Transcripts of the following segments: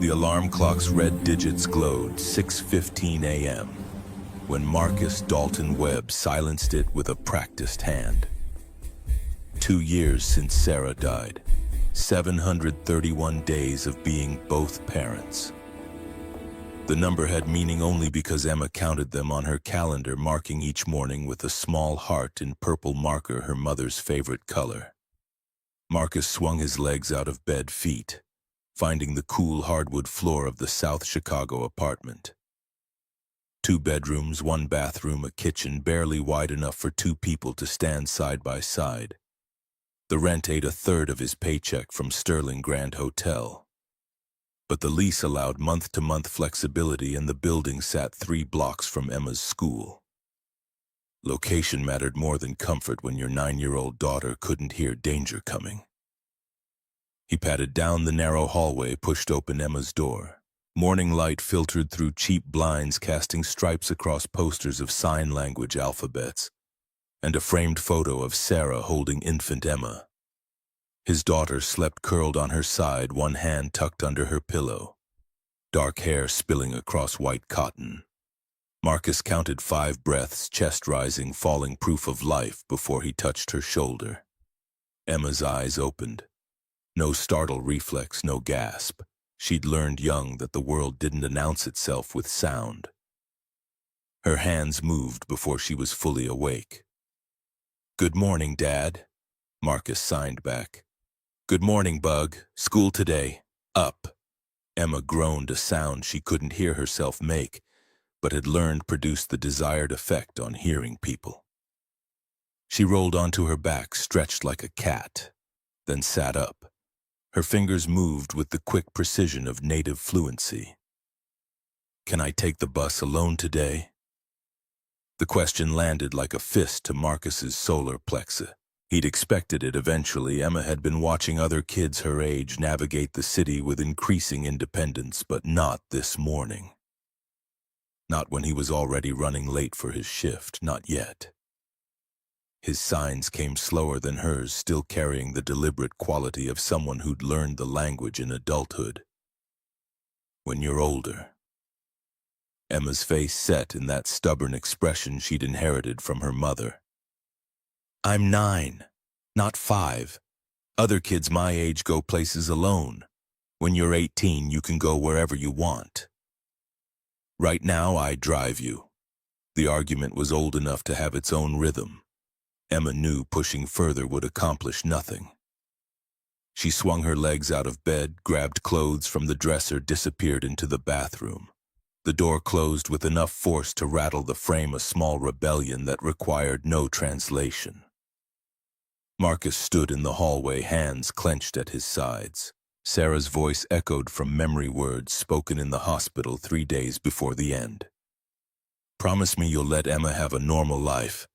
The alarm clock's red digits glowed 6:15 a.m. when Marcus Dalton Webb silenced it with a practiced hand. 2 years since Sarah died. 731 days of being both parents. The number had meaning only because Emma counted them on her calendar, marking each morning with a small heart in purple marker, her mother's favorite color. Marcus swung his legs out of bed feet, finding the cool hardwood floor of the South Chicago apartment. 2 bedrooms, 1 bathroom, a kitchen barely wide enough for 2 people to stand side by side. The rent ate 1/3 of his paycheck from Sterling Grand Hotel. But the lease allowed month-to-month flexibility, and the building sat 3 blocks from Emma's school. Location mattered more than comfort when your 9-year-old daughter couldn't hear danger coming. He patted down the narrow hallway, pushed open Emma's door. Morning light filtered through cheap blinds, casting stripes across posters of sign language alphabets, and a framed photo of Sarah holding infant Emma. His daughter slept curled on her side, one hand tucked under her pillow, dark hair spilling across white cotton. Marcus counted 5 breaths, chest rising, falling, proof of life, before he touched her shoulder. Emma's eyes opened. No startle reflex, no gasp. She'd learned young that the world didn't announce itself with sound. Her hands moved before she was fully awake. "Good morning, Dad," Marcus signed back. "Good morning, Bug. School today. Up." Emma groaned, a sound she couldn't hear herself make, but had learned produced the desired effect on hearing people. She rolled onto her back, stretched like a cat, then sat up. Her fingers moved with the quick precision of native fluency. "Can I take the bus alone today?" The question landed like a fist to Marcus's solar plexus. He'd expected it eventually. Emma had been watching other kids her age navigate the city with increasing independence, but not this morning. Not when he was already running late for his shift, not yet. His signs came slower than hers, still carrying the deliberate quality of someone who'd learned the language in adulthood. "When you're older." Emma's face set in that stubborn expression she'd inherited from her mother. "I'm 9, not 5. Other kids my age go places alone. When you're 18, you can go wherever you want. Right now, I drive you." The argument was old enough to have its own rhythm. Emma knew pushing further would accomplish nothing. She swung her legs out of bed, grabbed clothes from the dresser, disappeared into the bathroom. The door closed with enough force to rattle the frame, a small rebellion that required no translation. Marcus stood in the hallway, hands clenched at his sides. Sarah's voice echoed from memory, words spoken in the hospital 3 days before the end. "Promise me you'll let Emma have a normal life.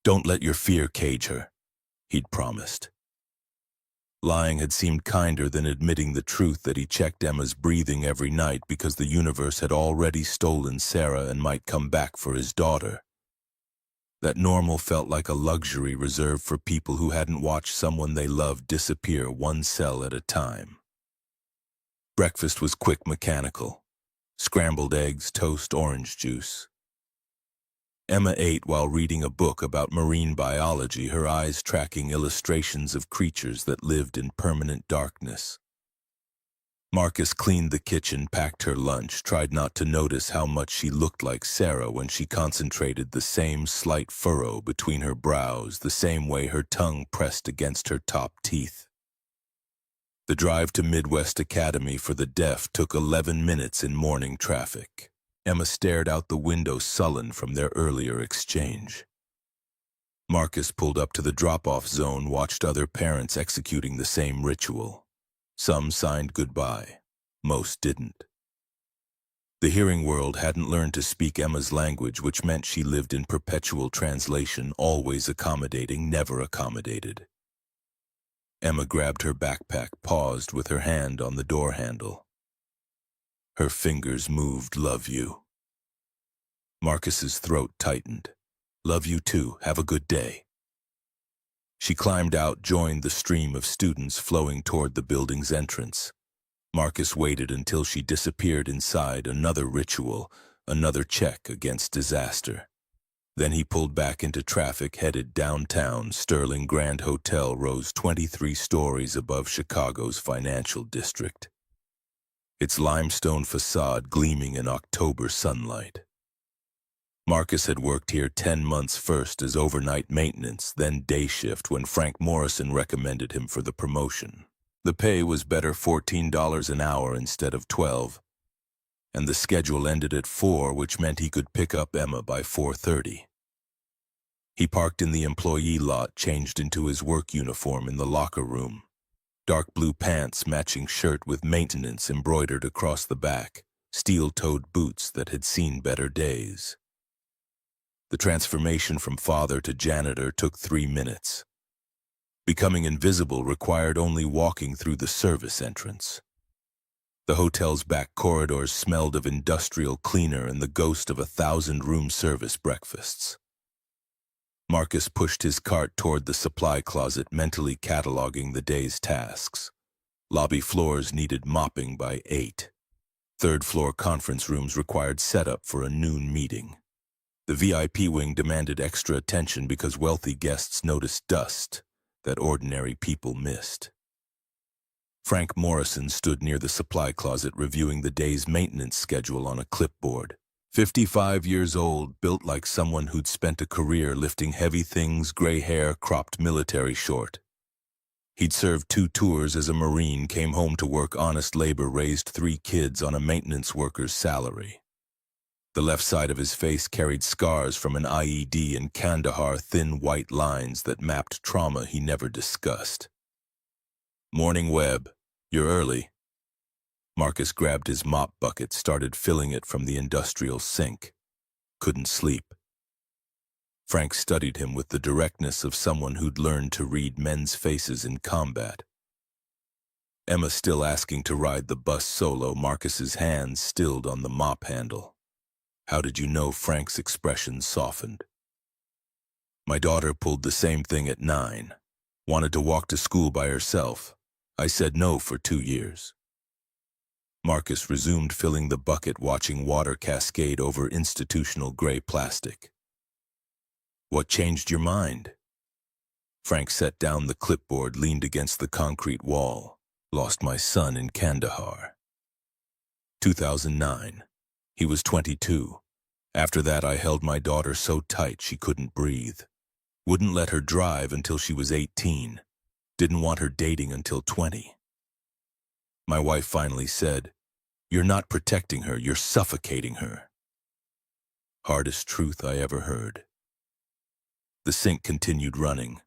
Don't let your fear cage her," he'd promised. Lying had seemed kinder than admitting the truth that he checked Emma's breathing every night because the universe had already stolen Sarah and might come back for his daughter. That normal felt like a luxury reserved for people who hadn't watched someone they loved disappear one cell at a time. Breakfast was quick, mechanical. Scrambled eggs, toast, orange juice. Emma ate while reading a book about marine biology, her eyes tracking illustrations of creatures that lived in permanent darkness. Marcus cleaned the kitchen, packed her lunch, tried not to notice how much she looked like Sarah when she concentrated, the same slight furrow between her brows, the same way her tongue pressed against her top teeth. The drive to Midwest Academy for the Deaf took 11 minutes in morning traffic. Emma stared out the window, sullen from their earlier exchange. Marcus pulled up to the drop-off zone, watched other parents executing the same ritual. Some signed goodbye. Most didn't. The hearing world hadn't learned to speak Emma's language, which meant she lived in perpetual translation, always accommodating, never accommodated. Emma grabbed her backpack, paused with her hand on the door handle. Her fingers moved. "Love you." Marcus's throat tightened. "Love you too. Have a good day." She climbed out, joined the stream of students flowing toward the building's entrance. Marcus waited until she disappeared inside another ritual, another check against disaster. Then he pulled back into traffic headed downtown. Sterling Grand Hotel rose 23 stories above Chicago's financial district, its limestone facade gleaming in October sunlight. Marcus had worked here 10 months, first as overnight maintenance, then day shift when Frank Morrison recommended him for the promotion. The pay was better, $14 an hour instead of $12, and the schedule ended at 4, which meant he could pick up Emma by 4:30. He parked in the employee lot, changed into his work uniform in the locker room. Dark blue pants, matching shirt with maintenance embroidered across the back, steel-toed boots that had seen better days. The transformation from father to janitor took 3 minutes. Becoming invisible required only walking through the service entrance. The hotel's back corridors smelled of industrial cleaner and the ghost of 1,000 room service breakfasts. Marcus pushed his cart toward the supply closet, mentally cataloging the day's tasks. Lobby floors needed mopping by 8. Third-floor conference rooms required setup for a noon meeting. The VIP wing demanded extra attention because wealthy guests noticed dust that ordinary people missed. Frank Morrison stood near the supply closet reviewing the day's maintenance schedule on a clipboard. 55 years old, built like someone who'd spent a career lifting heavy things, gray hair, cropped military short. He'd served 2 tours as a Marine, came home to work honest labor, raised 3 kids on a maintenance worker's salary. The left side of his face carried scars from an IED in Kandahar, thin white lines that mapped trauma he never discussed. "Morning, Webb. You're early." Marcus grabbed his mop bucket, started filling it from the industrial sink. Couldn't sleep. Frank studied him with the directness of someone who'd learned to read men's faces in combat. Emma still asking to ride the bus solo, Marcus's hands stilled on the mop handle. "How did you know?" Frank's expression softened. "My daughter pulled the same thing at 9. Wanted to walk to school by herself. I said no for 2 years. Marcus resumed filling the bucket, watching water cascade over institutional gray plastic. "What changed your mind?" Frank set down the clipboard, leaned against the concrete wall. "Lost my son in Kandahar. 2009. He was 22. After that, I held my daughter so tight she couldn't breathe. Wouldn't let her drive until she was 18. Didn't want her dating until 20. My wife finally said, 'You're not protecting her, you're suffocating her.' Hardest truth I ever heard." The sink continued running.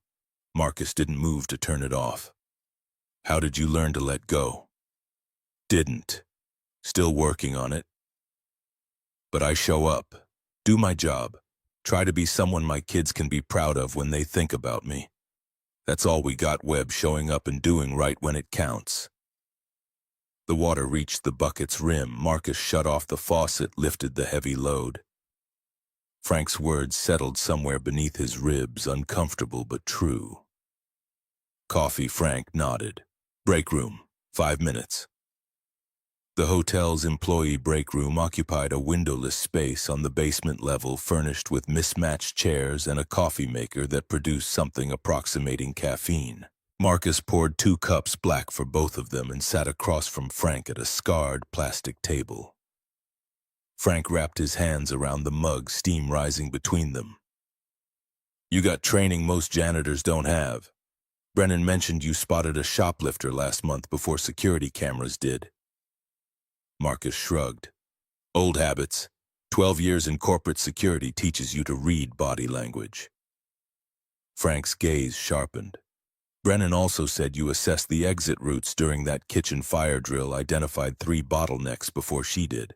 Marcus didn't move to turn it off. "How did you learn to let go?" "Didn't. Still working on it. But I show up, do my job, try to be someone my kids can be proud of when they think about me. That's all we got, Webb, showing up and doing right when it counts." The water reached the bucket's rim. Marcus shut off the faucet, lifted the heavy load. Frank's words settled somewhere beneath his ribs, uncomfortable but true. "Coffee," Frank nodded. "Break room, 5 minutes." The hotel's employee break room occupied a windowless space on the basement level, furnished with mismatched chairs and a coffee maker that produced something approximating caffeine. Marcus poured 2 cups, black for both of them, and sat across from Frank at a scarred plastic table. Frank wrapped his hands around the mug, steam rising between them. "You got training most janitors don't have. Brennan mentioned you spotted a shoplifter last month before security cameras did." Marcus shrugged. "Old habits. 12 years in corporate security teaches you to read body language." Frank's gaze sharpened. "Brennan also said you assessed the exit routes during that kitchen fire drill, identified 3 bottlenecks before she did.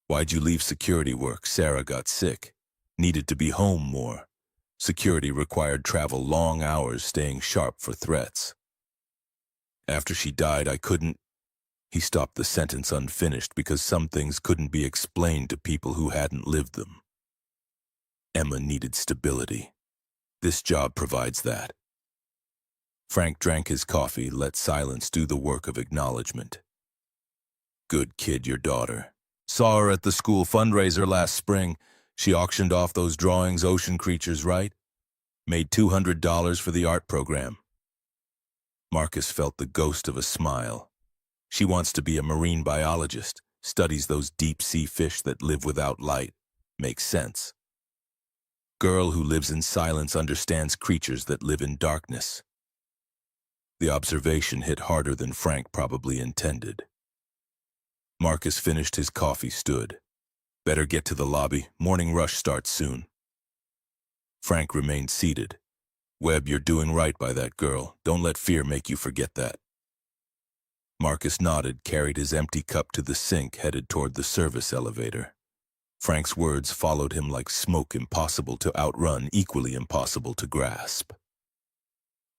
Why'd you leave security work?" "Sarah got sick. Needed to be home more. Security required travel long hours, staying sharp for threats. After she died, I couldn't—" He stopped the sentence unfinished because some things couldn't be explained to people who hadn't lived them. Emma needed stability. This job provides that. Frank drank his coffee, let silence do the work of acknowledgement. Good kid, your daughter. Saw her at the school fundraiser last spring. She auctioned off those drawings, ocean creatures, right? Made $200 for the art program. Marcus felt the ghost of a smile. She wants to be a marine biologist, studies those deep-sea fish that live without light. Makes sense. Girl who lives in silence understands creatures that live in darkness. The observation hit harder than Frank probably intended. Marcus finished his coffee, stood. Better get to the lobby. Morning rush starts soon. Frank remained seated. Webb, you're doing right by that girl. Don't let fear make you forget that. Marcus nodded, carried his empty cup to the sink, headed toward the service elevator. Frank's words followed him like smoke, impossible to outrun, equally impossible to grasp.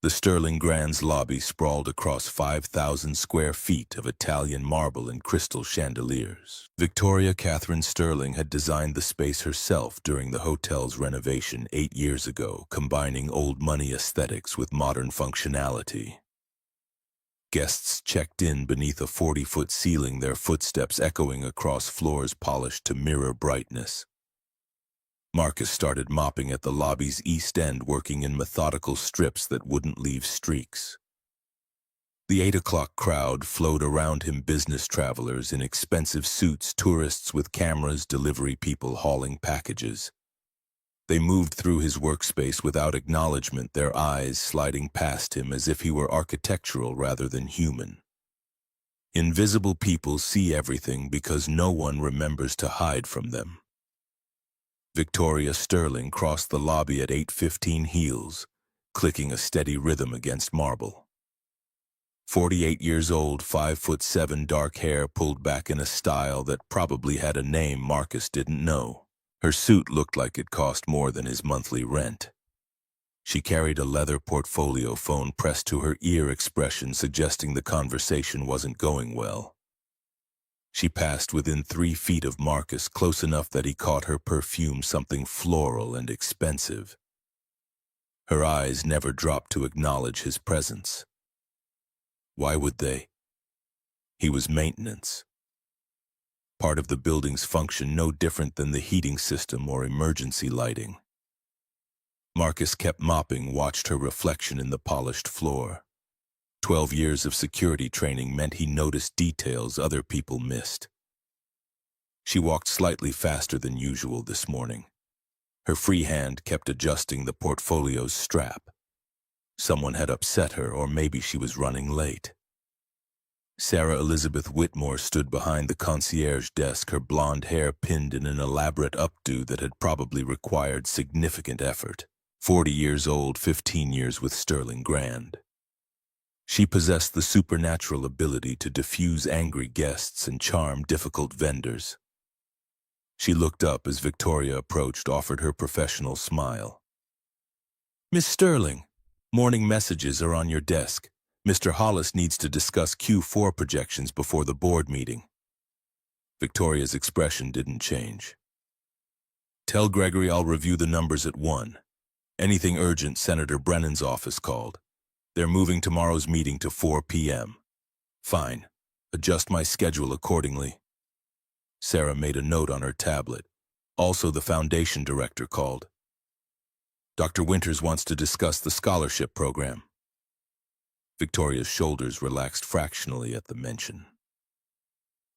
The Sterling Grand's lobby sprawled across 5,000 square feet of Italian marble and crystal chandeliers. Victoria Catherine Sterling had designed the space herself during the hotel's renovation 8 years ago, combining old money aesthetics with modern functionality. Guests checked in beneath a 40-foot ceiling, their footsteps echoing across floors polished to mirror brightness. Marcus started mopping at the lobby's east end, working in methodical strips that wouldn't leave streaks. The 8 o'clock crowd flowed around him, business travelers in expensive suits, tourists with cameras, delivery people hauling packages. They moved through his workspace without acknowledgement, their eyes sliding past him as if he were architectural rather than human. Invisible people see everything because no one remembers to hide from them. Victoria Sterling crossed the lobby at 8:15 heels, clicking a steady rhythm against marble. 48 years old, 5'7", dark hair pulled back in a style that probably had a name Marcus didn't know. Her suit looked like it cost more than his monthly rent. She carried a leather portfolio phone pressed to her ear, expression suggesting the conversation wasn't going well. She passed within 3 feet of Marcus, close enough that he caught her perfume, something floral and expensive. Her eyes never dropped to acknowledge his presence. Why would they? He was maintenance. Part of the building's function, no different than the heating system or emergency lighting. Marcus kept mopping, watched her reflection in the polished floor. 12 years of security training meant he noticed details other people missed. She walked slightly faster than usual this morning. Her free hand kept adjusting the portfolio's strap. Someone had upset her, or maybe she was running late. Sarah Elizabeth Whitmore stood behind the concierge desk, her blonde hair pinned in an elaborate updo that had probably required significant effort. 40 years old, 15 years with Sterling Grand. She possessed the supernatural ability to diffuse angry guests and charm difficult vendors. She looked up as Victoria approached, offered her professional smile. "Miss Sterling, morning messages are on your desk. Mr. Hollis needs to discuss Q4 projections before the board meeting." Victoria's expression didn't change. "Tell Gregory I'll review the numbers at 1. Anything urgent, Senator Brennan's office called. They're moving tomorrow's meeting to 4 p.m. Fine. Adjust my schedule accordingly." Sarah made a note on her tablet. Also, the foundation director called. "Dr. Winters wants to discuss the scholarship program." Victoria's shoulders relaxed fractionally at the mention.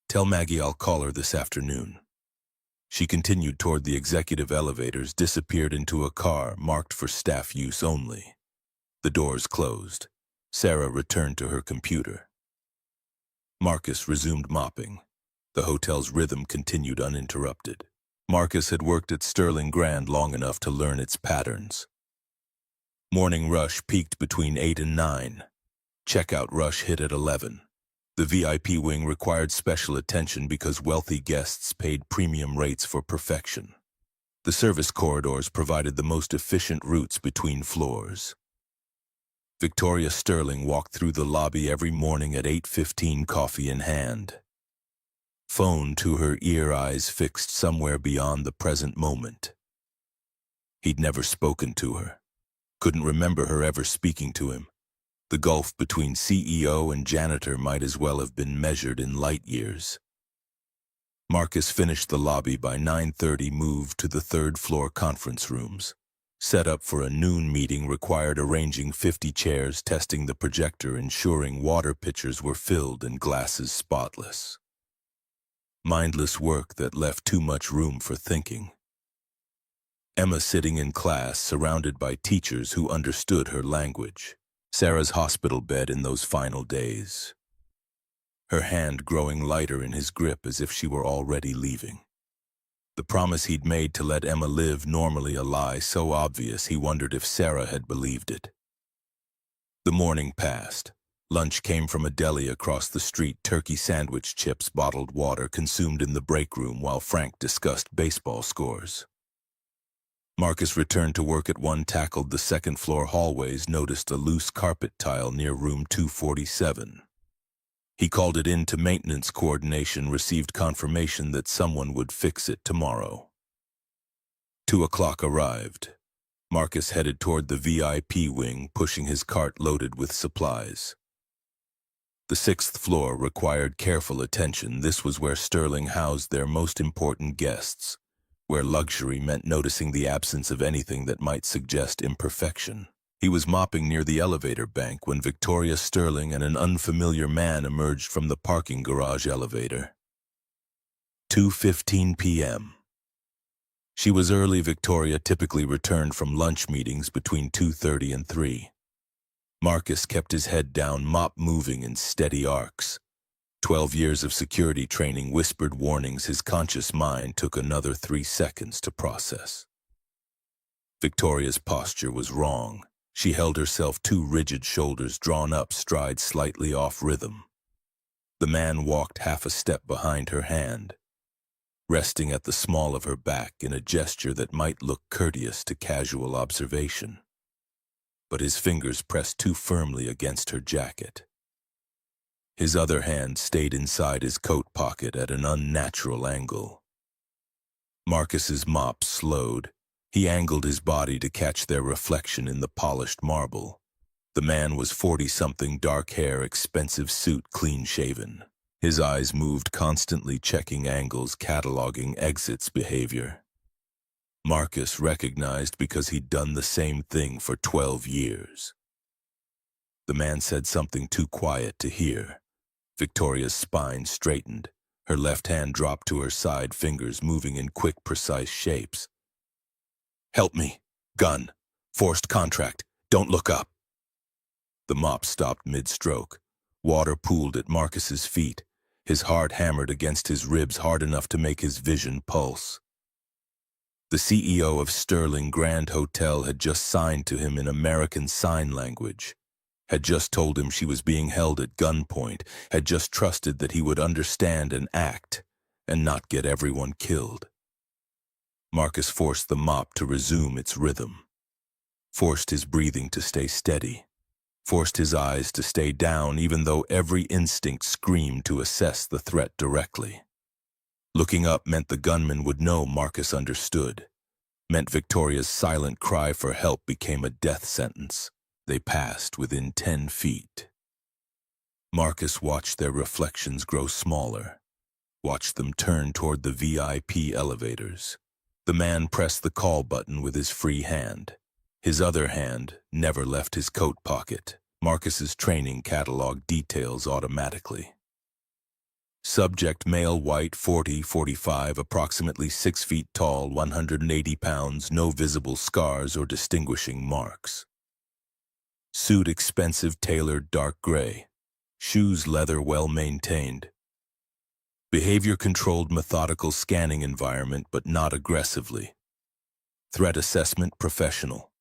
"Tell Maggie I'll call her this afternoon." She continued toward the executive elevators, disappeared into a car marked for staff use only. The doors closed. Sarah returned to her computer. Marcus resumed mopping. The hotel's rhythm continued uninterrupted. Marcus had worked at Sterling Grand long enough to learn its patterns. Morning rush peaked between 8 and 9. Checkout rush hit at 11. The VIP wing required special attention because wealthy guests paid premium rates for perfection. The service corridors provided the most efficient routes between floors. Victoria Sterling walked through the lobby every morning at 8:15, coffee in hand. Phone to her ear, eyes fixed somewhere beyond the present moment. He'd never spoken to her. Couldn't remember her ever speaking to him. The gulf between CEO and janitor might as well have been measured in light years. Marcus finished the lobby by 9:30, moved to the third-floor conference rooms. Set up for a noon meeting required arranging 50 chairs, testing the projector, ensuring water pitchers were filled and glasses spotless. Mindless work that left too much room for thinking. Emma sitting in class, surrounded by teachers who understood her language. Sarah's hospital bed in those final days. Her hand growing lighter in his grip as if she were already leaving. The promise he'd made to let Emma live normally, a lie so obvious he wondered if Sarah had believed it. The morning passed. Lunch came from a deli across the street, turkey sandwich, chips, bottled water consumed in the break room while Frank discussed baseball scores. Marcus returned to work at 1, tackled the second-floor hallways, noticed a loose carpet tile near room 247. He called it in to maintenance coordination, received confirmation that someone would fix it tomorrow. 2 o'clock arrived. Marcus headed toward the VIP wing, pushing his cart loaded with supplies. The 6th floor required careful attention. This was where Sterling housed their most important guests, where luxury meant noticing the absence of anything that might suggest imperfection. He was mopping near the elevator bank when Victoria Sterling and an unfamiliar man emerged from the parking garage elevator. 2:15 p.m. She was early. Victoria typically returned from lunch meetings between 2:30 and 3. Marcus kept his head down, mop moving in steady arcs. 12 years of security training, whispered warnings his conscious mind took another 3 seconds to process. Victoria's posture was wrong. She held herself too rigid, shoulders drawn up, stride slightly off rhythm. The man walked half a step behind her hand, resting at the small of her back in a gesture that might look courteous to casual observation. But his fingers pressed too firmly against her jacket. His other hand stayed inside his coat pocket at an unnatural angle. Marcus's mop slowed. He angled his body to catch their reflection in the polished marble. The man was 40-something, dark hair, expensive suit, clean-shaven. His eyes moved, constantly checking angles, cataloging exits behavior. Marcus recognized because he'd done the same thing for 12 years. The man said something too quiet to hear. Victoria's spine straightened. Her left hand dropped to her side, fingers moving in quick, precise shapes. "Help me. Gun. Forced contract. Don't look up." The mop stopped mid-stroke. Water pooled at Marcus's feet. His heart hammered against his ribs, hard enough to make his vision pulse. The CEO of Sterling Grand Hotel had just signed to him in American Sign Language, had just told him she was being held at gunpoint, had just trusted that he would understand and act, and not get everyone killed. Marcus forced the mop to resume its rhythm, forced his breathing to stay steady, forced his eyes to stay down even though every instinct screamed to assess the threat directly. Looking up meant the gunman would know Marcus understood, meant Victoria's silent cry for help became a death sentence. They passed within 10 feet. Marcus watched their reflections grow smaller, watched them turn toward the VIP elevators. The man pressed the call button with his free hand. His other hand never left his coat pocket. Marcus's training catalog details automatically. Subject male, white, 40-45, approximately 6 feet tall, 180 pounds, no visible scars or distinguishing marks. Suit expensive, tailored, dark gray. Shoes leather, well maintained. Behavior controlled, methodical scanning environment, but not aggressively. Threat assessment, professional.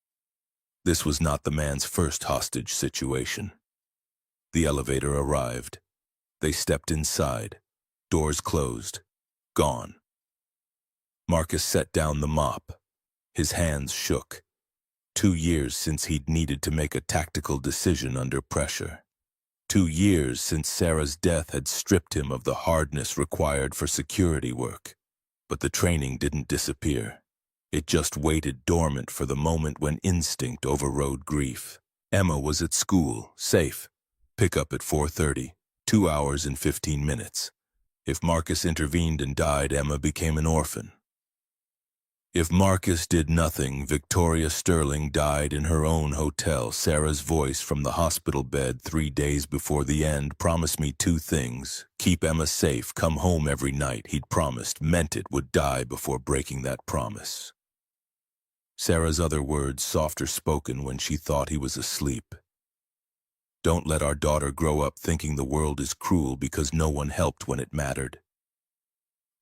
This was not the man's first hostage situation. The elevator arrived. They stepped inside. Doors closed. Gone. Marcus set down the mop. His hands shook. 2 years since he'd needed to make a tactical decision under pressure. 2 years since Sarah's death had stripped him of the hardness required for security work. But the training didn't disappear. It just waited dormant for the moment when instinct overrode grief. Emma was at school, safe. Pick up at 4:30, 2 hours and 15 minutes. If Marcus intervened and died, Emma became an orphan. If Marcus did nothing, Victoria Sterling died in her own hotel. Sarah's voice from the hospital bed 3 days before the end promised me 2 things. Keep Emma safe, come home every night. He'd promised, meant it, would die before breaking that promise. Sarah's other words, softer spoken when she thought he was asleep. Don't let our daughter grow up thinking the world is cruel because no one helped when it mattered.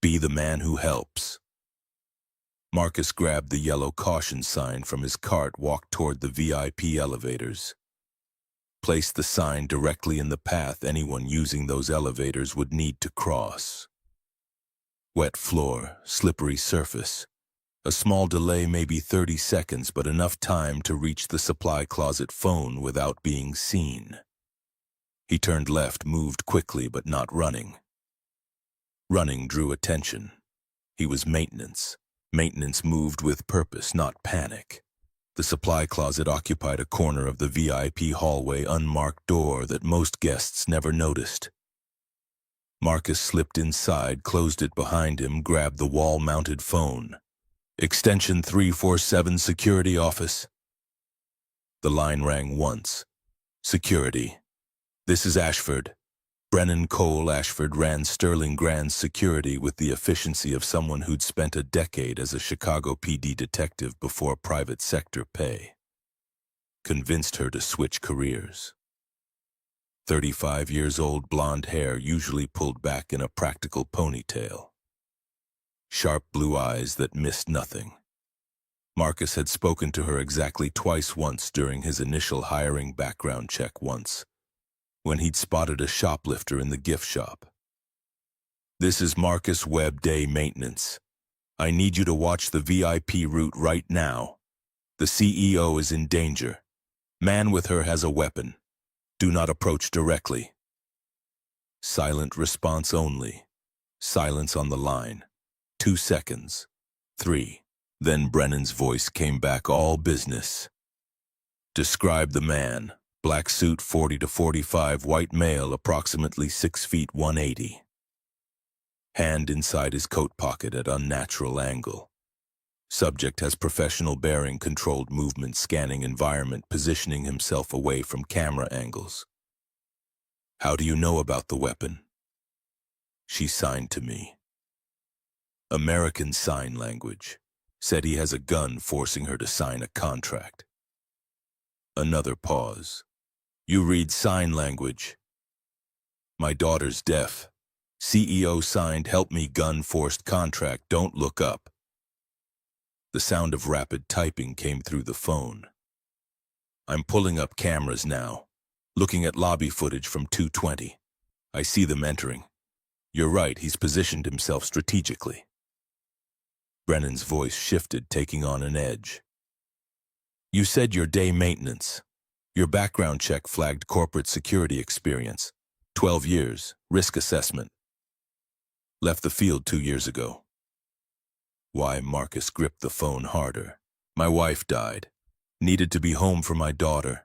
Be the man who helps. Marcus grabbed the yellow caution sign from his cart, walked toward the VIP elevators. Placed the sign directly in the path anyone using those elevators would need to cross. Wet floor, slippery surface. A small delay, maybe 30 seconds, but enough time to reach the supply closet phone without being seen. He turned left, moved quickly but not running. Running drew attention. He was maintenance. Maintenance moved with purpose, not panic. The supply closet occupied a corner of the VIP hallway, unmarked door that most guests never noticed. Marcus slipped inside, closed it behind him, grabbed the wall-mounted phone. Extension 347 security office. The line rang once. Security. This is Ashford. Brennan Cole Ashford ran Sterling Grand's security with the efficiency of someone who'd spent a decade as a Chicago PD detective before private sector pay. Convinced her to switch careers. 35 years old, blonde hair usually pulled back in a practical ponytail. Sharp blue eyes that missed nothing. Marcus had spoken to her exactly twice, once during his initial hiring background check, once when he'd spotted a shoplifter in the gift shop. This is Marcus Webb, day maintenance. I need you to watch the VIP route right now. The CEO is in danger. Man with her has a weapon. Do not approach directly. Silent response only. Silence on the line. 2 seconds. 3. Then Brennan's voice came back, all business. Describe the man. Black suit, 40 to 45, white male, approximately 6 feet 180. Hand inside his coat pocket at unnatural angle. Subject has professional bearing, controlled movement, scanning environment, positioning himself away from camera angles. How do you know about the weapon? She signed to me. American Sign Language. Said he has a gun, forcing her to sign a contract. Another pause. You read sign language. My daughter's deaf. CEO signed, help me, gun, forced contract, don't look up. The sound of rapid typing came through the phone. I'm pulling up cameras now, looking at lobby footage from 220. I see them entering. You're right, he's positioned himself strategically. Brennan's voice shifted, taking on an edge. You said your day maintenance. Your background check flagged corporate security experience. 12 years, risk assessment. Left the field 2 years ago. Why? Marcus gripped the phone harder. My wife died. Needed to be home for my daughter.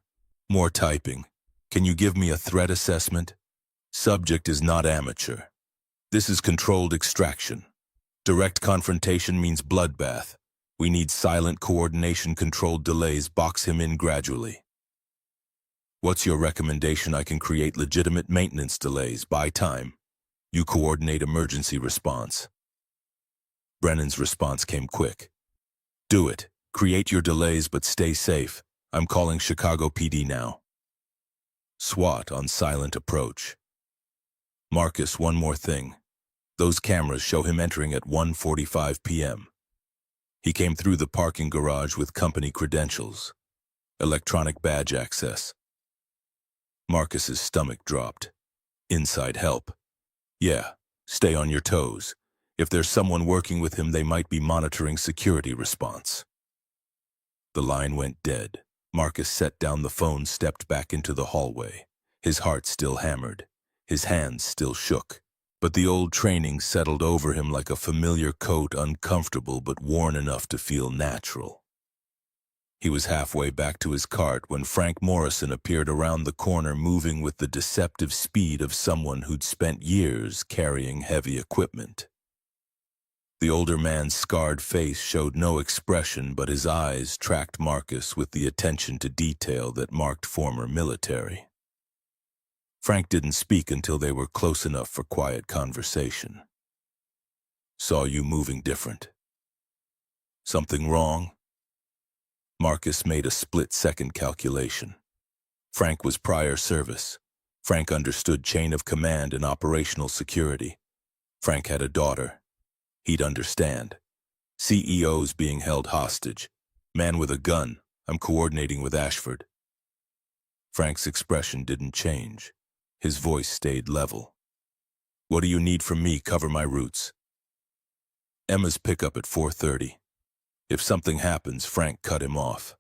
More typing. Can you give me a threat assessment? Subject is not amateur. This is controlled extraction. Direct confrontation means bloodbath. We need silent coordination, controlled delays, box him in gradually. What's your recommendation? I can create legitimate maintenance delays, buy time. You coordinate emergency response. Brennan's response came quick. Do it. Create your delays, but stay safe. I'm calling Chicago PD now. SWAT on silent approach. Marcus, one more thing. Those cameras show him entering at 1:45 p.m. He came through the parking garage with company credentials. Electronic badge access. Marcus's stomach dropped. Inside help. Yeah, stay on your toes. If there's someone working with him, they might be monitoring security response. The line went dead. Marcus set down the phone, stepped back into the hallway. His heart still hammered. His hands still shook. But the old training settled over him like a familiar coat, uncomfortable but worn enough to feel natural. He was halfway back to his cart when Frank Morrison appeared around the corner, moving with the deceptive speed of someone who'd spent years carrying heavy equipment. The older man's scarred face showed no expression, but his eyes tracked Marcus with the attention to detail that marked former military. Frank didn't speak until they were close enough for quiet conversation. "Saw you moving different. Something wrong?" Marcus made a split-second calculation. Frank was prior service. Frank understood chain of command and operational security. Frank had a daughter. He'd understand. CEOs being held hostage. Man with a gun. I'm coordinating with Ashford. Frank's expression didn't change. His voice stayed level. "What do you need from me? Cover my routes." "Emma's pickup at 4:30. If something happens," Frank cut him off.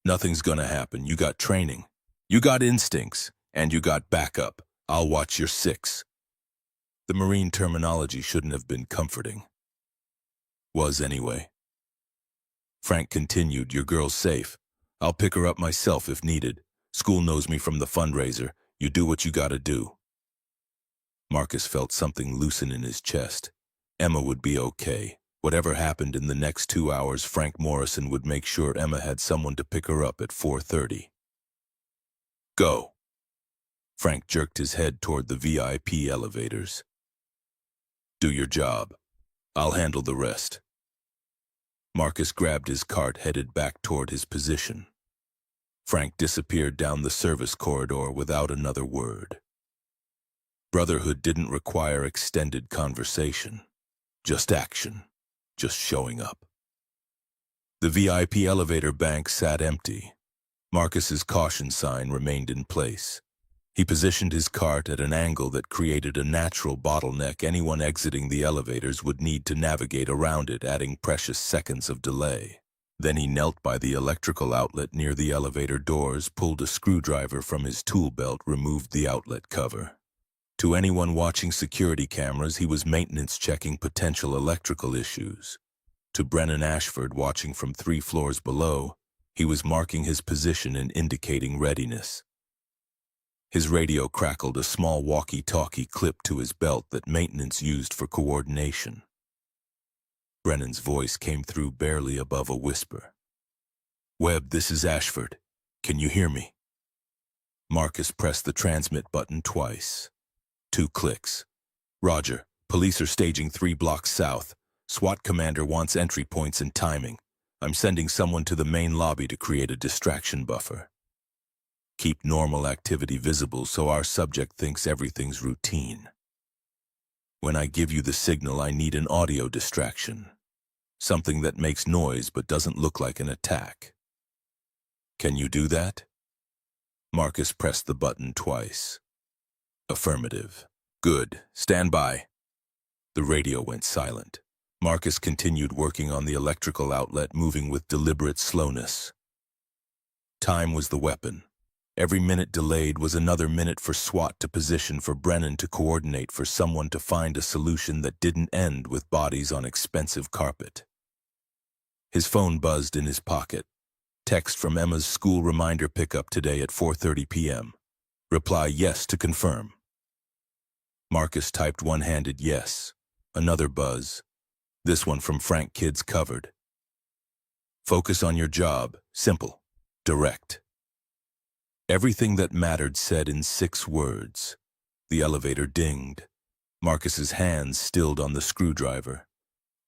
"Nothing's gonna happen. You got training. You got instincts. And you got backup. I'll watch your six." The Marine terminology shouldn't have been comforting. Was anyway. Frank continued, "Your girl's safe. I'll pick her up myself if needed. School knows me from the fundraiser. You do what you gotta do." Marcus felt something loosen in his chest. Emma would be okay. Whatever happened in the next 2 hours, Frank Morrison would make sure Emma had someone to pick her up at 4:30. "Go." Frank jerked his head toward the VIP elevators. "Do your job. I'll handle the rest." Marcus grabbed his cart, headed back toward his position. Frank disappeared down the service corridor without another word. Brotherhood didn't require extended conversation. Just action. Just showing up. The VIP elevator bank sat empty. Marcus's caution sign remained in place. He positioned his cart at an angle that created a natural bottleneck. Anyone exiting the elevators would need to navigate around it, adding precious seconds of delay. Then he knelt by the electrical outlet near the elevator doors, pulled a screwdriver from his tool belt, removed the outlet cover. To anyone watching security cameras, he was maintenance checking potential electrical issues. To Brennan Ashford, watching from 3 floors below, he was marking his position and indicating readiness. His radio crackled, a small walkie-talkie clipped to his belt that maintenance used for coordination. Brennan's voice came through barely above a whisper. "Webb, this is Ashford. Can you hear me?" Marcus pressed the transmit button twice. 2 clicks. "Roger. Police are staging 3 blocks south. SWAT commander wants entry points and timing. I'm sending someone to the main lobby to create a distraction buffer. Keep normal activity visible so our subject thinks everything's routine. When I give you the signal, I need an audio distraction. Something that makes noise but doesn't look like an attack. Can you do that?" Marcus pressed the button twice. "Affirmative." "Good. Stand by." The radio went silent. Marcus continued working on the electrical outlet, moving with deliberate slowness. Time was the weapon. Every minute delayed was another minute for SWAT to position, for Brennan to coordinate, for someone to find a solution that didn't end with bodies on expensive carpet. His phone buzzed in his pocket. Text from Emma's school reminder: pickup today at 4:30 p.m. Reply yes to confirm. Marcus typed one-handed yes. Another buzz. This one from Frank: kids covered. Focus on your job. Simple. Direct. Everything that mattered said in 6 words. The elevator dinged. Marcus's hands stilled on the screwdriver.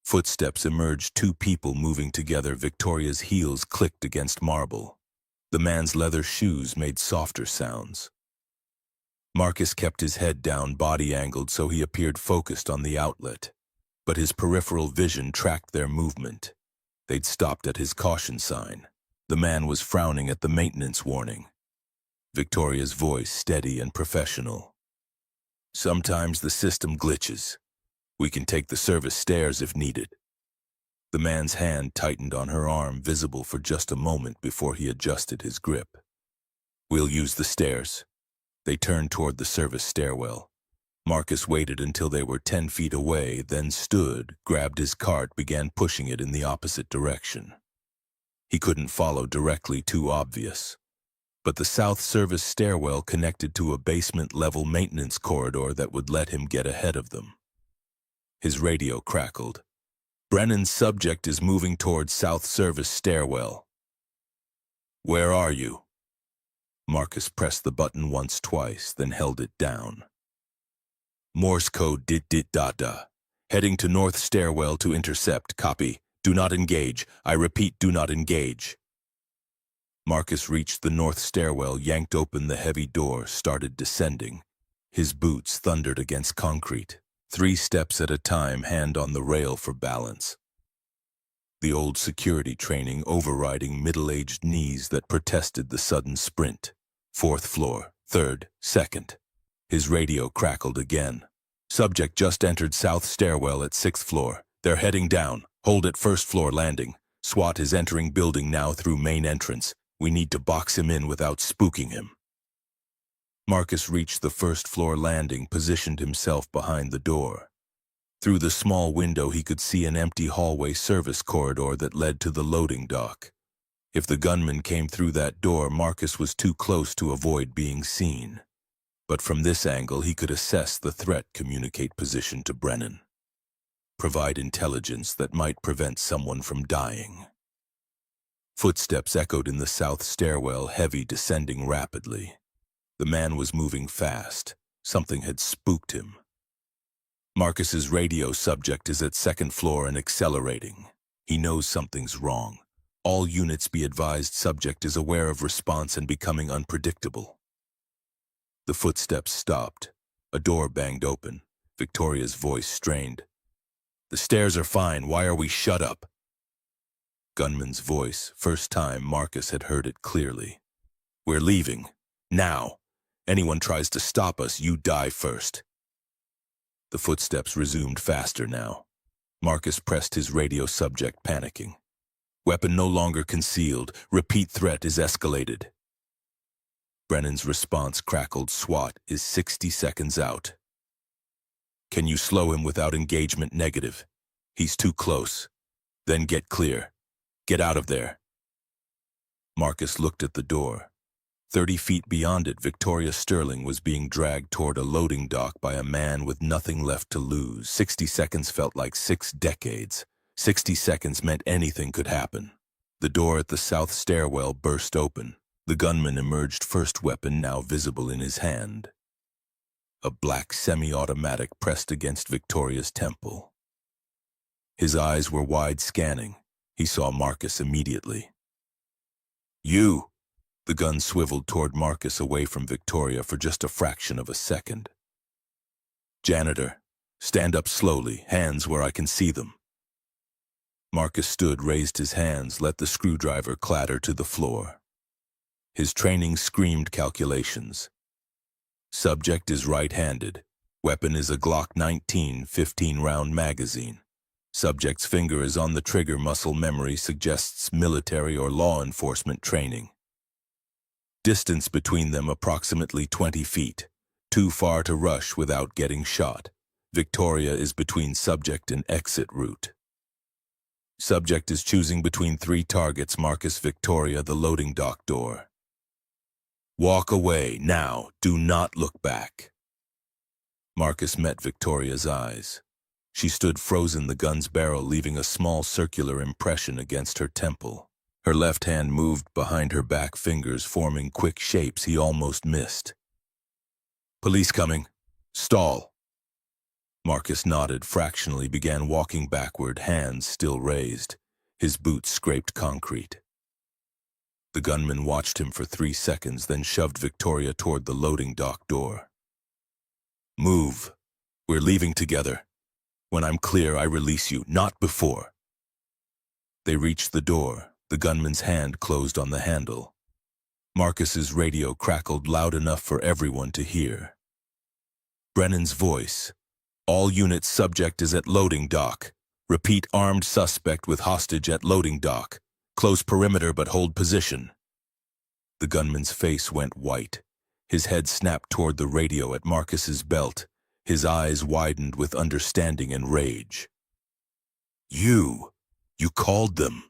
Footsteps emerged, 2 people moving together. Victoria's heels clicked against marble. The man's leather shoes made softer sounds. Marcus kept his head down, body angled so he appeared focused on the outlet. But his peripheral vision tracked their movement. They'd stopped at his caution sign. The man was frowning at the maintenance warning. Victoria's voice steady and professional. Sometimes the system glitches. We can take the service stairs if needed. The man's hand tightened on her arm, visible for just a moment before he adjusted his grip. We'll use the stairs. They turned toward the service stairwell. Marcus waited until they were 10 feet away, then stood, grabbed his cart, began pushing it in the opposite direction. He couldn't follow directly, too obvious. But the South Service stairwell connected to a basement-level maintenance corridor that would let him get ahead of them. His radio crackled. Brennan's subject is moving towards South Service stairwell. Where are you? Marcus pressed the button twice, then held it down. Morse code dit-dit-da-da. Heading to north stairwell to intercept. Copy. Do not engage. I repeat, do not engage. Marcus reached the north stairwell, yanked open the heavy door, started descending. His boots thundered against concrete. 3 steps at a time, hand on the rail for balance. The old security training overriding middle-aged knees that protested the sudden sprint. 4th floor, 3rd, 2nd. His radio crackled again. Subject just entered south stairwell at 6th floor. They're heading down. Hold at 1st floor landing. SWAT is entering building now through main entrance. We need to box him in without spooking him. Marcus reached the 1st floor landing, positioned himself behind the door. Through the small window he could see an empty hallway service corridor that led to the loading dock. If the gunman came through that door, Marcus was too close to avoid being seen. But from this angle he could assess the threat, communicate position to Brennan. Provide intelligence that might prevent someone from dying. Footsteps echoed in the south stairwell, heavy, descending rapidly. The man was moving fast. Something had spooked him. Marcus's radio subject is at 2nd floor and accelerating. He knows something's wrong. All units be advised, subject is aware of response and becoming unpredictable. The footsteps stopped. A door banged open. Victoria's voice strained. The stairs are fine. Why are we shut up? Gunman's voice, first time Marcus had heard it clearly. We're leaving. Now. Anyone tries to stop us, you die first. The footsteps resumed faster now. Marcus pressed his radio subject, panicking. Weapon no longer concealed. Repeat, threat is escalated. Brennan's response crackled. SWAT is 60 seconds out. Can you slow him without engagement? Negative. He's too close. Then get clear. Get out of there. Marcus looked at the door. 30 feet beyond it, Victoria Sterling was being dragged toward a loading dock by a man with nothing left to lose. 60 seconds felt like 6 decades. 60 seconds meant anything could happen. The door at the south stairwell burst open. The gunman emerged, first weapon now visible in his hand. A black semi-automatic pressed against Victoria's temple. His eyes were wide, scanning. He saw Marcus immediately. You! The gun swiveled toward Marcus, away from Victoria for just a fraction of a second. Janitor, stand up slowly, hands where I can see them. Marcus stood, raised his hands, let the screwdriver clatter to the floor. His training screamed calculations. Subject is right-handed. Weapon is a Glock 19 15-round magazine. Subject's finger is on the trigger. Muscle memory suggests military or law enforcement training. Distance between them approximately 20 feet. Too far to rush without getting shot. Victoria is between subject and exit route. Subject is choosing between 3 targets. Marcus, Victoria, the loading dock door. Walk away, now. Do not look back. Marcus met Victoria's eyes. She stood frozen, the gun's barrel leaving a small circular impression against her temple. Her left hand moved behind her back, fingers forming quick shapes he almost missed. Police coming. Stall. Marcus nodded, fractionally began walking backward, hands still raised. His boots scraped concrete. The gunman watched him for 3 seconds, then shoved Victoria toward the loading dock door. Move. We're leaving together. When I'm clear, I release you, not before. They reached the door. The gunman's hand closed on the handle. Marcus's radio crackled loud enough for everyone to hear. Brennan's voice. All units, subject is at loading dock. Repeat, armed suspect with hostage at loading dock. Close perimeter but hold position. The gunman's face went white. His head snapped toward the radio at Marcus's belt. His eyes widened with understanding and rage. You called them.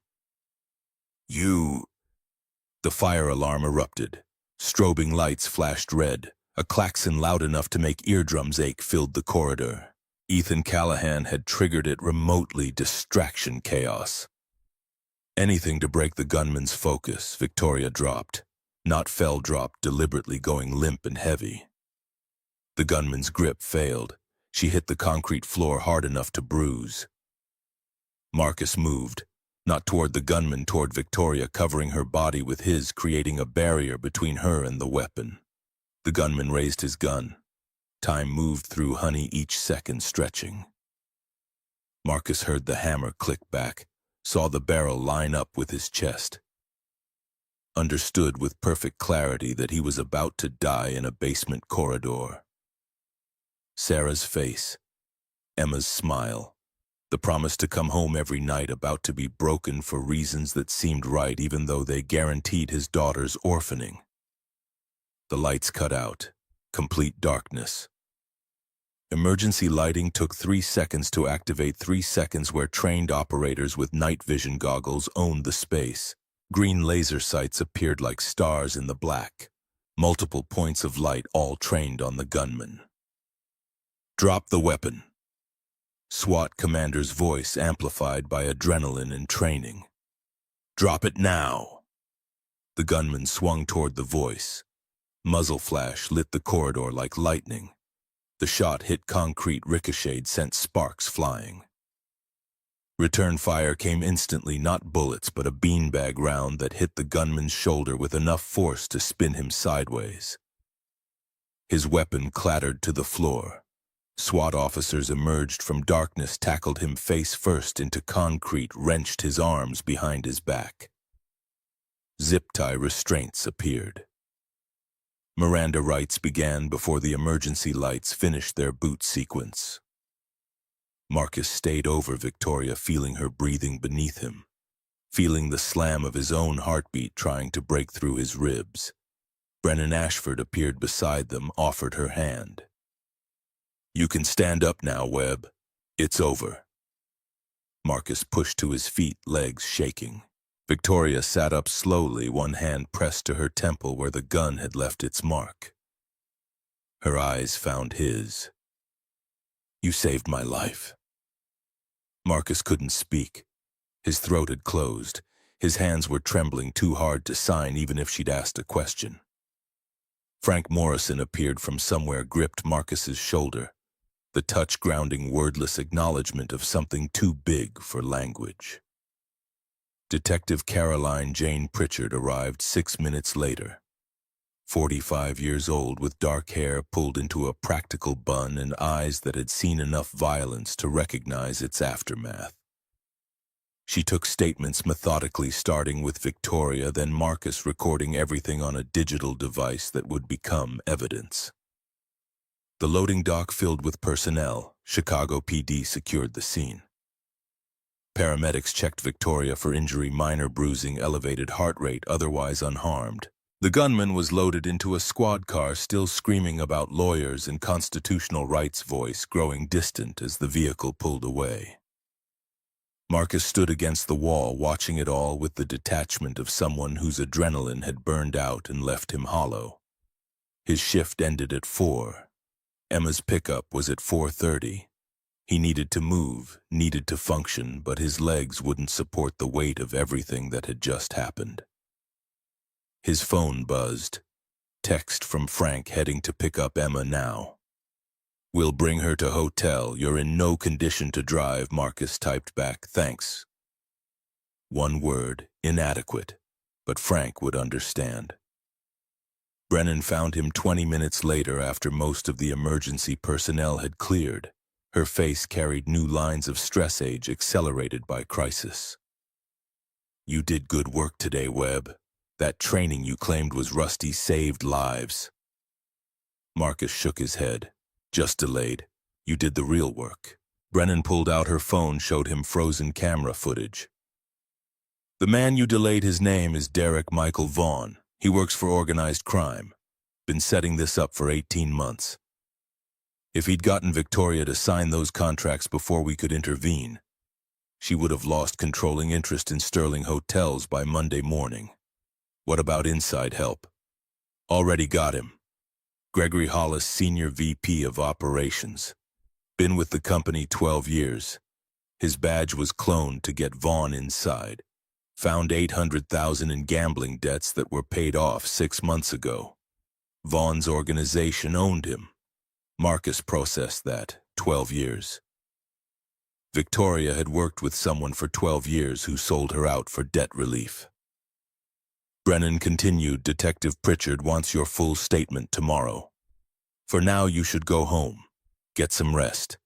You... The fire alarm erupted. Strobing lights flashed red. A klaxon loud enough to make eardrums ache filled the corridor. Ethan Callahan had triggered it remotely distraction chaos. Anything to break the gunman's focus, Victoria dropped. Not fell dropped, deliberately going limp and heavy. The gunman's grip failed. She hit the concrete floor hard enough to bruise. Marcus moved, not toward the gunman, toward Victoria, covering her body with his, creating a barrier between her and the weapon. The gunman raised his gun. Time moved through Honey, each second stretching. Marcus heard the hammer click back, saw the barrel line up with his chest. Understood with perfect clarity that he was about to die in a basement corridor. Sarah's face, Emma's smile, the promise to come home every night about to be broken for reasons that seemed right even though they guaranteed his daughter's orphaning. The lights cut out, complete darkness. Emergency lighting took 3 seconds to activate, 3 seconds where trained operators with night vision goggles owned the space. Green laser sights appeared like stars in the black. Multiple points of light, all trained on the gunman. Drop the weapon. SWAT commander's voice amplified by adrenaline and training. Drop it now. The gunman swung toward the voice. Muzzle flash lit the corridor like lightning. The shot hit concrete, ricocheted, sent sparks flying. Return fire came instantly, not bullets, but a beanbag round that hit the gunman's shoulder with enough force to spin him sideways. His weapon clattered to the floor. SWAT officers emerged from darkness, tackled him face first into concrete, wrenched his arms behind his back. Zip-tie restraints appeared. Miranda rights began before the emergency lights finished their boot sequence. Marcus stayed over Victoria, feeling her breathing beneath him, feeling the slam of his own heartbeat trying to break through his ribs. Brennan Ashford appeared beside them, offered her hand. You can stand up now, Webb. It's over. Marcus pushed to his feet, legs shaking. Victoria sat up slowly, one hand pressed to her temple where the gun had left its mark. Her eyes found his. You saved my life. Marcus couldn't speak. His throat had closed. His hands were trembling too hard to sign even if she'd asked a question. Frank Morrison appeared from somewhere, gripped Marcus's shoulder. The touch grounding wordless acknowledgement of something too big for language. Detective Caroline Jane Pritchard arrived 6 minutes later. 45 years old, with dark hair pulled into a practical bun and eyes that had seen enough violence to recognize its aftermath. She took statements methodically, starting with Victoria, then Marcus, recording everything on a digital device that would become evidence. The loading dock filled with personnel. Chicago PD secured the scene. Paramedics checked Victoria for injury, minor bruising, elevated heart rate, otherwise unharmed. The gunman was loaded into a squad car, still screaming about lawyers and constitutional rights, voice growing distant as the vehicle pulled away. Marcus stood against the wall, watching it all with the detachment of someone whose adrenaline had burned out and left him hollow. His shift ended at 4. Emma's pickup was at 4:30. He needed to move, needed to function, but his legs wouldn't support the weight of everything that had just happened. His phone buzzed. Text from Frank heading to pick up Emma now. We'll bring her to hotel. You're in no condition to drive, Marcus typed back. Thanks. One word, inadequate, but Frank would understand. Brennan found him 20 minutes later after most of the emergency personnel had cleared. Her face carried new lines of stress, age accelerated by crisis. You did good work today, Webb. That training you claimed was rusty saved lives. Marcus shook his head. Just delayed. You did the real work. Brennan pulled out her phone, showed him frozen camera footage. The man you delayed, his name is Derek Michael Vaughn. He works for organized crime. Been setting this up for 18 months. If he'd gotten Victoria to sign those contracts before we could intervene, She would have lost controlling interest in Sterling Hotels by Monday morning. What about inside help? Already got him. Gregory Hollis, Senior VP of Operations. Been with the company 12 years. His badge was cloned to get Vaughn inside. Found $800,000 in gambling debts that were paid off 6 months ago. Vaughn's organization owned him. Marcus processed that, 12 years. Victoria had worked with someone for 12 years who sold her out for debt relief. Brennan continued, Detective Pritchard wants your full statement tomorrow. For now, you should go home. Get some rest.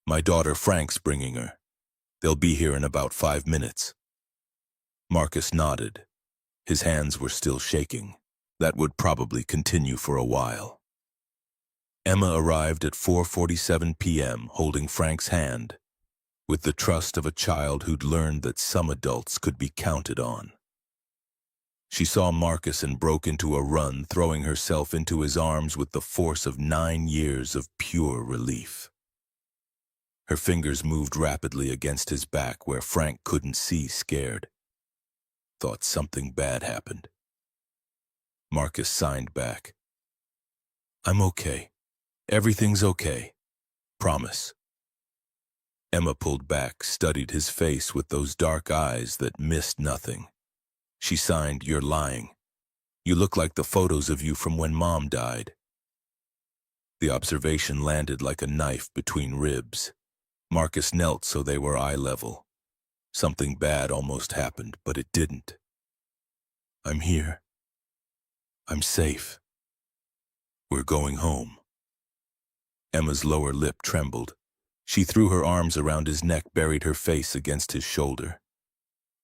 My daughter Frank's bringing her. They'll be here in about 5 minutes. Marcus nodded. His hands were still shaking. That would probably continue for a while. Emma arrived at 4:47 p.m. holding Frank's hand, with the trust of a child who'd learned that some adults could be counted on. She saw Marcus and broke into a run, throwing herself into his arms with the force of 9 years of pure relief. Her fingers moved rapidly against his back where Frank couldn't see, scared. Thought something bad happened. Marcus signed back. I'm okay. Everything's okay. Promise. Emma pulled back, studied his face with those dark eyes that missed nothing. She signed, You're lying. You look like the photos of you from when Mom died. The observation landed like a knife between ribs. Marcus knelt so they were eye level. Something bad almost happened, but it didn't. I'm here. I'm safe. We're going home. Emma's lower lip trembled. She threw her arms around his neck, buried her face against his shoulder.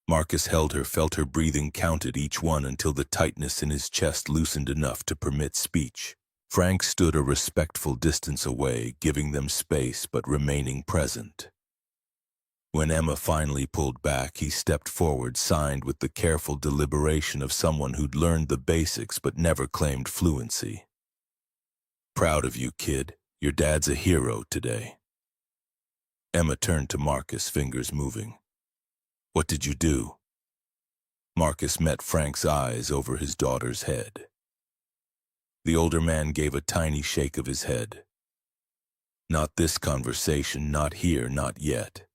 Marcus held her, felt her breathing, counted each one until the tightness in his chest loosened enough to permit speech. Frank stood a respectful distance away, giving them space but remaining present. When Emma finally pulled back, he stepped forward, signed with the careful deliberation of someone who'd learned the basics but never claimed fluency. Proud of you, kid. Your dad's a hero today. Emma turned to Marcus, fingers moving. What did you do? Marcus met Frank's eyes over his daughter's head. The older man gave a tiny shake of his head. Not this conversation, not here, not yet.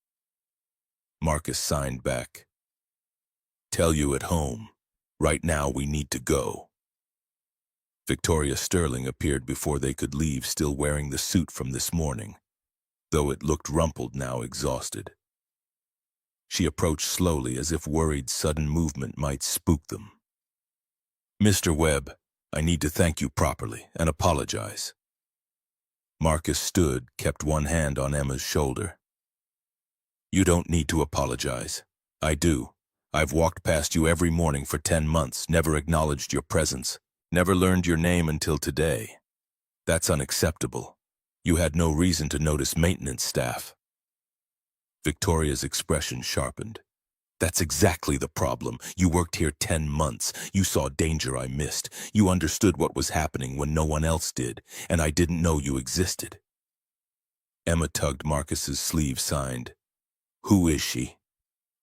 Marcus signed back. Tell you at home. Right now we need to go. Victoria Sterling appeared before they could leave, still wearing the suit from this morning, though it looked rumpled now, exhausted. She approached slowly, as if worried sudden movement might spook them. Mr. Webb, I need to thank you properly and apologize. Marcus stood, kept one hand on Emma's shoulder. You don't need to apologize. I do. I've walked past you every morning for 10 months, never acknowledged your presence, never learned your name until today. That's unacceptable. You had no reason to notice maintenance staff. Victoria's expression sharpened. That's exactly the problem. You worked here 10 months. You saw danger I missed. You understood what was happening when no one else did, and I didn't know you existed. Emma tugged Marcus's sleeve, signed. Who is she?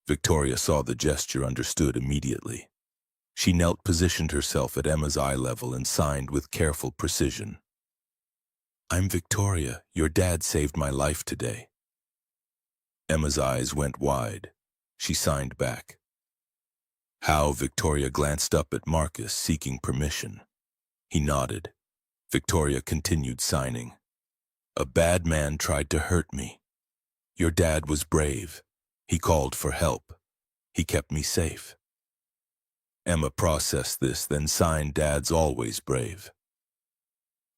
Victoria saw the gesture, understood immediately. She knelt, positioned herself at Emma's eye level, and signed with careful precision. I'm Victoria. Your dad saved my life today. Emma's eyes went wide. She signed back. How? Victoria glanced up at Marcus, seeking permission. He nodded. Victoria continued signing. A bad man tried to hurt me. Your dad was brave. He called for help. He kept me safe. Emma processed this, then signed, Dad's always brave.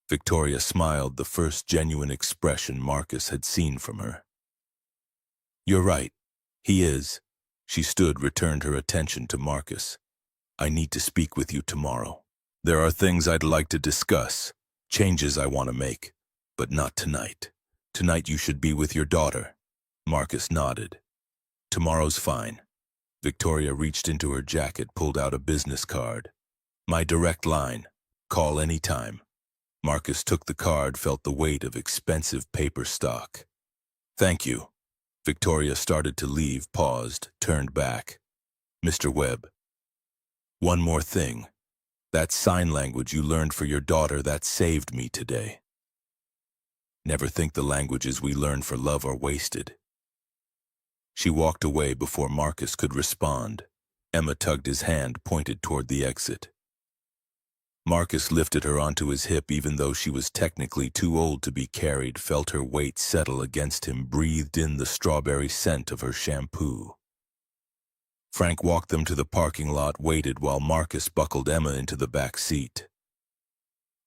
Victoria smiled, the first genuine expression Marcus had seen from her. You're right. He is. She stood, returned her attention to Marcus. I need to speak with you tomorrow. There are things I'd like to discuss, changes I want to make, but not tonight. Tonight you should be with your daughter. Marcus nodded. Tomorrow's fine. Victoria reached into her jacket, pulled out a business card. My direct line. Call any time. Marcus took the card, felt the weight of expensive paper stock. Thank you. Victoria started to leave, paused, turned back. Mr. Webb, one more thing. That sign language you learned for your daughter, that saved me today. Never think the languages we learn for love are wasted. She walked away before Marcus could respond. Emma tugged his hand, pointed toward the exit. Marcus lifted her onto his hip even though she was technically too old to be carried, felt her weight settle against him, breathed in the strawberry scent of her shampoo. Frank walked them to the parking lot, waited while Marcus buckled Emma into the back seat.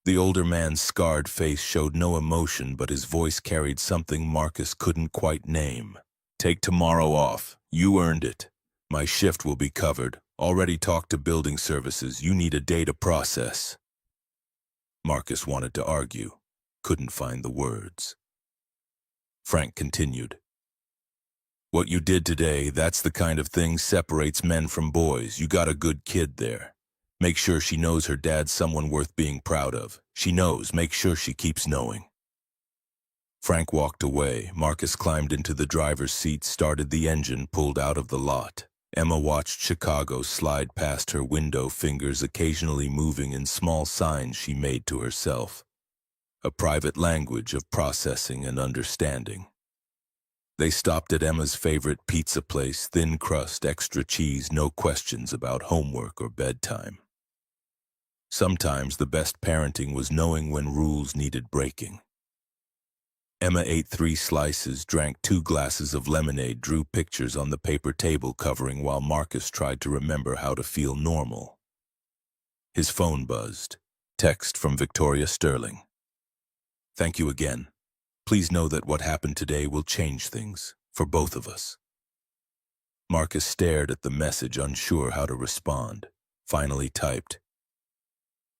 The older man's scarred face showed no emotion, but his voice carried something Marcus couldn't quite name. Take tomorrow off. You earned it. My shift will be covered. Already talked to building services. You need a day to process. Marcus wanted to argue, couldn't find the words. Frank continued. What you did today, that's the kind of thing separates men from boys. You got a good kid there. Make sure she knows her dad's someone worth being proud of. She knows. Make sure she keeps knowing. Frank walked away. Marcus climbed into the driver's seat, started the engine, pulled out of the lot. Emma watched Chicago slide past her window, fingers occasionally moving in small signs she made to herself. A private language of processing and understanding. They stopped at Emma's favorite pizza place, thin crust, extra cheese, no questions about homework or bedtime. Sometimes the best parenting was knowing when rules needed breaking. Emma ate 3 slices, drank 2 glasses of lemonade, drew pictures on the paper table covering while Marcus tried to remember how to feel normal. His phone buzzed. Text from Victoria Sterling. Thank you again. Please know that what happened today will change things, for both of us. Marcus stared at the message, unsure how to respond. Finally typed,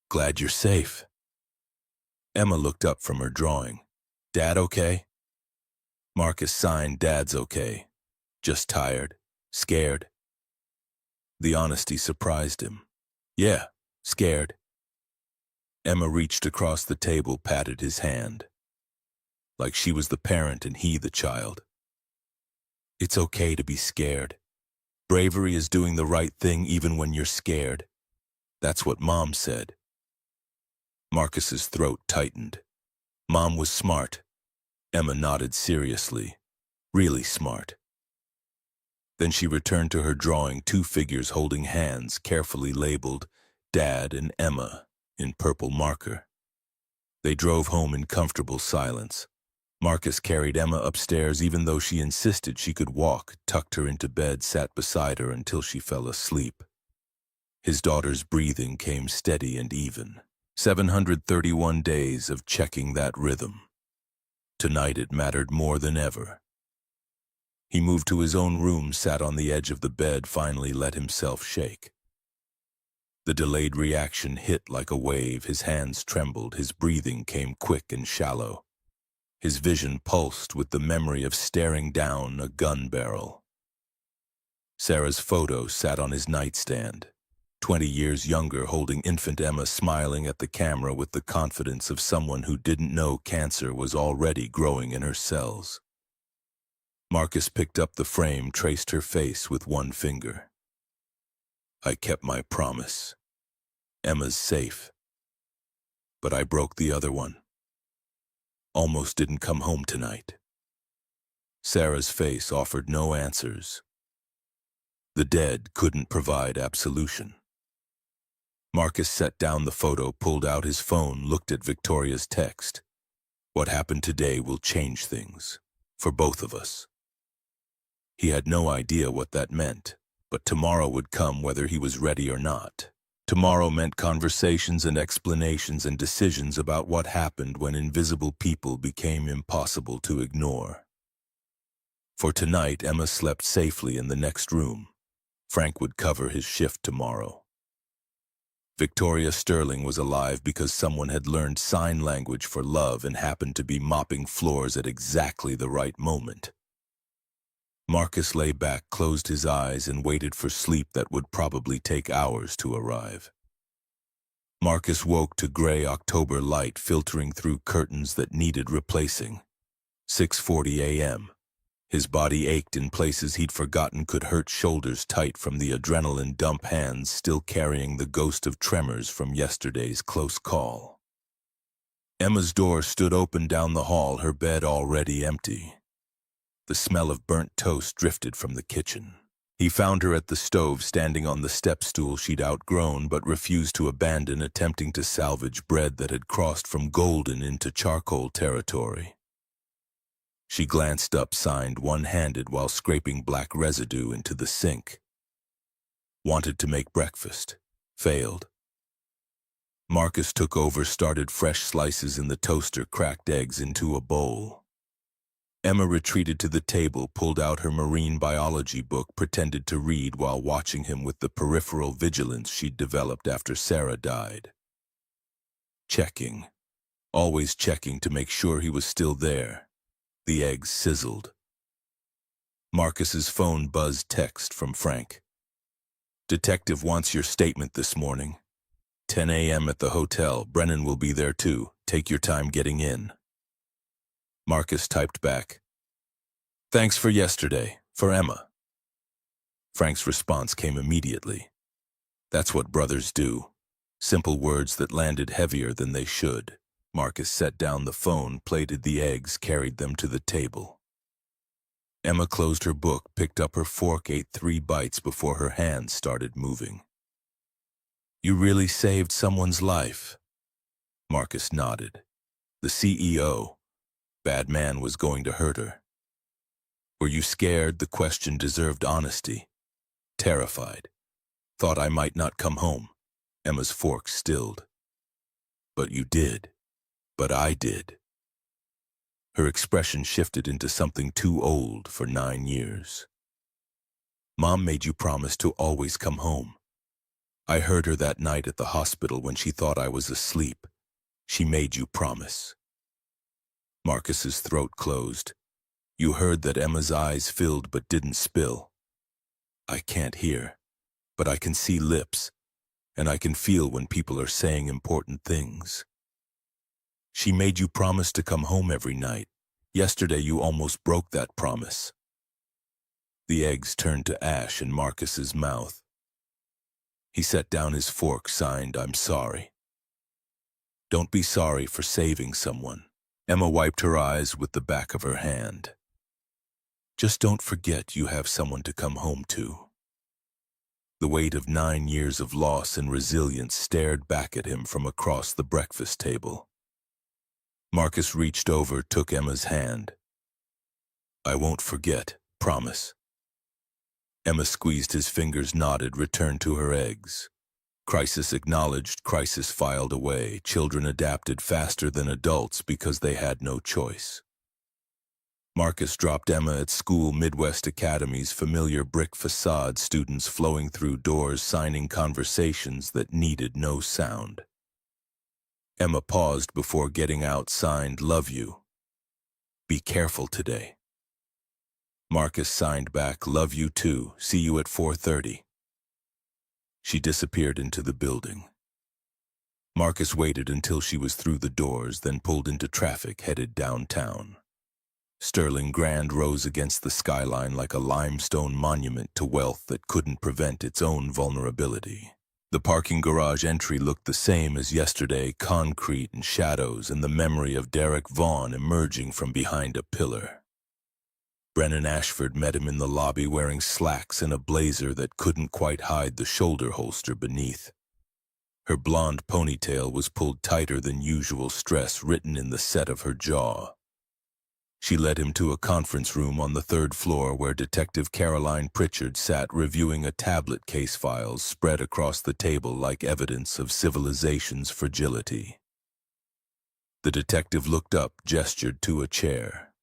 Glad you're safe. Emma looked up from her drawing. Dad okay? Marcus signed, Dad's okay. Just tired, scared. The honesty surprised him. Yeah, scared. Emma reached across the table, patted his hand. Like she was the parent and he the child. It's okay to be scared. Bravery is doing the right thing even when you're scared. That's what Mom said. Marcus's throat tightened. Mom was smart. Emma nodded seriously. Really smart. Then she returned to her drawing, 2 figures holding hands, carefully labeled Dad and Emma in purple marker. They drove home in comfortable silence. Marcus carried Emma upstairs even though she insisted she could walk, tucked her into bed, sat beside her until she fell asleep. His daughter's breathing came steady and even. 731 days of checking that rhythm. Tonight it mattered more than ever. He moved to his own room, sat on the edge of the bed, finally let himself shake. The delayed reaction hit like a wave. His hands trembled, his breathing came quick and shallow. His vision pulsed with the memory of staring down a gun barrel. Sarah's photo sat on his nightstand. 20 years younger, holding infant Emma, smiling at the camera with the confidence of someone who didn't know cancer was already growing in her cells. Marcus picked up the frame, traced her face with 1 finger. I kept my promise. Emma's safe. But I broke the other one. Almost didn't come home tonight. Sarah's face offered no answers. The dead couldn't provide absolution. Marcus set down the photo, pulled out his phone, looked at Victoria's text. What happened today will change things, for both of us. He had no idea what that meant, but tomorrow would come whether he was ready or not. Tomorrow meant conversations and explanations and decisions about what happened when invisible people became impossible to ignore. For tonight, Emma slept safely in the next room. Frank would cover his shift tomorrow. Victoria Sterling was alive because someone had learned sign language for love and happened to be mopping floors at exactly the right moment. Marcus lay back, closed his eyes, and waited for sleep that would probably take hours to arrive. Marcus woke to gray October light filtering through curtains that needed replacing. 6:40 a.m. His body ached in places he'd forgotten could hurt, shoulders tight from the adrenaline dump, hands still carrying the ghost of tremors from yesterday's close call. Emma's door stood open down the hall, her bed already empty. The smell of burnt toast drifted from the kitchen. He found her at the stove, standing on the step stool she'd outgrown but refused to abandon, attempting to salvage bread that had crossed from golden into charcoal territory. She glanced up, signed one-handed while scraping black residue into the sink. Wanted to make breakfast. Failed. Marcus took over, started fresh slices in the toaster, cracked eggs into a bowl. Emma retreated to the table, pulled out her marine biology book, pretended to read while watching him with the peripheral vigilance she'd developed after Sarah died. Checking. Always checking to make sure he was still there. The eggs sizzled. Marcus's phone buzzed. Text from Frank. "Detective wants your statement this morning. 10 a.m. at the hotel. Brennan will be there too. Take your time getting in." Marcus typed back, "Thanks for yesterday, for Emma." Frank's response came immediately. "That's what brothers do." Simple words that landed heavier than they should. Marcus set down the phone, plated the eggs, carried them to the table. Emma closed her book, picked up her fork, ate 3 bites before her hands started moving. "You really saved someone's life." Marcus nodded. The CEO. Bad man was going to hurt her. "Were you scared?" The question deserved honesty. "Terrified. Thought I might not come home." Emma's fork stilled. "But you did. But I did." Her expression shifted into something too old for 9 years. "Mom made you promise to always come home. I heard her that night at the hospital when she thought I was asleep. She made you promise." Marcus's throat closed. You heard that Emma's eyes filled but didn't spill. "I can't hear, but I can see lips, and I can feel when people are saying important things." "She made you promise to come home every night. Yesterday you almost broke that promise." The eggs turned to ash in Marcus's mouth. He set down his fork, signed, "I'm sorry." "Don't be sorry for saving someone." Emma wiped her eyes with the back of her hand. "Just don't forget you have someone to come home to." The weight of 9 years of loss and resilience stared back at him from across the breakfast table. Marcus reached over, took Emma's hand. "I won't forget, promise." Emma squeezed his fingers, nodded, returned to her eggs. Crisis acknowledged, crisis filed away. Children adapted faster than adults because they had no choice. Marcus dropped Emma at school, Midwest Academy's familiar brick facade, students flowing through doors, signing conversations that needed no sound. Emma paused before getting out, signed, "Love you. Be careful today." Marcus signed back, "Love you too. See you at 4:30. She disappeared into the building. Marcus waited until she was through the doors, then pulled into traffic, headed downtown. Sterling Grand rose against the skyline like a limestone monument to wealth that couldn't prevent its own vulnerability. The parking garage entry looked the same as yesterday, concrete and shadows, and the memory of Derek Vaughn emerging from behind a pillar. Brennan Ashford met him in the lobby, wearing slacks and a blazer that couldn't quite hide the shoulder holster beneath. Her blonde ponytail was pulled tighter than usual, stress written in the set of her jaw. She led him to a conference room on the 3rd floor where Detective Caroline Pritchard sat reviewing a tablet case, files spread across the table like evidence of civilization's fragility. The detective looked up, gestured to a chair.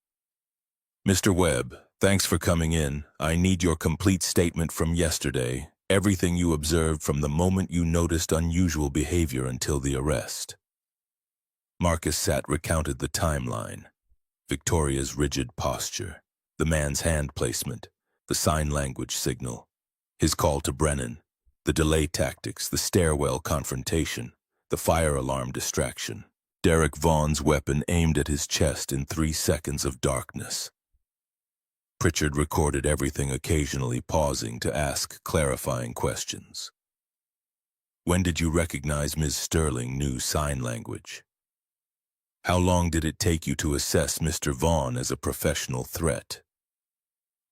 "Mr. Webb, thanks for coming in. I need your complete statement from yesterday, everything you observed from the moment you noticed unusual behavior until the arrest." Marcus sat, recounted the timeline. Victoria's rigid posture, the man's hand placement, the sign language signal, his call to Brennan, the delay tactics, the stairwell confrontation, the fire alarm distraction, Derek Vaughn's weapon aimed at his chest in 3 seconds of darkness. Pritchard recorded everything, occasionally pausing to ask clarifying questions. When did you recognize Ms. Sterling knew sign language? How long did it take you to assess Mr. Vaughn as a professional threat?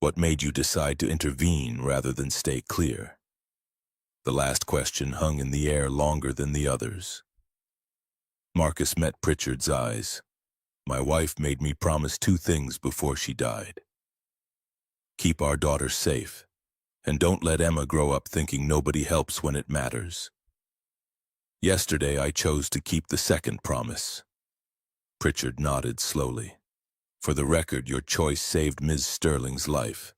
What made you decide to intervene rather than stay clear? The last question hung in the air longer than the others. Marcus met Pritchard's eyes. My wife made me promise 2 things before she died. Keep our daughter safe, and don't let Emma grow up thinking nobody helps when it matters. Yesterday I chose to keep the second promise. Pritchard nodded slowly. For the record, your choice saved Ms. Sterling's life.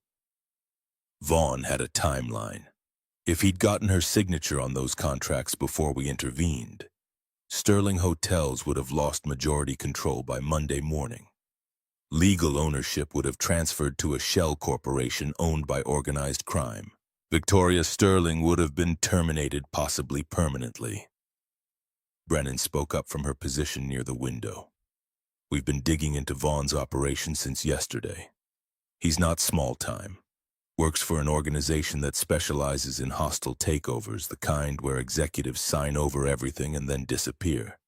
Vaughn had a timeline. If he'd gotten her signature on those contracts before we intervened, Sterling Hotels would have lost majority control by Monday morning. Legal ownership would have transferred to a shell corporation owned by organized crime. Victoria Sterling would have been terminated, possibly permanently. Brennan spoke up from her position near the window. We've been digging into Vaughn's operation since yesterday. He's not small-time. Works for an organization that specializes in hostile takeovers, the kind where executives sign over everything and then disappear.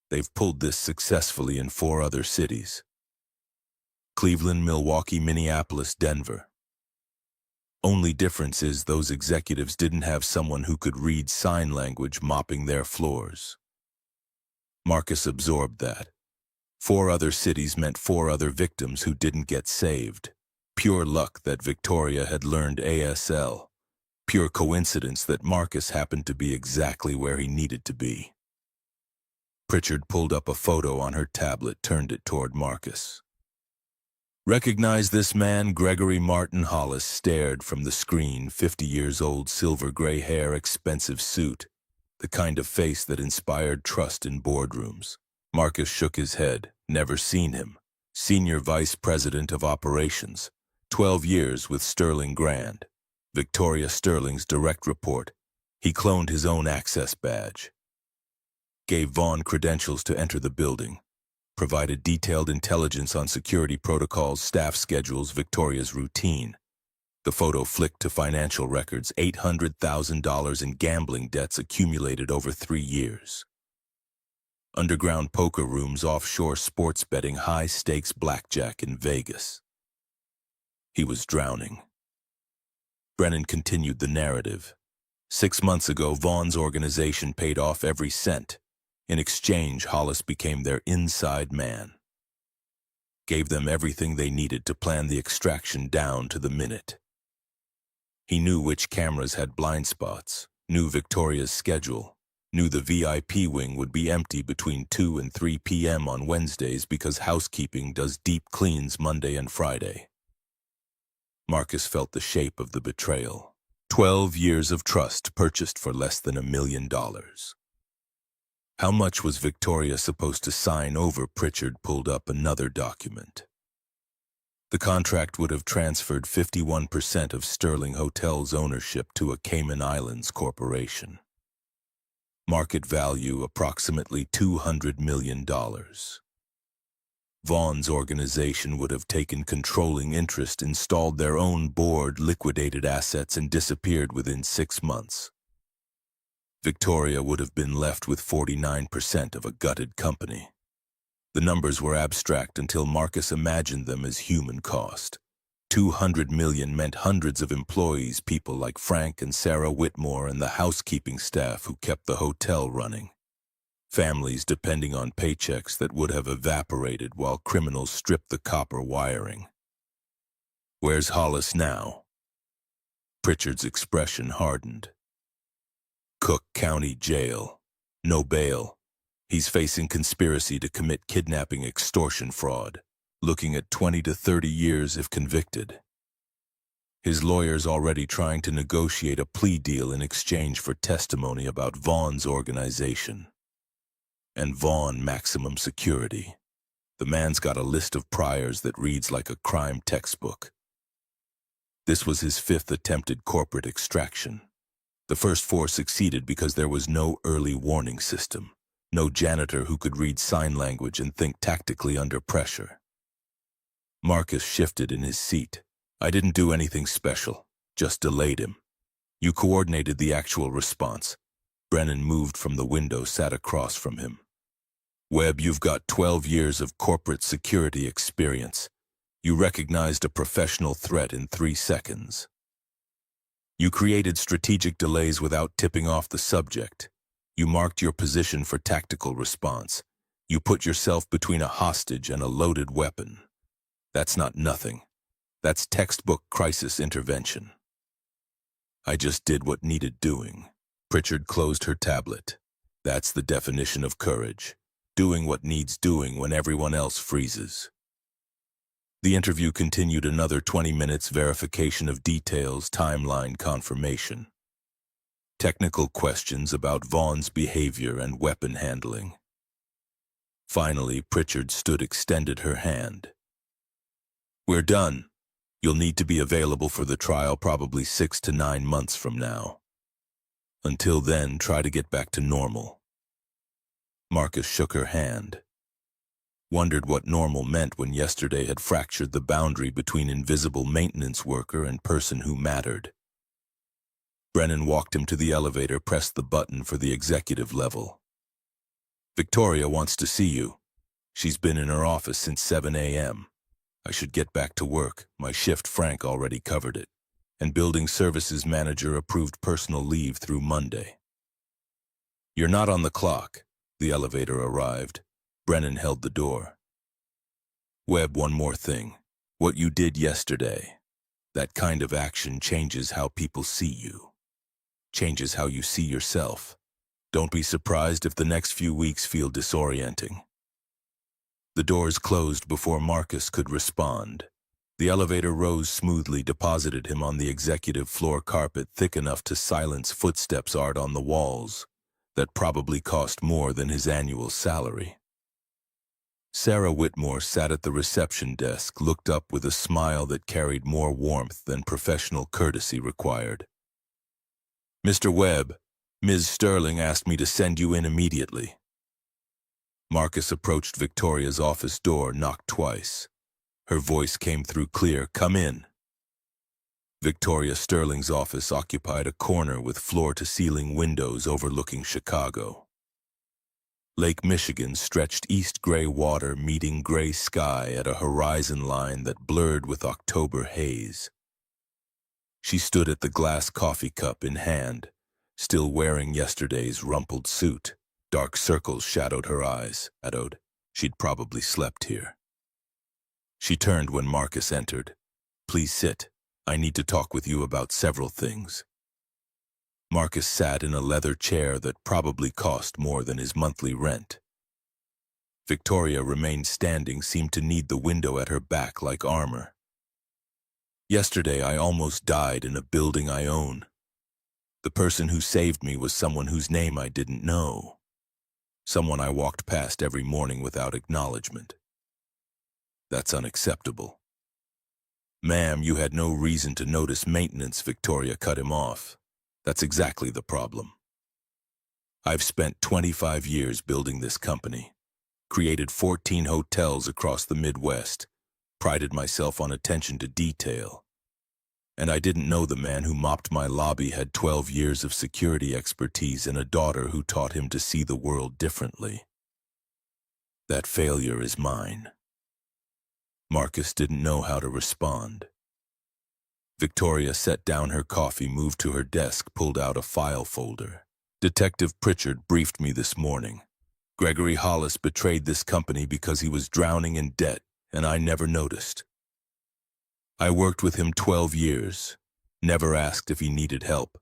They've pulled this successfully in 4 other cities: Cleveland, Milwaukee, Minneapolis, Denver. Only difference is those executives didn't have someone who could read sign language mopping their floors. Marcus absorbed that. 4 other cities meant 4 other victims who didn't get saved. Pure luck that Victoria had learned ASL. Pure coincidence that Marcus happened to be exactly where he needed to be. Pritchard pulled up a photo on her tablet, turned it toward Marcus. Recognize this man? Gregory Martin Hollis stared from the screen, 50 years old, silver gray hair, expensive suit, the kind of face that inspired trust in boardrooms. Marcus shook his head. Never seen him. Senior Vice President of Operations. 12 years with Sterling Grand. Victoria Sterling's direct report. He cloned his own access badge. Gave Vaughn credentials to enter the building. Provided detailed intelligence on security protocols, staff schedules, Victoria's routine. The photo flicked to financial records, $800,000 in gambling debts accumulated over 3 years. Underground poker rooms, offshore sports betting, high-stakes blackjack in Vegas. He was drowning. Brennan continued the narrative. 6 months ago, Vaughn's organization paid off every cent. In exchange, Hollis became their inside man. Gave them everything they needed to plan the extraction down to the minute. He knew which cameras had blind spots, knew Victoria's schedule, knew the VIP wing would be empty between 2 and 3 p.m. on Wednesdays because housekeeping does deep cleans Monday and Friday. Marcus felt the shape of the betrayal. 12 years of trust purchased for less than $1 million. How much was Victoria supposed to sign over? Pritchard pulled up another document. The contract would have transferred 51% of Sterling Hotels' ownership to a Cayman Islands corporation. Market value approximately $200 million. Vaughn's organization would have taken controlling interest, installed their own board, liquidated assets, and disappeared within 6 months. Victoria would have been left with 49% of a gutted company. The numbers were abstract until Marcus imagined them as human cost. 200 million meant hundreds of employees, people like Frank and Sarah Whitmore and the housekeeping staff who kept the hotel running. Families depending on paychecks that would have evaporated while criminals stripped the copper wiring. Where's Hollis now? Pritchard's expression hardened. Cook County Jail. No bail. He's facing conspiracy to commit kidnapping, extortion, fraud, looking at 20 to 30 years if convicted. His lawyer's already trying to negotiate a plea deal in exchange for testimony about Vaughn's organization. And Vaughn maximum security. The man's got a list of priors that reads like a crime textbook. This was his 5th attempted corporate extraction. The first 4 succeeded because there was no early warning system. No janitor who could read sign language and think tactically under pressure. Marcus shifted in his seat. I didn't do anything special, just delayed him. You coordinated the actual response. Brennan moved from the window, sat across from him. Webb, you've got 12 years of corporate security experience. You recognized a professional threat in 3 seconds. You created strategic delays without tipping off the subject. You marked your position for tactical response. You put yourself between a hostage and a loaded weapon. That's not nothing. That's textbook crisis intervention. I just did what needed doing. Pritchard closed her tablet. That's the definition of courage. Doing what needs doing when everyone else freezes. The interview continued another 20 minutes, verification of details, timeline confirmation. Technical questions about Vaughn's behavior and weapon handling. Finally, Pritchard stood, extended her hand. We're done. You'll need to be available for the trial probably 6 to 9 months from now. Until then, try to get back to normal. Marcus shook her hand. Wondered what normal meant when yesterday had fractured the boundary between invisible maintenance worker and person who mattered. Brennan walked him to the elevator, pressed the button for the executive level. Victoria wants to see you. She's been in her office since 7 a.m. I should get back to work. My shift, Frank already covered it. And building services manager approved personal leave through Monday. You're not on the clock. The elevator arrived. Brennan held the door. Webb, one more thing. What you did yesterday, that kind of action changes how people see you. Changes how you see yourself. Don't be surprised if the next few weeks feel disorienting. The doors closed before Marcus could respond. The elevator rose smoothly, deposited him on the executive floor carpet thick enough to silence footsteps art on the walls that probably cost more than his annual salary. Sarah Whitmore sat at the reception desk, looked up with a smile that carried more warmth than professional courtesy required. Mr. Webb, Ms. Sterling asked me to send you in immediately. Marcus approached Victoria's office door, knocked twice. Her voice came through clear, "Come in." Victoria Sterling's office occupied a corner with floor-to-ceiling windows overlooking Chicago. Lake Michigan stretched east gray water meeting gray sky at a horizon line that blurred with October haze. She stood at the glass coffee cup in hand, still wearing yesterday's rumpled suit. Dark circles shadowed her eyes. She'd probably slept here. She turned when Marcus entered. Please sit. I need to talk with you about several things. Marcus sat in a leather chair that probably cost more than his monthly rent. Victoria remained standing, seemed to need the window at her back like armor. Yesterday I almost died in a building I own. The person who saved me was someone whose name I didn't know. Someone I walked past every morning without acknowledgement. That's unacceptable. Ma'am, you had no reason to notice maintenance, Victoria cut him off. That's exactly the problem. I've spent 25 years building this company, created 14 hotels across the Midwest, prided myself on attention to detail. And I didn't know the man who mopped my lobby had 12 years of security expertise and a daughter who taught him to see the world differently. That failure is mine. Marcus didn't know how to respond. Victoria set down her coffee, moved to her desk, pulled out a file folder. Detective Pritchard briefed me this morning. Gregory Hollis betrayed this company because he was drowning in debt, and I never noticed. I worked with him 12 years, never asked if he needed help,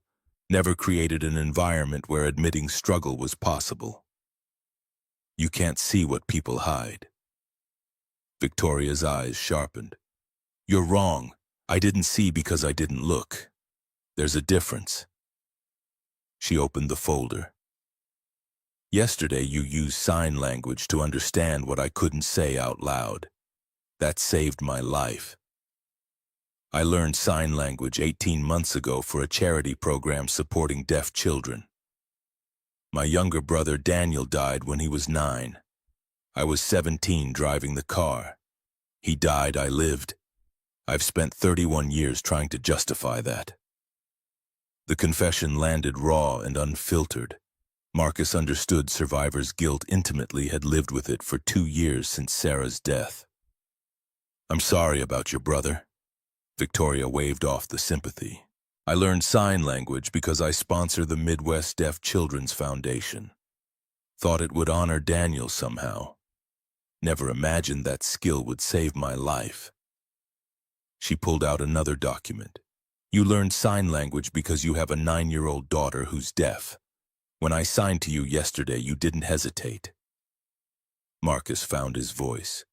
never created an environment where admitting struggle was possible. You can't see what people hide. Victoria's eyes sharpened. You're wrong. I didn't see because I didn't look. There's a difference. She opened the folder. Yesterday you used sign language to understand what I couldn't say out loud. That saved my life. I learned sign language 18 months ago for a charity program supporting deaf children. My younger brother Daniel died when he was 9. I was 17 driving the car. He died, I lived. I've spent 31 years trying to justify that. The confession landed raw and unfiltered. Marcus understood survivor's guilt intimately, had lived with it for 2 years since Sarah's death. I'm sorry about your brother. Victoria waved off the sympathy. I learned sign language because I sponsor the Midwest Deaf Children's Foundation. Thought it would honor Daniel somehow. Never imagined that skill would save my life. She pulled out another document. You learned sign language because you have a 9-year-old daughter who's deaf. When I signed to you yesterday, you didn't hesitate. Marcus found his voice.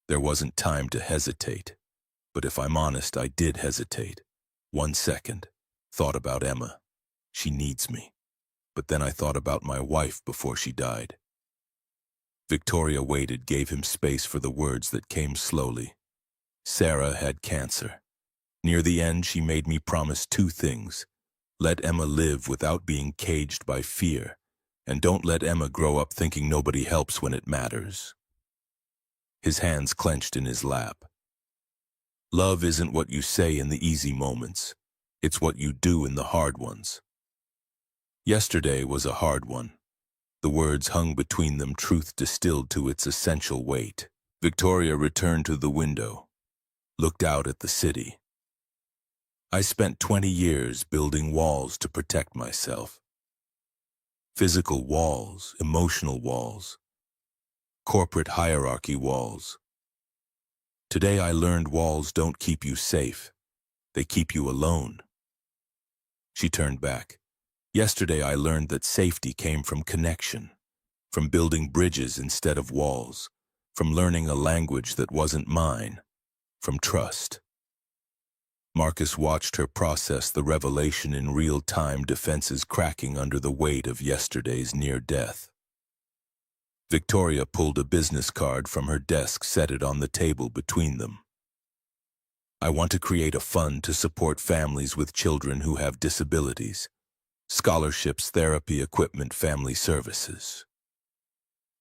There wasn't time to hesitate. But if I'm honest, I did hesitate. 1 second. Thought about Emma. She needs me. But then I thought about my wife before she died. Victoria waited, gave him space for the words that came slowly. Sarah had cancer. Near the end, she made me promise 2 things. Let Emma live without being caged by fear, and don't let Emma grow up thinking nobody helps when it matters. His hands clenched in his lap. Love isn't what you say in the easy moments. It's what you do in the hard ones. Yesterday was a hard one. The words hung between them, truth distilled to its essential weight. Victoria returned to the window, looked out at the city. I spent 20 years building walls to protect myself. Physical walls, emotional walls, corporate hierarchy walls. Today I learned walls don't keep you safe. They keep you alone. She turned back. Yesterday I learned that safety came from connection, from building bridges instead of walls, from learning a language that wasn't mine, from trust. Marcus watched her process the revelation in real time, defenses cracking under the weight of yesterday's near death. Victoria pulled a business card from her desk, set it on the table between them. I want to create a fund to support families with children who have disabilities. Scholarships, therapy, equipment, family services.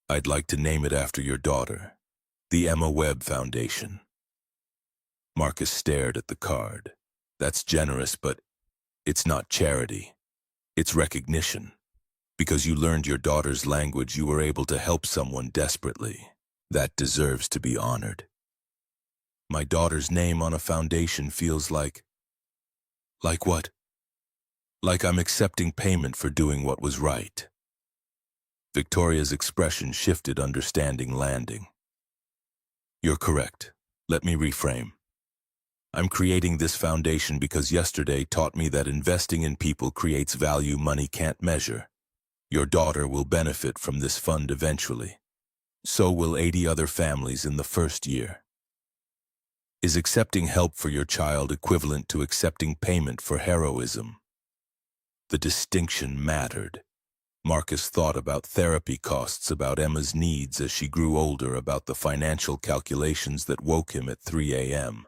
I'd like to name it after your daughter, the Emma Webb Foundation. Marcus stared at the card. That's generous, but it's not charity. It's recognition. Because you learned your daughter's language, you were able to help someone desperately. That deserves to be honored. My daughter's name on a foundation feels like... Like what? Like I'm accepting payment for doing what was right. Victoria's expression shifted, understanding landing. You're correct. Let me reframe. I'm creating this foundation because yesterday taught me that investing in people creates value money can't measure. Your daughter will benefit from this fund eventually. So will 80 other families in the first year. Is accepting help for your child equivalent to accepting payment for heroism? The distinction mattered. Marcus thought about therapy costs, about Emma's needs as she grew older, about the financial calculations that woke him at 3 a.m.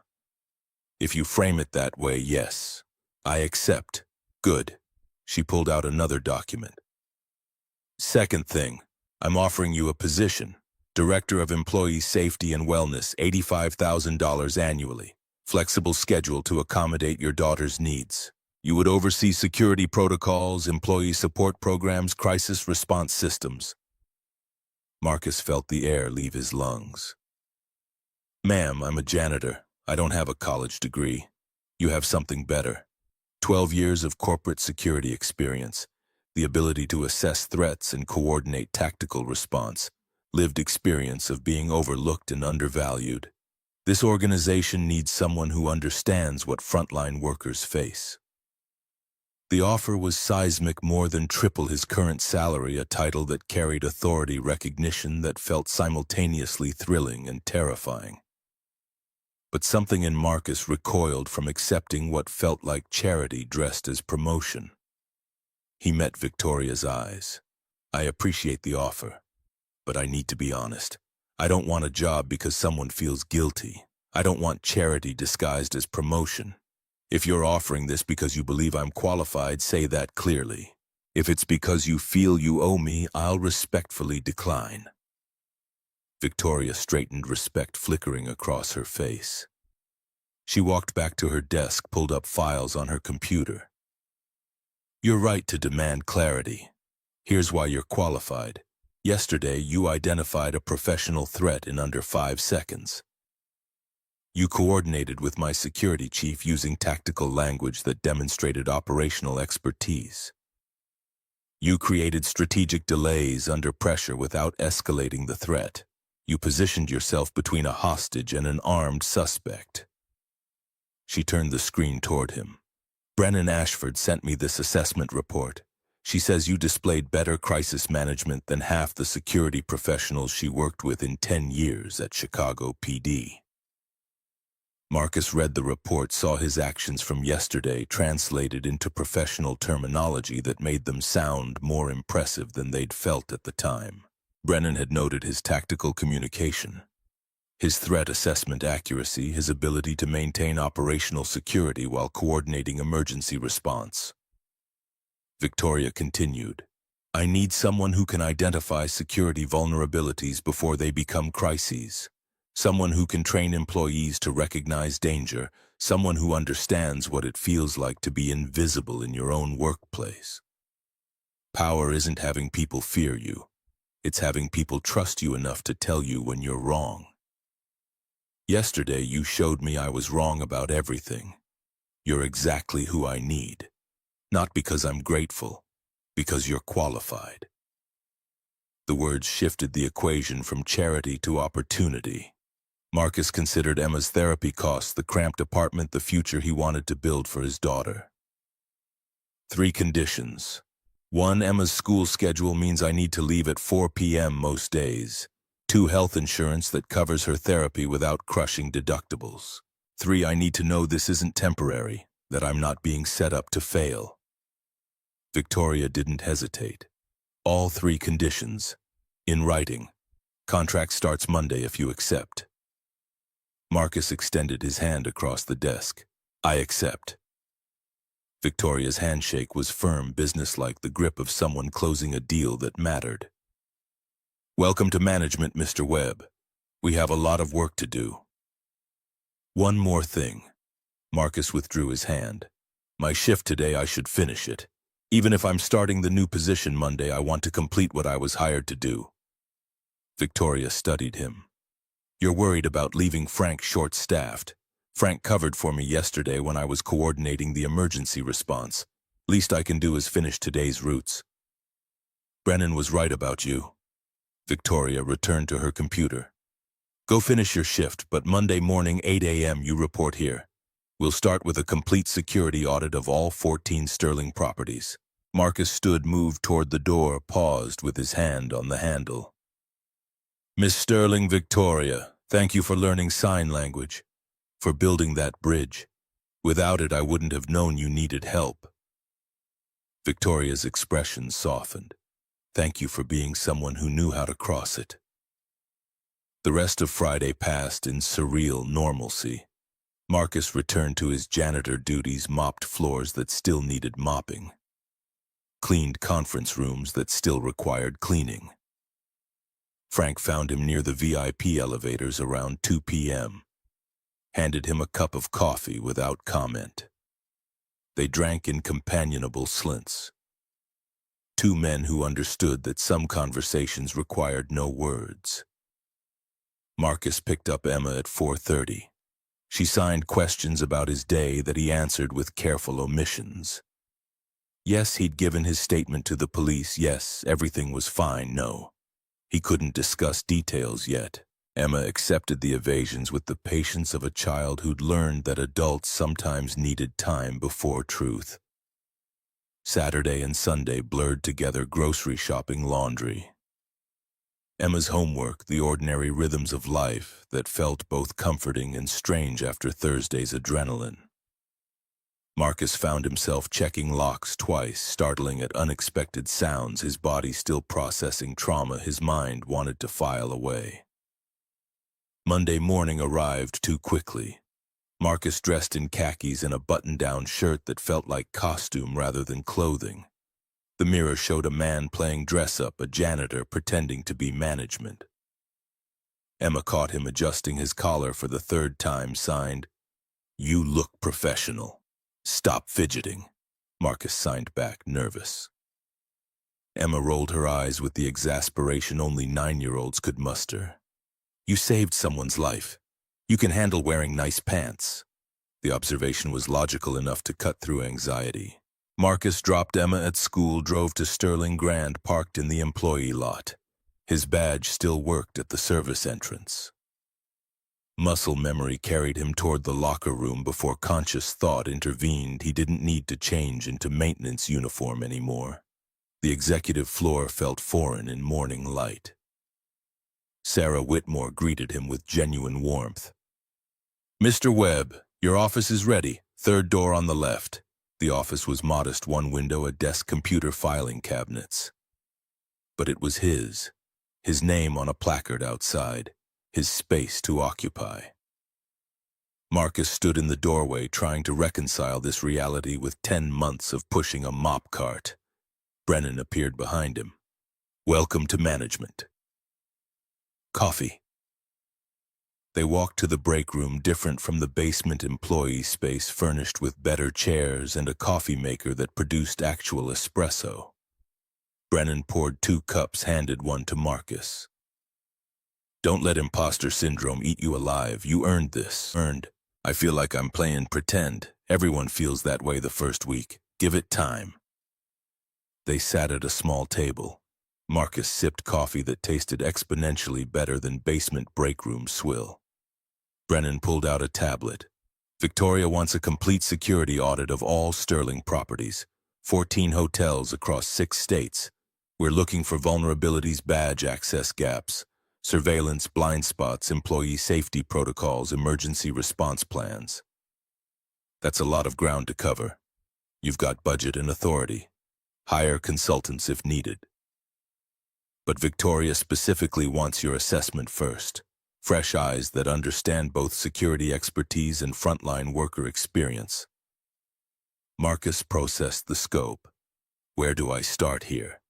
If you frame it that way, yes. I accept. Good. She pulled out another document. Second thing, I'm offering you a position. Director of Employee Safety and Wellness, $85,000 annually. Flexible schedule to accommodate your daughter's needs. You would oversee security protocols, employee support programs, crisis response systems. Marcus felt the air leave his lungs. Ma'am, I'm a janitor. I don't have a college degree. You have something better. 12 years of corporate security experience, the ability to assess threats and coordinate tactical response, lived experience of being overlooked and undervalued. This organization needs someone who understands what frontline workers face. The offer was seismic, more than triple his current salary, a title that carried authority, recognition that felt simultaneously thrilling and terrifying. But something in Marcus recoiled from accepting what felt like charity dressed as promotion. He met Victoria's eyes. I appreciate the offer, but I need to be honest. I don't want a job because someone feels guilty. I don't want charity disguised as promotion. If you're offering this because you believe I'm qualified, say that clearly. If it's because you feel you owe me, I'll respectfully decline. Victoria straightened, respect flickering across her face. She walked back to her desk, pulled up files on her computer. You're right to demand clarity. Here's why you're qualified. Yesterday, you identified a professional threat in under 5 seconds. You coordinated with my security chief using tactical language that demonstrated operational expertise. You created strategic delays under pressure without escalating the threat. You positioned yourself between a hostage and an armed suspect. She turned the screen toward him. Brennan Ashford sent me this assessment report. She says you displayed better crisis management than half the security professionals she worked with in 10 years at Chicago PD. Marcus read the report, saw his actions from yesterday translated into professional terminology that made them sound more impressive than they'd felt at the time. Brennan had noted his tactical communication, his threat assessment accuracy, his ability to maintain operational security while coordinating emergency response. Victoria continued, I need someone who can identify security vulnerabilities before they become crises. Someone who can train employees to recognize danger. Someone who understands what it feels like to be invisible in your own workplace. Power isn't having people fear you. It's having people trust you enough to tell you when you're wrong. Yesterday, you showed me I was wrong about everything. You're exactly who I need. Not because I'm grateful, because you're qualified. The words shifted the equation from charity to opportunity. Marcus considered Emma's therapy costs, the cramped apartment, the future he wanted to build for his daughter. 3 conditions. 1, Emma's school schedule means I need to leave at 4 p.m. most days. 2, health insurance that covers her therapy without crushing deductibles. 3, I need to know this isn't temporary, that I'm not being set up to fail. Victoria didn't hesitate. All 3 conditions. In writing. Contract starts Monday if you accept. Marcus extended his hand across the desk. I accept. Victoria's handshake was firm, businesslike, the grip of someone closing a deal that mattered. Welcome to management, Mr. Webb. We have a lot of work to do. One more thing. Marcus withdrew his hand. My shift today, I should finish it. Even if I'm starting the new position Monday, I want to complete what I was hired to do. Victoria studied him. You're worried about leaving Frank short-staffed. Frank covered for me yesterday when I was coordinating the emergency response. Least I can do is finish today's routes. Brennan was right about you. Victoria returned to her computer. Go finish your shift, but Monday morning 8 a.m. you report here. We'll start with a complete security audit of all 14 Sterling properties. Marcus stood, moved toward the door, paused with his hand on the handle. Miss Sterling, Victoria, thank you for learning sign language, for building that bridge. Without it, I wouldn't have known you needed help. Victoria's expression softened. Thank you for being someone who knew how to cross it. The rest of Friday passed in surreal normalcy. Marcus returned to his janitor duties, mopped floors that still needed mopping, cleaned conference rooms that still required cleaning. Frank found him near the VIP elevators around 2 p.m., handed him a cup of coffee without comment. They drank in companionable slints. 2 men who understood that some conversations required no words. Marcus picked up Emma at 4:30. She signed questions about his day that he answered with careful omissions. Yes, he'd given his statement to the police. Yes, everything was fine. No. He couldn't discuss details yet. Emma accepted the evasions with the patience of a child who'd learned that adults sometimes needed time before truth. Saturday and Sunday blurred together, grocery shopping, laundry. Emma's homework, the ordinary rhythms of life that felt both comforting and strange after Thursday's adrenaline. Marcus found himself checking locks twice, startling at unexpected sounds, his body still processing trauma his mind wanted to file away. Monday morning arrived too quickly. Marcus dressed in khakis and a button-down shirt that felt like costume rather than clothing. The mirror showed a man playing dress-up, a janitor pretending to be management. Emma caught him adjusting his collar for the third time, signed, "You look professional. Stop fidgeting." Marcus signed back, nervous. Emma rolled her eyes with the exasperation only 9-year-olds could muster. "You saved someone's life. You can handle wearing nice pants." The observation was logical enough to cut through anxiety. Marcus dropped Emma at school, drove to Sterling Grand, parked in the employee lot. His badge still worked at the service entrance. Muscle memory carried him toward the locker room before conscious thought intervened. He didn't need to change into maintenance uniform anymore. The executive floor felt foreign in morning light. Sarah Whitmore greeted him with genuine warmth. "Mr. Webb, your office is ready. Third door on the left." The office was modest, one window, a desk, computer, filing cabinets. But it was his name on a placard outside, his space to occupy. Marcus stood in the doorway trying to reconcile this reality with 10 months of pushing a mop cart. Brennan appeared behind him. "Welcome to management." "Coffee." They walked to the break room, different from the basement employee space, furnished with better chairs and a coffee maker that produced actual espresso. Brennan poured 2 cups, handed one to Marcus. "Don't let imposter syndrome eat you alive. You earned this." "Earned? I feel like I'm playing pretend. Everyone feels that way the first week. Give it time." They sat at a small table. Marcus sipped coffee that tasted exponentially better than basement break room swill. Brennan pulled out a tablet. "Victoria wants a complete security audit of all Sterling properties. 14 hotels across 6 states. We're looking for vulnerabilities, badge access gaps, surveillance, blind spots, employee safety protocols, emergency response plans." "That's a lot of ground to cover. You've got budget and authority. Hire consultants if needed. But Victoria specifically wants your assessment first. Fresh eyes that understand both security expertise and frontline worker experience." Marcus processed the scope. "Where do I start here?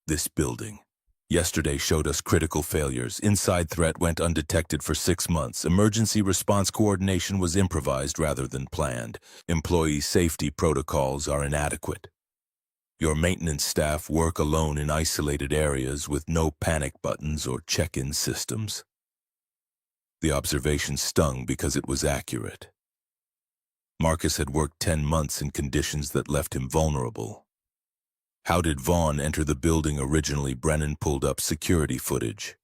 This building. Yesterday showed us critical failures. Inside threat went undetected for 6 months. Emergency response coordination was improvised rather than planned. Employee safety protocols are inadequate. Your maintenance staff work alone in isolated areas with no panic buttons or check-in systems." The observation stung because it was accurate. Marcus had worked 10 months in conditions that left him vulnerable. "How did Vaughn enter the building originally?" Brennan pulled up security footage.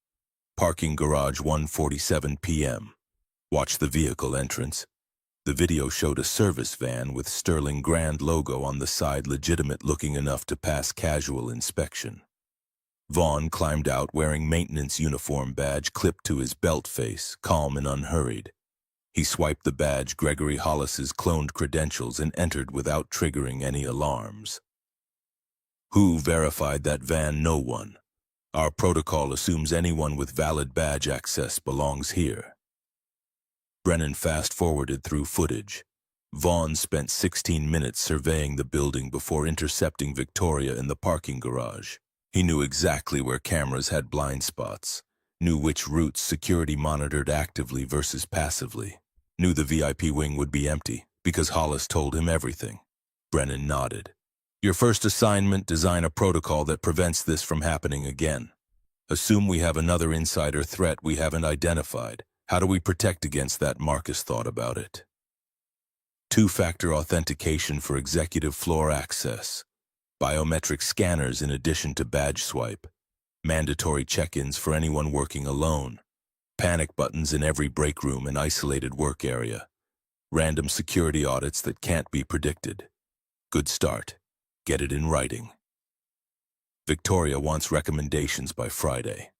"Parking garage, 1:47 p.m. Watch the vehicle entrance." The video showed a service van with Sterling Grand logo on the side, legitimate looking enough to pass casual inspection. Vaughn climbed out wearing maintenance uniform, badge clipped to his belt face, calm and unhurried. He swiped the badge, Gregory Hollis's cloned credentials, and entered without triggering any alarms. "Who verified that van?" "No one. Our protocol assumes anyone with valid badge access belongs here." Brennan fast-forwarded through footage. Vaughn spent 16 minutes surveying the building before intercepting Victoria in the parking garage. He knew exactly where cameras had blind spots, knew which routes security monitored actively versus passively, knew the VIP wing would be empty because Hollis told him everything. Brennan nodded. "Your first assignment, design a protocol that prevents this from happening again. Assume we have another insider threat we haven't identified. How do we protect against that?" Marcus thought about it. 2-factor authentication for executive floor access. Biometric scanners in addition to badge swipe. Mandatory check-ins for anyone working alone. Panic buttons in every break room and isolated work area. Random security audits that can't be predicted. Good start. Get it in writing. Victoria wants recommendations by Friday.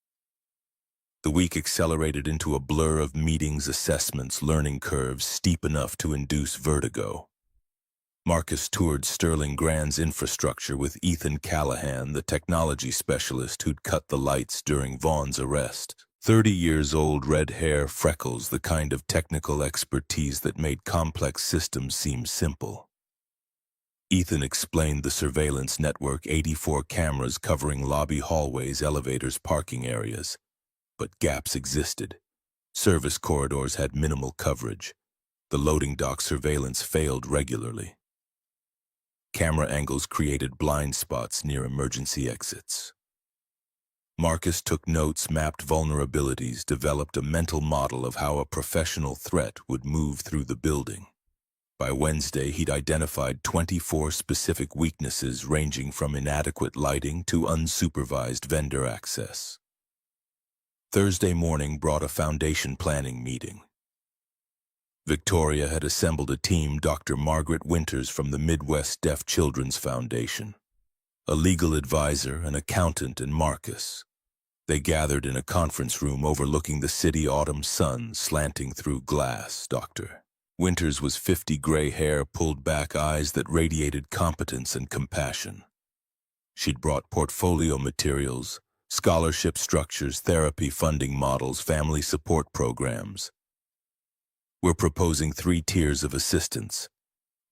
The week accelerated into a blur of meetings, assessments, learning curves steep enough to induce vertigo. Marcus toured Sterling Grand's infrastructure with Ethan Callahan, the technology specialist who'd cut the lights during Vaughn's arrest. 30 years old, red hair, freckles, the kind of technical expertise that made complex systems seem simple. Ethan explained the surveillance network, 84 cameras covering lobby hallways, elevators, parking areas. But gaps existed. Service corridors had minimal coverage. The loading dock surveillance failed regularly. Camera angles created blind spots near emergency exits. Marcus took notes, mapped vulnerabilities, developed a mental model of how a professional threat would move through the building. By Wednesday, he'd identified 24 specific weaknesses ranging from inadequate lighting to unsupervised vendor access. Thursday morning brought a foundation planning meeting. Victoria had assembled a team: Dr. Margaret Winters from the Midwest Deaf Children's Foundation, a legal advisor, an accountant, and Marcus. They gathered in a conference room overlooking the city autumn sun slanting through glass. Dr. Winters was 50, gray hair, pulled back eyes that radiated competence and compassion. She'd brought portfolio materials, scholarship structures, therapy funding models, family support programs. We're proposing 3 tiers of assistance: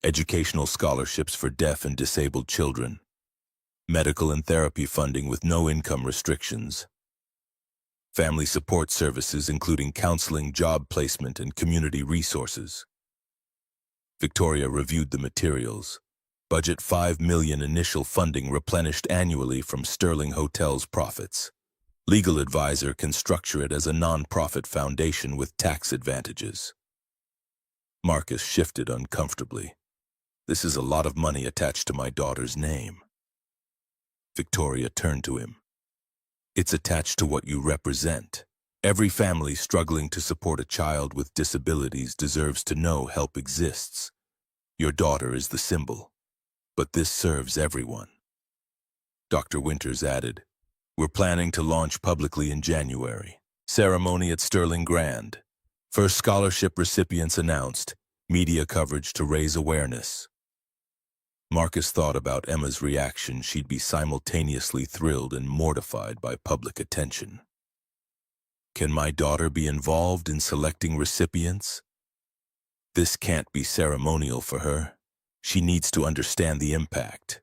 educational scholarships for deaf and disabled children, medical and therapy funding with no income restrictions, family support services including counseling, job placement, and community resources. Victoria reviewed the materials. Budget $5 million, initial funding replenished annually from Sterling Hotel's profits. Legal advisor can structure it as a non-profit foundation with tax advantages. Marcus shifted uncomfortably. This is a lot of money attached to my daughter's name. Victoria turned to him. It's attached to what you represent. Every family struggling to support a child with disabilities deserves to know help exists. Your daughter is the symbol, but this serves everyone. Dr. Winters added, we're planning to launch publicly in January. Ceremony at Sterling Grand. First scholarship recipients announced. Media coverage to raise awareness. Marcus thought about Emma's reaction. She'd be simultaneously thrilled and mortified by public attention. Can my daughter be involved in selecting recipients? This can't be ceremonial for her. She needs to understand the impact.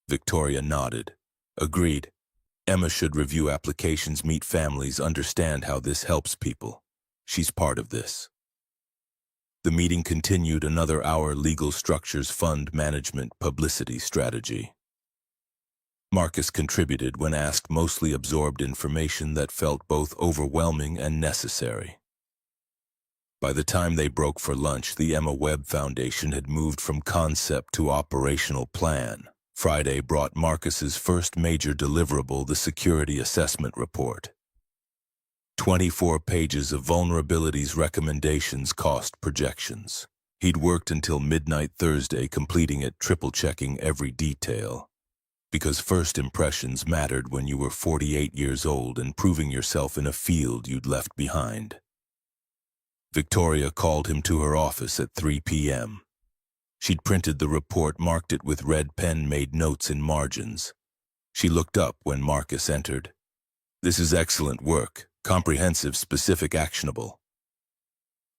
Victoria nodded. Agreed. Emma should review applications, meet families, understand how this helps people. She's part of this. The meeting continued another hour: legal structures, fund management, publicity strategy. Marcus contributed when asked, mostly absorbed information that felt both overwhelming and necessary. By the time they broke for lunch, the Emma Webb Foundation had moved from concept to operational plan. Friday brought Marcus's first major deliverable, the security assessment report. 24 pages of vulnerabilities, recommendations, cost projections. He'd worked until midnight Thursday, completing it, triple-checking every detail. Because first impressions mattered when you were 48 years old and proving yourself in a field you'd left behind. Victoria called him to her office at 3 p.m. She'd printed the report, marked it with red pen, made notes in margins. She looked up when Marcus entered. This is excellent work. Comprehensive, specific, actionable.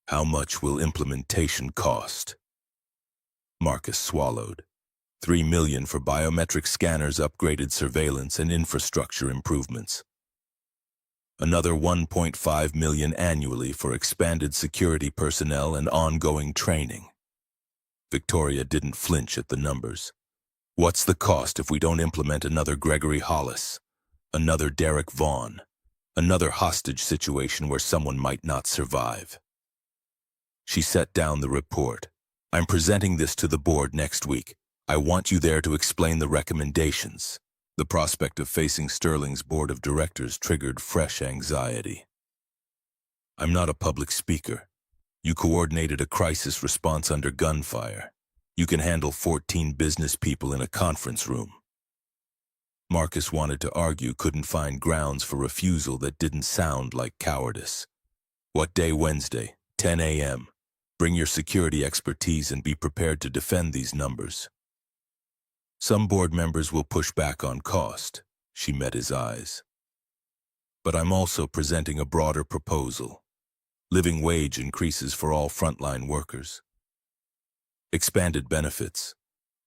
How much will implementation cost? Marcus swallowed. $3 million for biometric scanners, upgraded surveillance, and infrastructure improvements. Another $1.5 million annually for expanded security personnel and ongoing training. Victoria didn't flinch at the numbers. What's the cost if we don't implement another Gregory Hollis? Another Derek Vaughn? Another hostage situation where someone might not survive? She set down the report. I'm presenting this to the board next week. I want you there to explain the recommendations. The prospect of facing Sterling's board of directors triggered fresh anxiety. I'm not a public speaker. You coordinated a crisis response under gunfire. You can handle 14 business people in a conference room. Marcus wanted to argue, couldn't find grounds for refusal that didn't sound like cowardice. What day? Wednesday, 10 a.m. Bring your security expertise and be prepared to defend these numbers. Some board members will push back on cost. She met his eyes. But I'm also presenting a broader proposal. Living wage increases for all frontline workers. Expanded benefits.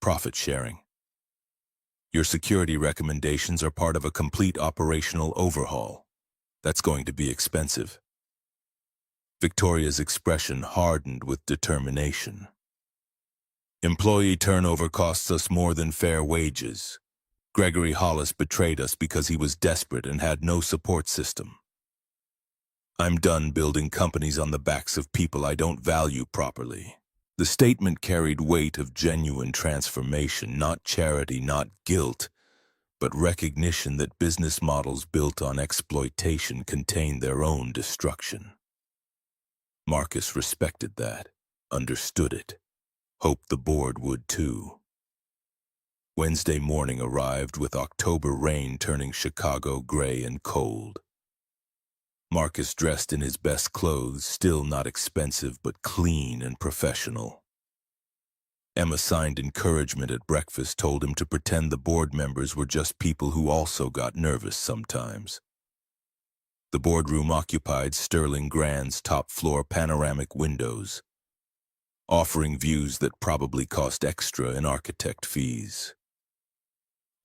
Profit sharing. Your security recommendations are part of a complete operational overhaul. That's going to be expensive. Victoria's expression hardened with determination. Employee turnover costs us more than fair wages. Gregory Hollis betrayed us because he was desperate and had no support system. I'm done building companies on the backs of people I don't value properly. The statement carried weight of genuine transformation, not charity, not guilt, but recognition that business models built on exploitation contain their own destruction. Marcus respected that, understood it, hoped the board would too. Wednesday morning arrived with October rain turning Chicago gray and cold. Marcus dressed in his best clothes, still not expensive but clean and professional. Emma signed encouragement at breakfast, told him to pretend the board members were just people who also got nervous sometimes. The boardroom occupied Sterling Grand's top-floor panoramic windows, offering views that probably cost extra in architect fees.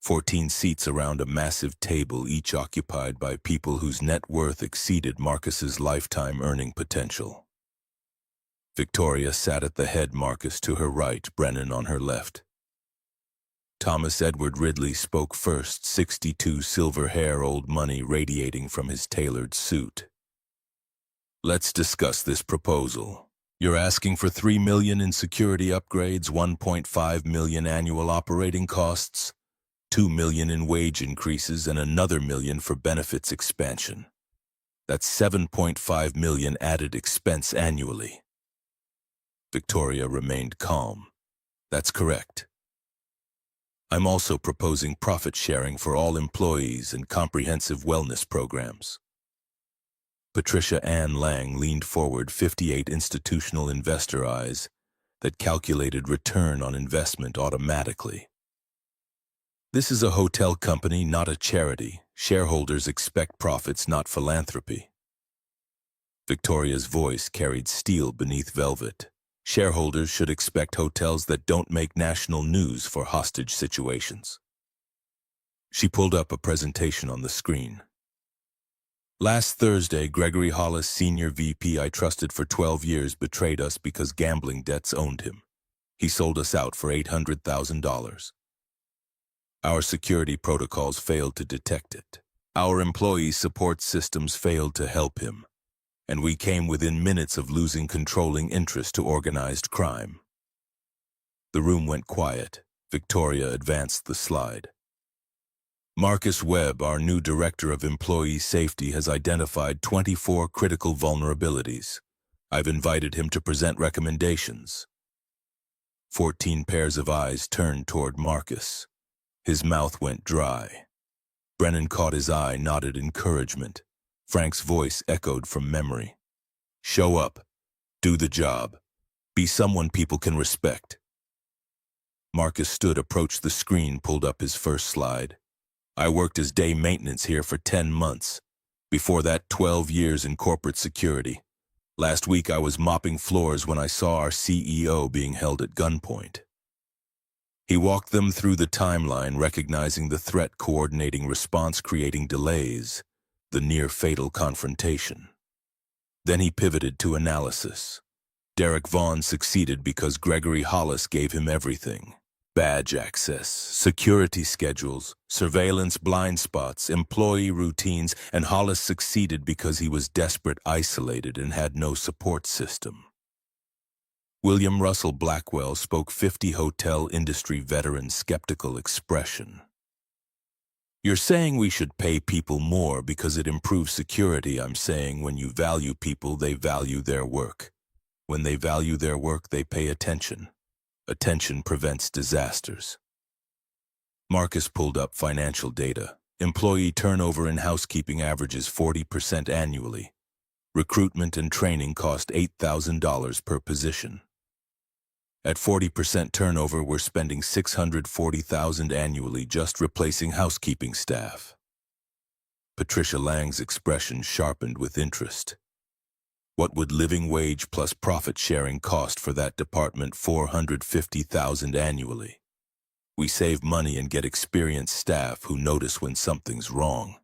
14 seats around a massive table, each occupied by people whose net worth exceeded Marcus's lifetime earning potential. Victoria sat at the head, Marcus to her right, Brennan on her left. Thomas Edward Ridley spoke first, 62, silver hair, old money radiating from his tailored suit. Let's discuss this proposal. You're asking for $3 million in security upgrades, $1.5 million annual operating costs, $2 million in wage increases, and another $1 million for benefits expansion. That's $7.5 million added expense annually. Victoria remained calm. That's correct. I'm also proposing profit sharing for all employees and comprehensive wellness programs. Patricia Ann Lang leaned forward, 58 institutional investor eyes that calculated return on investment automatically. This is a hotel company, not a charity. Shareholders expect profits, not philanthropy. Victoria's voice carried steel beneath velvet. Shareholders should expect hotels that don't make national news for hostage situations. She pulled up a presentation on the screen. Last Thursday, Gregory Hollis, senior VP I trusted for 12 years, betrayed us because gambling debts owned him. He sold us out for $800,000. Our security protocols failed to detect it. Our employee support systems failed to help him. And we came within minutes of losing controlling interest to organized crime. The room went quiet. Victoria advanced the slide. Marcus Webb, our new director of employee safety, has identified 24 critical vulnerabilities. I've invited him to present recommendations. 14 pairs of eyes turned toward Marcus. His mouth went dry. Brennan caught his eye, nodded encouragement. Frank's voice echoed from memory. Show up. Do the job. Be someone people can respect. Marcus stood, approached the screen, pulled up his first slide. I worked as day maintenance here for 10 months. Before that, 12 years in corporate security. Last week I was mopping floors when I saw our CEO being held at gunpoint. He walked them through the timeline, recognizing the threat, coordinating response, creating delays, the near-fatal confrontation. Then he pivoted to analysis. Derek Vaughn succeeded because Gregory Hollis gave him everything. Badge access, security schedules, surveillance blind spots, employee routines, and Hollis succeeded because he was desperate, isolated, and had no support system. William Russell Blackwell spoke, 50 hotel industry veteran, skeptical expression. You're saying we should pay people more because it improves security. I'm saying when you value people, they value their work. When they value their work, they pay attention. Attention prevents disasters. Marcus pulled up financial data. Employee turnover in housekeeping averages 40% annually. Recruitment and training cost $8,000 per position. At 40% turnover, we're spending $640,000 annually just replacing housekeeping staff. Patricia Lang's expression sharpened with interest. What would living wage plus profit sharing cost for that department? $450,000 annually. We save money and get experienced staff who notice when something's wrong.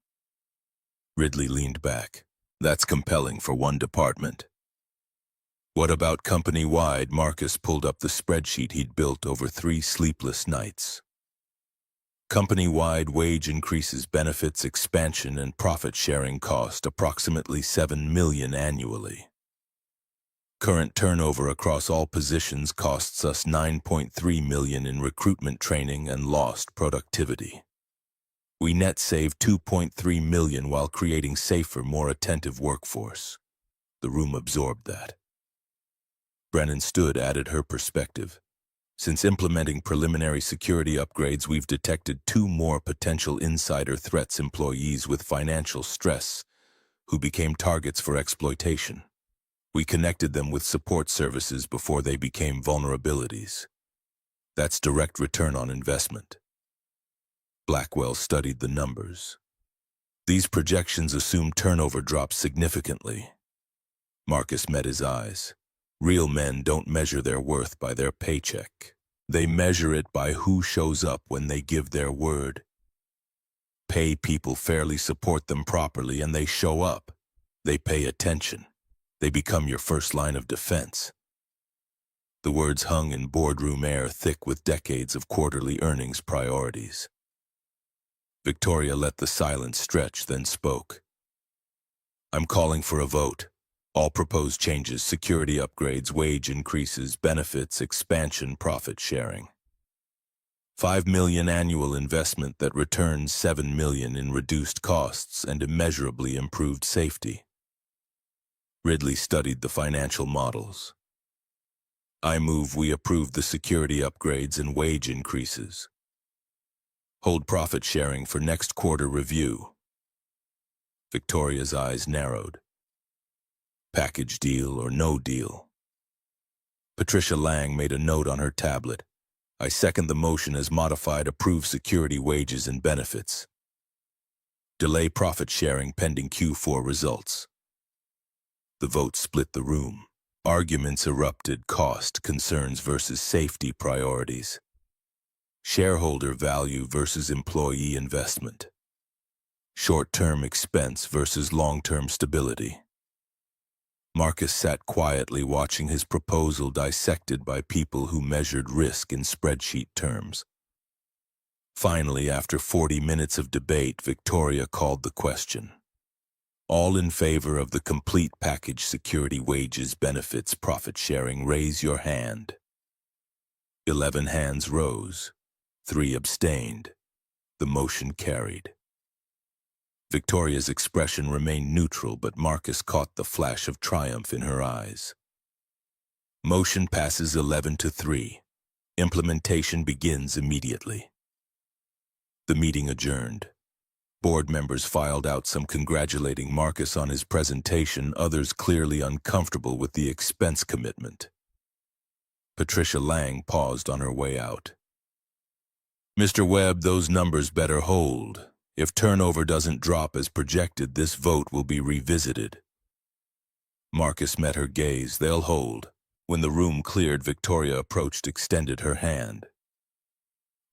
Ridley leaned back. That's compelling for one department. What about company-wide? Marcus pulled up the spreadsheet he'd built over 3 sleepless nights. Company-wide wage increases, benefits, expansion, and profit-sharing cost approximately $7 million annually. Current turnover across all positions costs us $9.3 million in recruitment training and lost productivity. We net save $2.3 million while creating safer, more attentive workforce. The room absorbed that. Brennan stood, added her perspective. Since implementing preliminary security upgrades, we've detected 2 more potential insider threats, employees with financial stress who became targets for exploitation. We connected them with support services before they became vulnerabilities. That's direct return on investment. Blackwell studied the numbers. These projections assume turnover drops significantly. Marcus met his eyes. Real men don't measure their worth by their paycheck. They measure it by who shows up when they give their word. Pay people fairly, support them properly, and they show up. They pay attention. They become your first line of defense. The words hung in boardroom air, thick with decades of quarterly earnings priorities. Victoria let the silence stretch, then spoke. I'm calling for a vote. All proposed changes, security upgrades, wage increases, benefits, expansion, profit sharing. $5 million annual investment that returns $7 million in reduced costs and immeasurably improved safety. Ridley studied the financial models. I move we approve the security upgrades and wage increases. Hold profit sharing for next quarter review. Victoria's eyes narrowed. Package deal or no deal? Patricia Lang made a note on her tablet. I second the motion as modified. Approve security wages and benefits. Delay profit sharing pending Q4 results. The vote split the room. Arguments erupted: cost concerns versus safety priorities. Shareholder value versus employee investment. Short-term expense versus long-term stability. Marcus sat quietly watching his proposal dissected by people who measured risk in spreadsheet terms. Finally, after 40 minutes of debate, Victoria called the question. All in favor of the complete package, security, wages, benefits, profit sharing, raise your hand. 11 hands rose. 3 abstained. The motion carried. Victoria's expression remained neutral, but Marcus caught the flash of triumph in her eyes. Motion passes 11-3. Implementation begins immediately. The meeting adjourned. Board members filed out, some congratulating Marcus on his presentation, others clearly uncomfortable with the expense commitment. Patricia Lang paused on her way out. Mr. Webb, those numbers better hold. If turnover doesn't drop as projected, this vote will be revisited. Marcus met her gaze. They'll hold. When the room cleared, Victoria approached, extended her hand.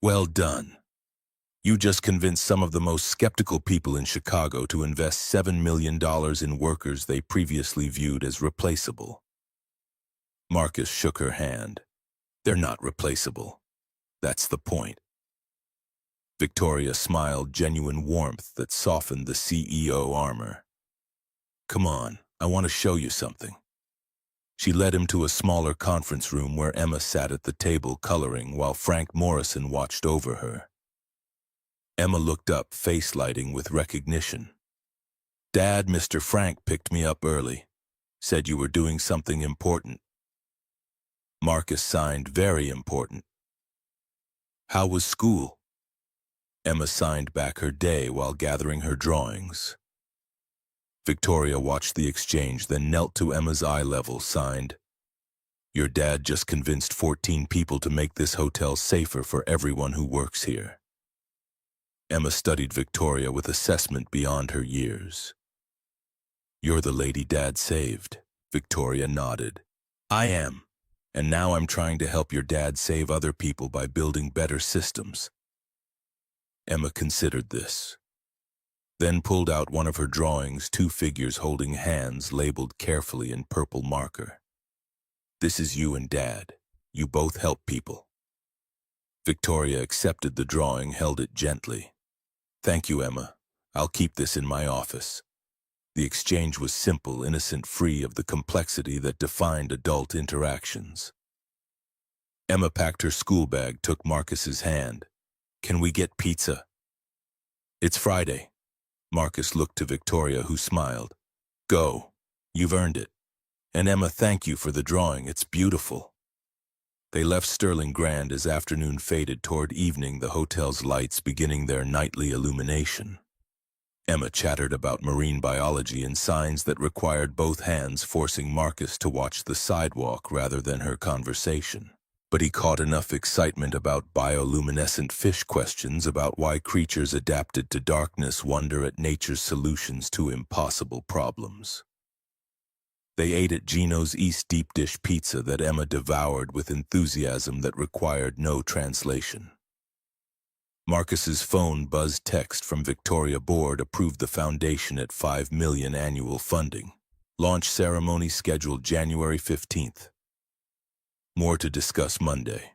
Well done. You just convinced some of the most skeptical people in Chicago to invest $7 million in workers they previously viewed as replaceable. Marcus shook her hand. They're not replaceable. That's the point. Victoria smiled, genuine warmth that softened the CEO armor. Come on, I want to show you something. She led him to a smaller conference room where Emma sat at the table coloring while Frank Morrison watched over her. Emma looked up, face lighting with recognition. Dad, Mr. Frank picked me up early. Said you were doing something important. Marcus signed, very important. How was school? Emma signed back her day while gathering her drawings. Victoria watched the exchange, then knelt to Emma's eye level, signed. Your dad just convinced 14 people to make this hotel safer for everyone who works here. Emma studied Victoria with assessment beyond her years. You're the lady Dad saved. Victoria nodded. I am. And now I'm trying to help your dad save other people by building better systems. Emma considered this, then pulled out one of her drawings, 2 figures holding hands labeled carefully in purple marker. This is you and Dad. You both help people. Victoria accepted the drawing, held it gently. Thank you, Emma. I'll keep this in my office. The exchange was simple, innocent, free of the complexity that defined adult interactions. Emma packed her school bag, took Marcus's hand. Can we get pizza? It's Friday. Marcus looked to Victoria, who smiled. Go. You've earned it. And Emma, thank you for the drawing. It's beautiful. They left Sterling Grand as afternoon faded toward evening, the hotel's lights beginning their nightly illumination. Emma chattered about marine biology and signs that required both hands, forcing Marcus to watch the sidewalk rather than her conversation. But he caught enough excitement about bioluminescent fish, questions about why creatures adapted to darkness, wonder at nature's solutions to impossible problems. They ate at Gino's East deep dish pizza that Emma devoured with enthusiasm that required no translation. Marcus's phone buzzed. Text from Victoria. Board approved the foundation at $5 million annual funding. Launch ceremony scheduled January 15th. More to discuss Monday.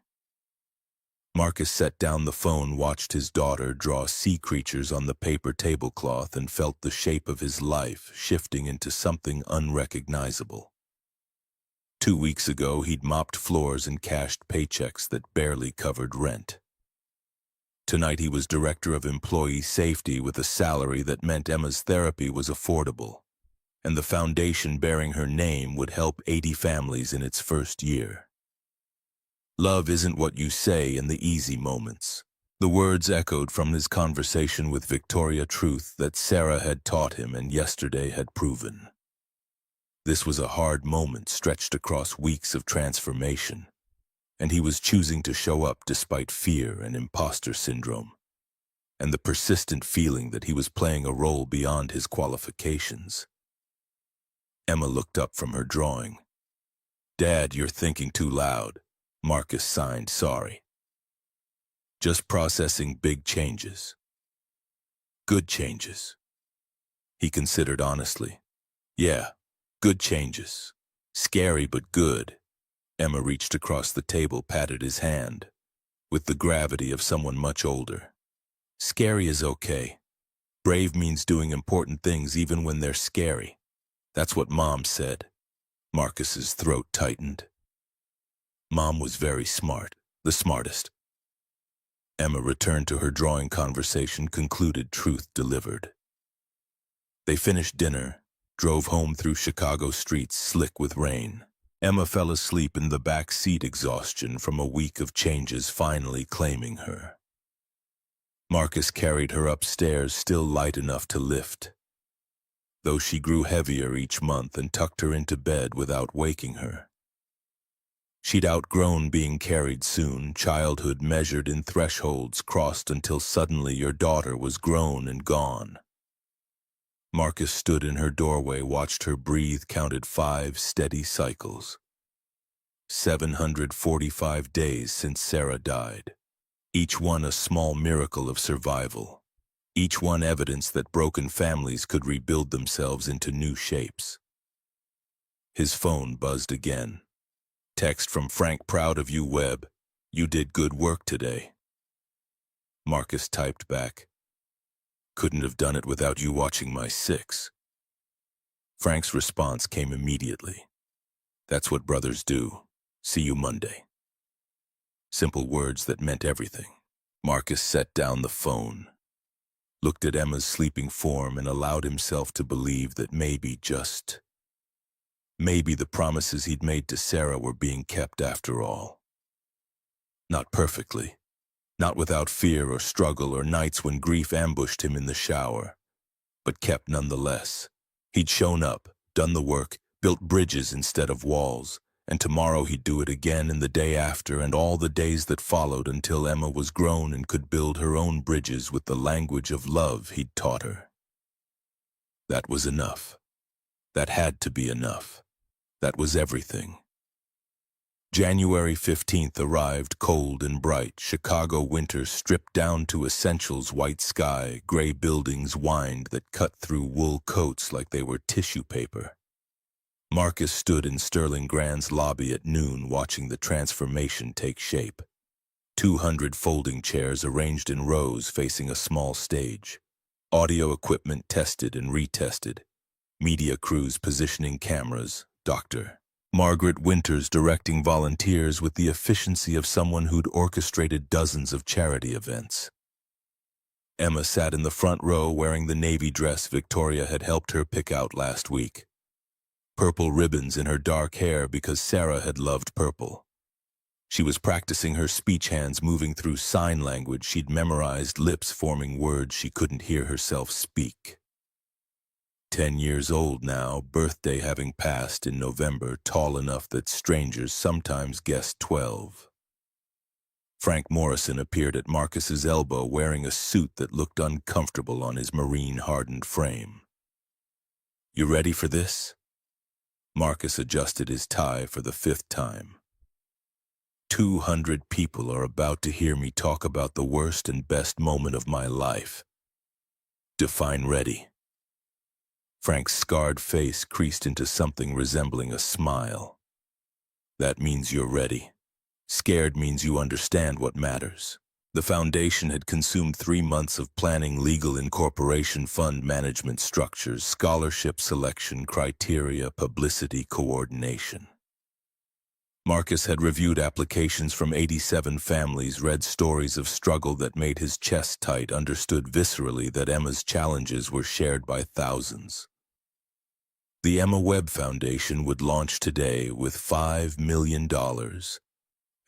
Marcus set down the phone, watched his daughter draw sea creatures on the paper tablecloth, and felt the shape of his life shifting into something unrecognizable. 2 weeks ago, he'd mopped floors and cashed paychecks that barely covered rent. Tonight, he was director of employee safety with a salary that meant Emma's therapy was affordable, and the foundation bearing her name would help 80 families in its first year. Love isn't what you say in the easy moments. The words echoed from his conversation with Victoria, truth that Sarah had taught him and yesterday had proven. This was a hard moment stretched across weeks of transformation, and he was choosing to show up despite fear and imposter syndrome, and the persistent feeling that he was playing a role beyond his qualifications. Emma looked up from her drawing. Dad, you're thinking too loud. Marcus signed, sorry. Just processing big changes. Good changes. He considered honestly. Yeah, good changes. Scary but good. Emma reached across the table, patted his hand, with the gravity of someone much older. Scary is okay. Brave means doing important things even when they're scary. That's what Mom said. Marcus's throat tightened. Mom was very smart, the smartest. Emma returned to her drawing conversation, concluded, truth delivered. They finished dinner, drove home through Chicago streets slick with rain. Emma fell asleep in the back seat, exhaustion from a week of changes finally claiming her. Marcus carried her upstairs, still light enough to lift, though she grew heavier each month, and tucked her into bed without waking her. She'd outgrown being carried soon, childhood measured in thresholds crossed until suddenly your daughter was grown and gone. Marcus stood in her doorway, watched her breathe, counted 5 steady cycles. 745 days since Sarah died. Each one a small miracle of survival. Each one evidence that broken families could rebuild themselves into new shapes. His phone buzzed again. Text from Frank, proud of you, Webb. You did good work today. Marcus typed back. Couldn't have done it without you watching my 6. Frank's response came immediately. That's what brothers do. See you Monday. Simple words that meant everything. Marcus set down the phone, looked at Emma's sleeping form, and allowed himself to believe that maybe, just maybe, the promises he'd made to Sarah were being kept after all. Not perfectly, not without fear or struggle or nights when grief ambushed him in the shower, but kept nonetheless. He'd shown up, done the work, built bridges instead of walls, and tomorrow he'd do it again, and the day after, and all the days that followed, until Emma was grown and could build her own bridges with the language of love he'd taught her. That was enough. That had to be enough. That was everything. January 15th arrived, cold and bright. Chicago winter stripped down to essentials: white sky, gray buildings, wind that cut through wool coats like they were tissue paper. Marcus stood in Sterling Grand's lobby at noon watching the transformation take shape. 200 folding chairs arranged in rows facing a small stage. Audio equipment tested and retested. Media crews positioning cameras. Dr. Margaret Winters directing volunteers with the efficiency of someone who'd orchestrated dozens of charity events. Emma sat in the front row wearing the navy dress Victoria had helped her pick out last week. Purple ribbons in her dark hair because Sarah had loved purple. She was practicing her speech, hands moving through sign language she'd memorized, lips forming words she couldn't hear herself speak. 10 years old now, birthday having passed in November, tall enough that strangers sometimes guessed 12. Frank Morrison appeared at Marcus's elbow wearing a suit that looked uncomfortable on his marine-hardened frame. "You ready for this?" Marcus adjusted his tie for the 5th time. 200 people are about to hear me talk about the worst and best moment of my life. Define ready. Frank's scarred face creased into something resembling a smile. That means you're ready. Scared means you understand what matters. The foundation had consumed 3 months of planning legal incorporation, fund management structures, scholarship selection criteria, publicity coordination. Marcus had reviewed applications from 87 families, read stories of struggle that made his chest tight, understood viscerally that Emma's challenges were shared by thousands. The Emma Webb Foundation would launch today with $5 million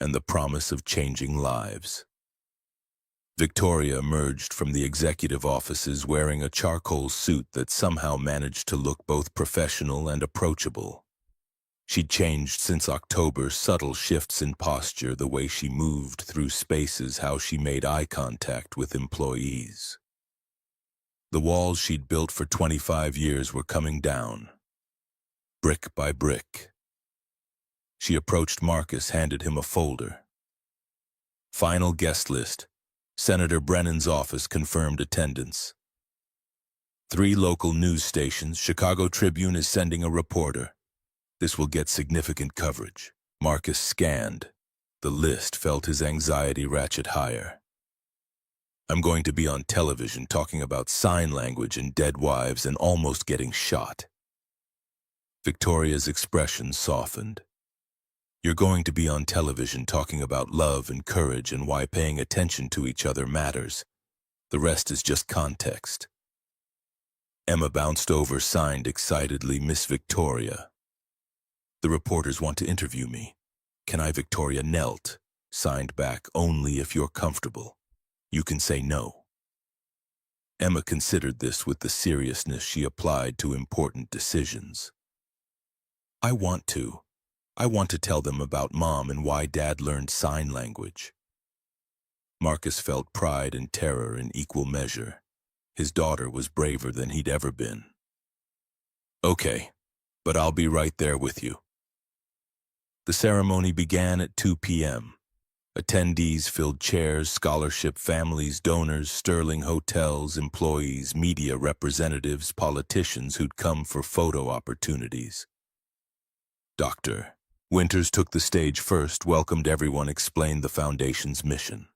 and the promise of changing lives. Victoria emerged from the executive offices wearing a charcoal suit that somehow managed to look both professional and approachable. She'd changed since October, subtle shifts in posture, the way she moved through spaces, how she made eye contact with employees. The walls she'd built for 25 years were coming down, brick by brick. She approached Marcus, handed him a folder. Final guest list. Senator Brennan's office confirmed attendance. 3 local news stations. Chicago Tribune is sending a reporter. This will get significant coverage. Marcus scanned. The list felt his anxiety ratchet higher. I'm going to be on television talking about sign language and dead wives and almost getting shot. Victoria's expression softened. You're going to be on television talking about love and courage and why paying attention to each other matters. The rest is just context. Emma bounced over, signed excitedly, Miss Victoria. The reporters want to interview me. Can I? Victoria knelt, signed back, only if you're comfortable. You can say no. Emma considered this with the seriousness she applied to important decisions. I want to tell them about Mom and why Dad learned sign language. Marcus felt pride and terror in equal measure. His daughter was braver than he'd ever been. Okay, but I'll be right there with you. The ceremony began at 2 p.m. Attendees filled chairs, scholarship families, donors, Sterling hotels, employees, media representatives, politicians who'd come for photo opportunities. Dr. Winters took the stage first, welcomed everyone, explained the foundation's mission.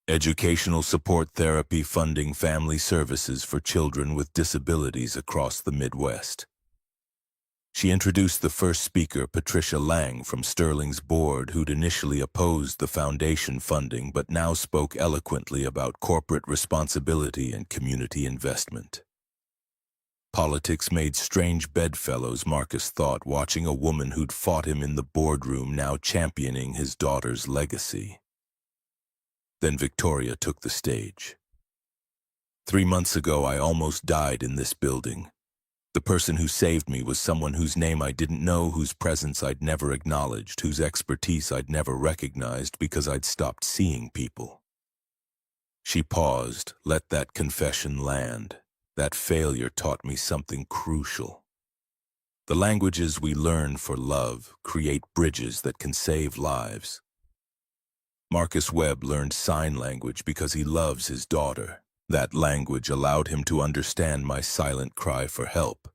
Educational support, therapy, funding, family services for children with disabilities across the Midwest. She introduced the first speaker, Patricia Lang from Sterling's board, who'd initially opposed the foundation funding but now spoke eloquently about corporate responsibility and community investment. Politics made strange bedfellows, Marcus thought, watching a woman who'd fought him in the boardroom now championing his daughter's legacy. Then Victoria took the stage. 3 months ago, I almost died in this building. The person who saved me was someone whose name I didn't know, whose presence I'd never acknowledged, whose expertise I'd never recognized because I'd stopped seeing people. She paused, let that confession land. That failure taught me something crucial. The languages we learn for love create bridges that can save lives. Marcus Webb learned sign language because he loves his daughter. That language allowed him to understand my silent cry for help.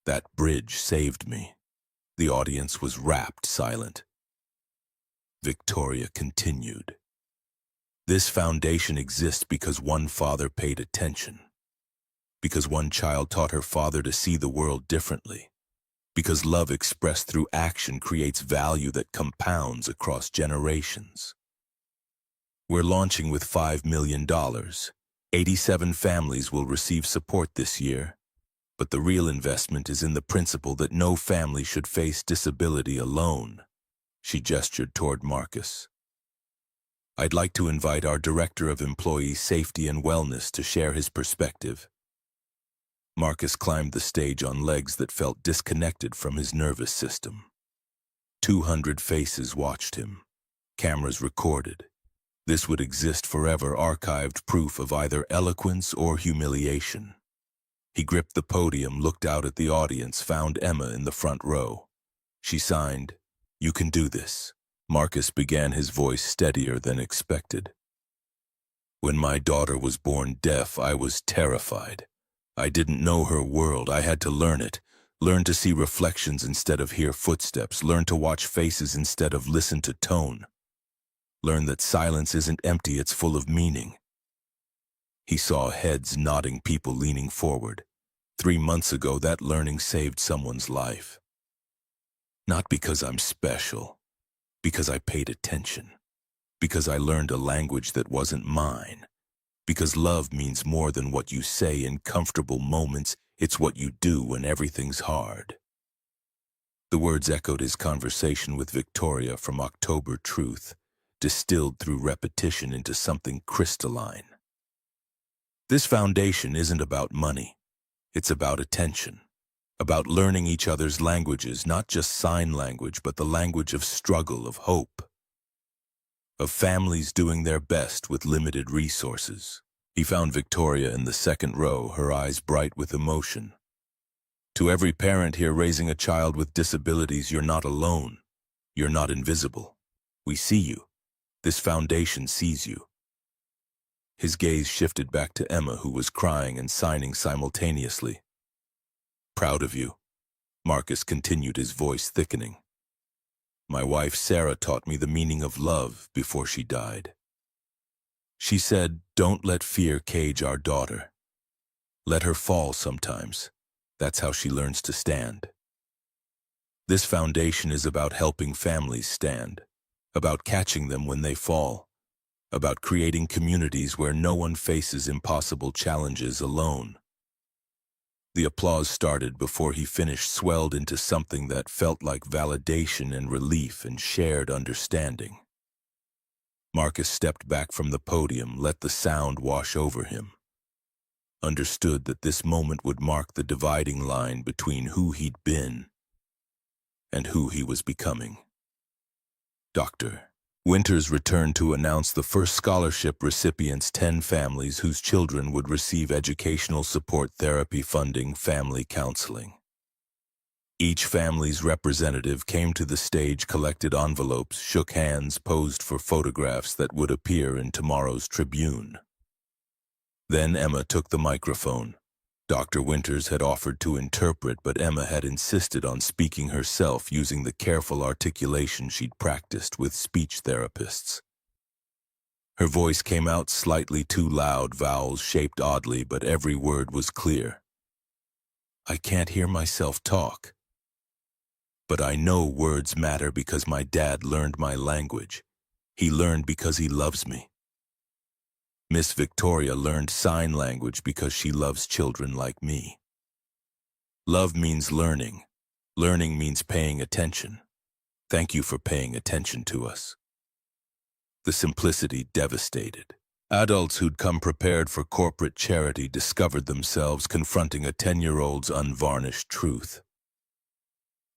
That bridge saved me. The audience was rapt silent. Victoria continued. This foundation exists because one father paid attention. Because one child taught her father to see the world differently. Because love expressed through action creates value that compounds across generations. We're launching with $5 million. 87 families will receive support this year. But the real investment is in the principle that no family should face disability alone. She gestured toward Marcus. I'd like to invite our Director of Employee Safety and Wellness to share his perspective. Marcus climbed the stage on legs that felt disconnected from his nervous system. 200 faces watched him. Cameras recorded. This would exist forever, archived proof of either eloquence or humiliation. He gripped the podium, looked out at the audience, found Emma in the front row. She signed, "You can do this." Marcus began, his voice steadier than expected. When my daughter was born deaf, I was terrified. I didn't know her world. I had to learn it. Learn to see reflections instead of hear footsteps. Learn to watch faces instead of listen to tone. Learn that silence isn't empty, it's full of meaning. He saw heads nodding, people leaning forward. 3 months ago, that learning saved someone's life. Not because I'm special, because I paid attention. Because I learned a language that wasn't mine. Because love means more than what you say in comfortable moments, it's what you do when everything's hard. The words echoed his conversation with Victoria from October Truth, distilled through repetition into something crystalline. This foundation isn't about money. It's about attention. About learning each other's languages, not just sign language, but the language of struggle, of hope. Of families doing their best with limited resources. He found Victoria in the second row, her eyes bright with emotion. To every parent here raising a child with disabilities, you're not alone. You're not invisible. We see you. This foundation sees you. His gaze shifted back to Emma, who was crying and signing simultaneously. Proud of you. Marcus continued, his voice thickening. My wife Sarah taught me the meaning of love before she died. She said, don't let fear cage our daughter. Let her fall sometimes. That's how she learns to stand. This foundation is about helping families stand, about catching them when they fall, about creating communities where no one faces impossible challenges alone. The applause started before he finished, swelled into something that felt like validation and relief and shared understanding. Marcus stepped back from the podium, let the sound wash over him. Understood that this moment would mark the dividing line between who he'd been and who he was becoming. Dr. Winters returned to announce the first scholarship recipients, 10 families whose children would receive educational support, therapy funding, family counseling. Each family's representative came to the stage, collected envelopes, shook hands, posed for photographs that would appear in tomorrow's Tribune. Then Emma took the microphone. Dr. Winters had offered to interpret, but Emma had insisted on speaking herself, using the careful articulation she'd practiced with speech therapists. Her voice came out slightly too loud, vowels shaped oddly, but every word was clear. I can't hear myself talk. But I know words matter because my dad learned my language. He learned because he loves me. Miss Victoria learned sign language because she loves children like me. Love means learning. Learning means paying attention. Thank you for paying attention to us. The simplicity devastated. Adults who'd come prepared for corporate charity discovered themselves confronting a 10-year-old's unvarnished truth.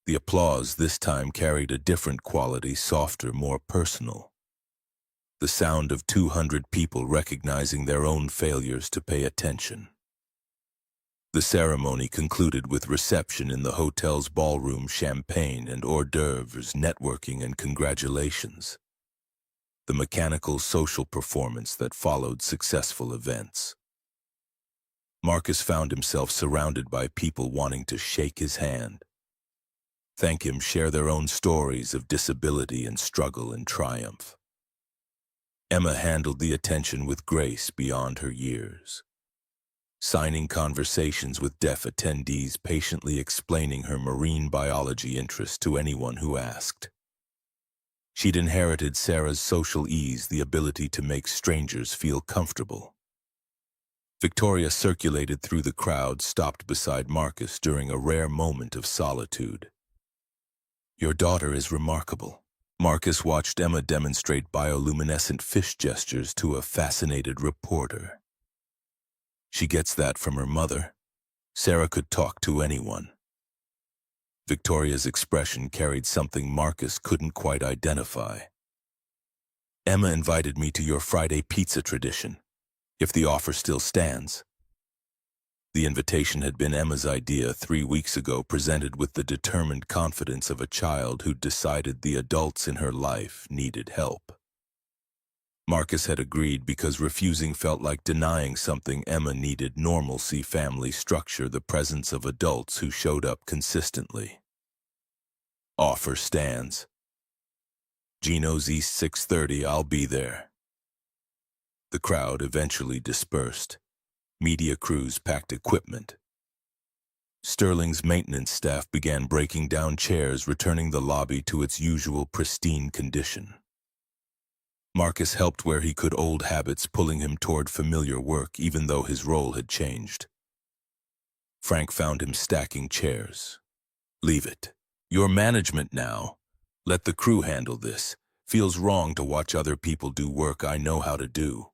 The applause this time carried a different quality, softer, more personal. The sound of 200 people recognizing their own failures to pay attention. The ceremony concluded with reception in the hotel's ballroom, champagne and hors d'oeuvres, networking and congratulations. The mechanical social performance that followed successful events. Marcus found himself surrounded by people wanting to shake his hand, thank him, share their own stories of disability and struggle and triumph. Emma handled the attention with grace beyond her years, signing conversations with deaf attendees, patiently explaining her marine biology interest to anyone who asked. She'd inherited Sarah's social ease, the ability to make strangers feel comfortable. Victoria circulated through the crowd, stopped beside Marcus during a rare moment of solitude. "Your daughter is remarkable." Marcus watched Emma demonstrate bioluminescent fish gestures to a fascinated reporter. "She gets that from her mother. Sarah could talk to anyone." Victoria's expression carried something Marcus couldn't quite identify. "Emma invited me to your Friday pizza tradition, if the offer still stands." The invitation had been Emma's idea 3 weeks ago, presented with the determined confidence of a child who'd decided the adults in her life needed help. Marcus had agreed because refusing felt like denying something Emma needed: normalcy, family structure, the presence of adults who showed up consistently. "Offer stands. Gino's East 6:30, I'll be there." The crowd eventually dispersed. Media crews packed equipment. Sterling's maintenance staff began breaking down chairs, returning the lobby to its usual pristine condition. Marcus helped where he could, old habits pulling him toward familiar work, even though his role had changed. Frank found him stacking chairs. "Leave it. You're management now. Let the crew handle this. Feels wrong to watch other people do work I know how to do."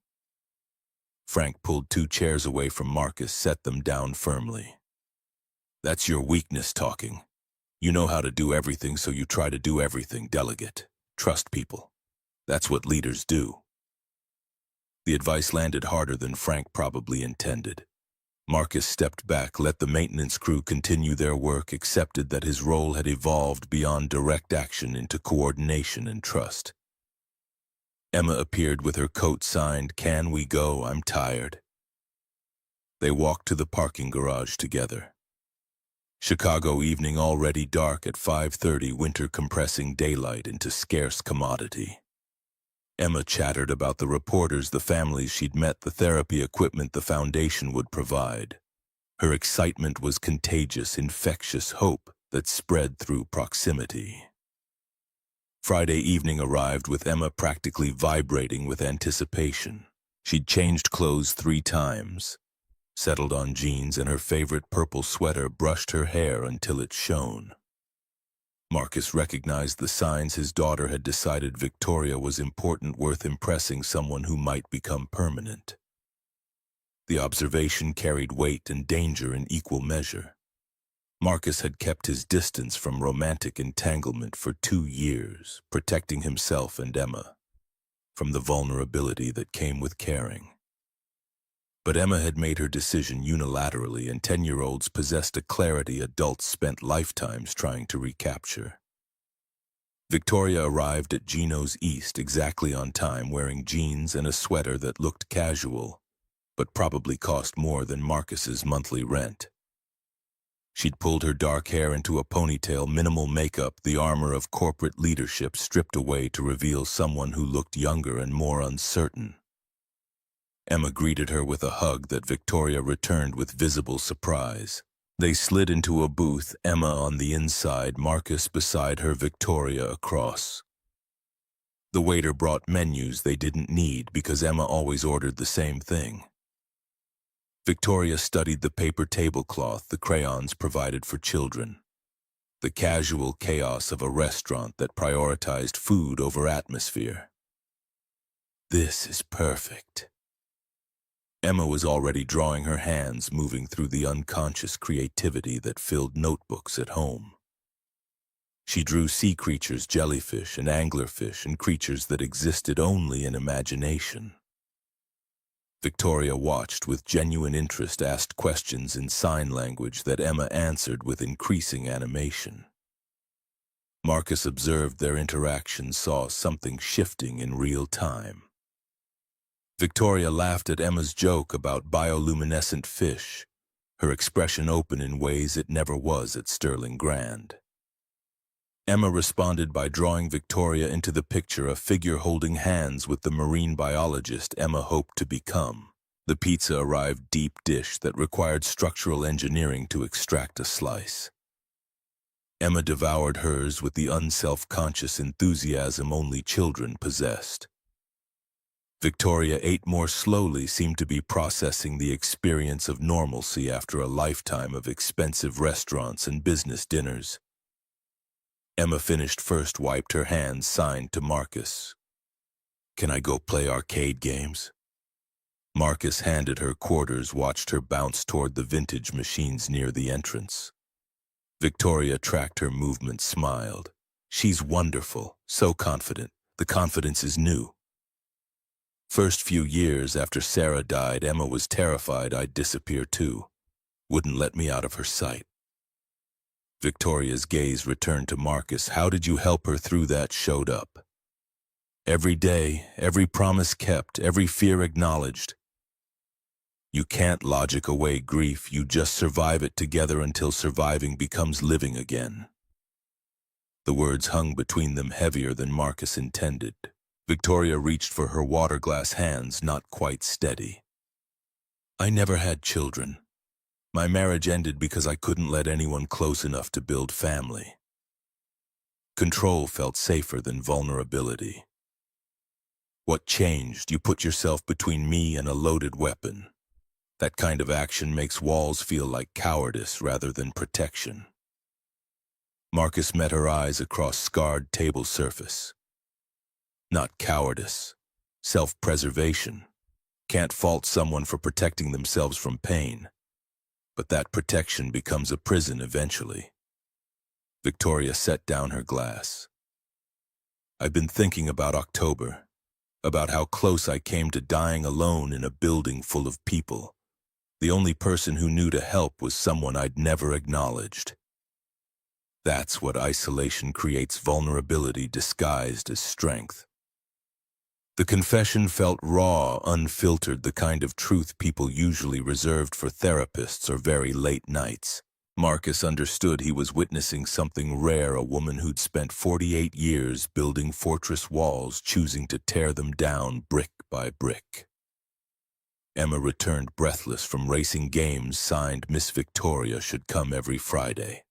Frank pulled 2 chairs away from Marcus, set them down firmly. "That's your weakness talking. You know how to do everything, so you try to do everything. Delegate. Trust people. That's what leaders do." The advice landed harder than Frank probably intended. Marcus stepped back, let the maintenance crew continue their work, accepted that his role had evolved beyond direct action into coordination and trust. Emma appeared with her coat signed, "Can we go? I'm tired." They walked to the parking garage together. Chicago evening, already dark at 5:30, winter compressing daylight into scarce commodity. Emma chattered about the reporters, the families she'd met, the therapy equipment the foundation would provide. Her excitement was contagious, infectious hope that spread through proximity. Friday evening arrived with Emma practically vibrating with anticipation. She'd changed clothes 3 times, settled on jeans and her favorite purple sweater, brushed her hair until it shone. Marcus recognized the signs. His daughter had decided Victoria was important, worth impressing, someone who might become permanent. The observation carried weight and danger in equal measure. Marcus had kept his distance from romantic entanglement for 2 years, protecting himself and Emma from the vulnerability that came with caring. But Emma had made her decision unilaterally, and 10-year-olds possessed a clarity adults spent lifetimes trying to recapture. Victoria arrived at Gino's East exactly on time, wearing jeans and a sweater that looked casual, but probably cost more than Marcus's monthly rent. She'd pulled her dark hair into a ponytail, minimal makeup, the armor of corporate leadership stripped away to reveal someone who looked younger and more uncertain. Emma greeted her with a hug that Victoria returned with visible surprise. They slid into a booth, Emma on the inside, Marcus beside her, Victoria across. The waiter brought menus they didn't need because Emma always ordered the same thing. Victoria studied the paper tablecloth, the crayons provided for children, the casual chaos of a restaurant that prioritized food over atmosphere. "This is perfect." Emma was already drawing her hands, moving through the unconscious creativity that filled notebooks at home. She drew sea creatures, jellyfish and anglerfish, and creatures that existed only in imagination. Victoria watched with genuine interest, asked questions in sign language that Emma answered with increasing animation. Marcus observed their interaction, saw something shifting in real time. Victoria laughed at Emma's joke about bioluminescent fish, her expression open in ways it never was at Sterling Grand. Emma responded by drawing Victoria into the picture, a figure holding hands with the marine biologist Emma hoped to become. The pizza arrived deep dish that required structural engineering to extract a slice. Emma devoured hers with the unself-conscious enthusiasm only children possessed. Victoria ate more slowly, seemed to be processing the experience of normalcy after a lifetime of expensive restaurants and business dinners. Emma finished first, wiped her hands, signed to Marcus. "Can I go play arcade games?" Marcus handed her quarters, watched her bounce toward the vintage machines near the entrance. Victoria tracked her movements, smiled. "She's wonderful, so confident. The confidence is new." First few years after Sarah died, Emma was terrified I'd disappear too. Wouldn't let me out of her sight. Victoria's gaze returned to Marcus. "How did you help her through that?" Showed up. Every day, every promise kept, every fear acknowledged. You can't logic away grief, you just survive it together until surviving becomes living again. The words hung between them, heavier than Marcus intended. Victoria reached for her water glass, hands not quite steady. "I never had children. My marriage ended because I couldn't let anyone close enough to build family." Control felt safer than vulnerability. "What changed? You put yourself between me and a loaded weapon. That kind of action makes walls feel like cowardice rather than protection." Marcus met her eyes across scarred table surface. "Not cowardice. Self-preservation. Can't fault someone for protecting themselves from pain. But that protection becomes a prison eventually." Victoria set down her glass. "I've been thinking about October, about how close I came to dying alone in a building full of people. The only person who knew to help was someone I'd never acknowledged. That's what isolation creates, vulnerability disguised as strength." The confession felt raw, unfiltered, the kind of truth people usually reserved for therapists or very late nights. Marcus understood he was witnessing something rare, a woman who'd spent 48 years building fortress walls, choosing to tear them down brick by brick. Emma returned breathless from racing games, signed Miss Victoria, should come every Friday.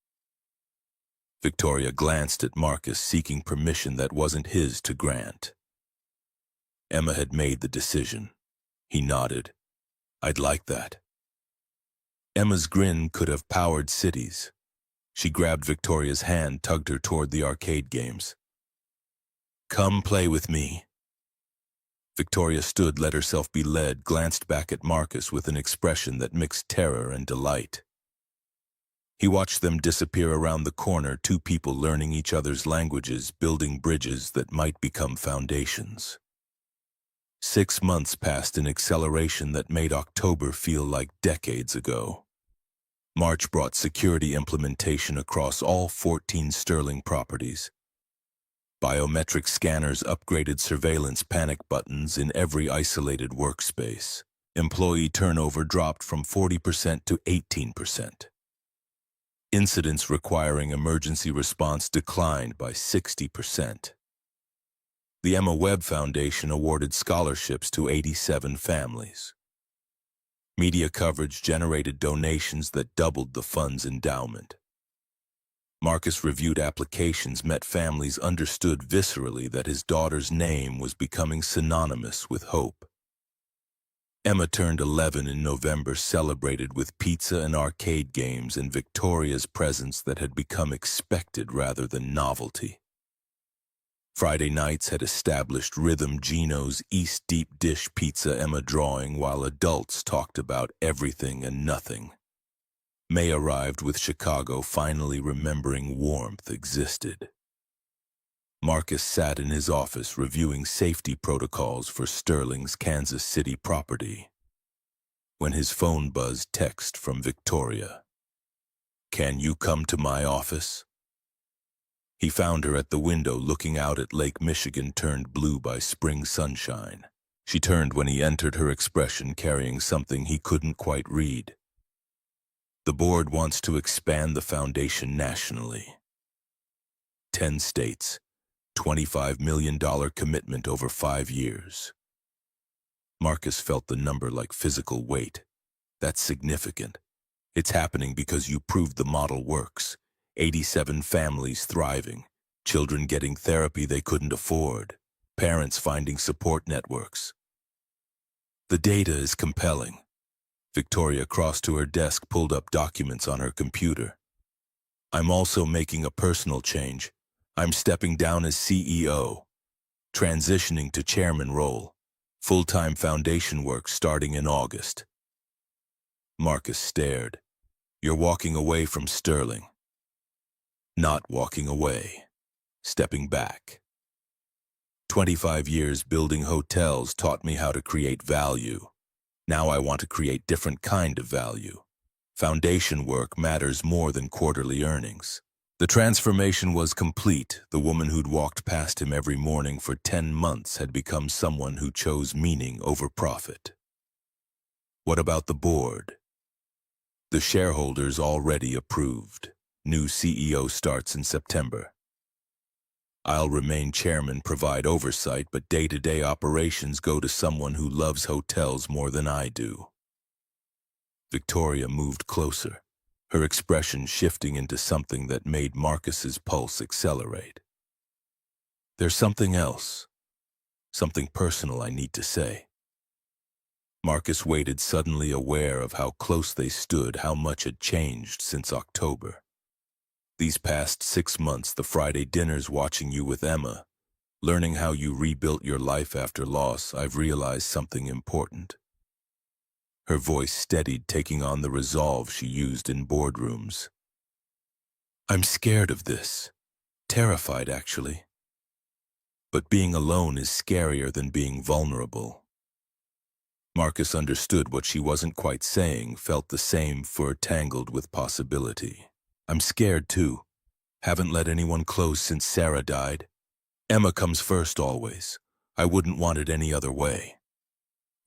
Victoria glanced at Marcus, seeking permission that wasn't his to grant. Emma had made the decision. He nodded. "I'd like that." Emma's grin could have powered cities. She grabbed Victoria's hand, tugged her toward the arcade games. "Come play with me." Victoria stood, let herself be led, glanced back at Marcus with an expression that mixed terror and delight. He watched them disappear around the corner, two people learning each other's languages, building bridges that might become foundations. 6 months passed in acceleration that made October feel like decades ago. March brought security implementation across all 14 Sterling properties. Biometric scanners, upgraded surveillance, panic buttons in every isolated workspace. Employee turnover dropped from 40% to 18%. Incidents requiring emergency response declined by 60%. The Emma Webb Foundation awarded scholarships to 87 families. Media coverage generated donations that doubled the fund's endowment. Marcus reviewed applications, met families, understood viscerally that his daughter's name was becoming synonymous with hope. Emma turned 11 in November, celebrated with pizza and arcade games and Victoria's presence that had become expected rather than novelty. Friday nights had established rhythm, Gino's East deep dish pizza, Emma drawing while adults talked about everything and nothing. May arrived with Chicago, finally remembering warmth existed. Marcus sat in his office reviewing safety protocols for Sterling's Kansas City property, when his phone buzzed, text from Victoria. "Can you come to my office?" He found her at the window looking out at Lake Michigan, turned blue by spring sunshine. She turned when he entered, her expression carrying something he couldn't quite read. The board wants to expand the foundation nationally. 10 states, $25 million commitment over 5 years. Marcus felt the number like physical weight. That's significant. It's happening because you proved the model works. 87 families thriving, children getting therapy they couldn't afford, parents finding support networks. The data is compelling. Victoria crossed to her desk, pulled up documents on her computer. I'm also making a personal change. I'm stepping down as CEO, transitioning to chairman role, full-time foundation work starting in August. Marcus stared. You're walking away from Sterling. Not walking away. Stepping back. 25 years building hotels taught me how to create value. Now I want to create different kind of value. Foundation work matters more than quarterly earnings. The transformation was complete. The woman who'd walked past him every morning for 10 months had become someone who chose meaning over profit. What about the board? The shareholders already approved. New CEO starts in September. I'll remain chairman, provide oversight, but day-to-day operations go to someone who loves hotels more than I do. Victoria moved closer, her expression shifting into something that made Marcus's pulse accelerate. There's something else, something personal I need to say. Marcus waited, suddenly aware of how close they stood, how much had changed since October. These past 6 months, the Friday dinners, watching you with Emma, learning how you rebuilt your life after loss, I've realized something important. Her voice steadied, taking on the resolve she used in boardrooms. I'm scared of this. Terrified, actually. But being alone is scarier than being vulnerable. Marcus understood what she wasn't quite saying, felt the same fur tangled with possibility. I'm scared too. Haven't let anyone close since Sarah died. Emma comes first always. I wouldn't want it any other way.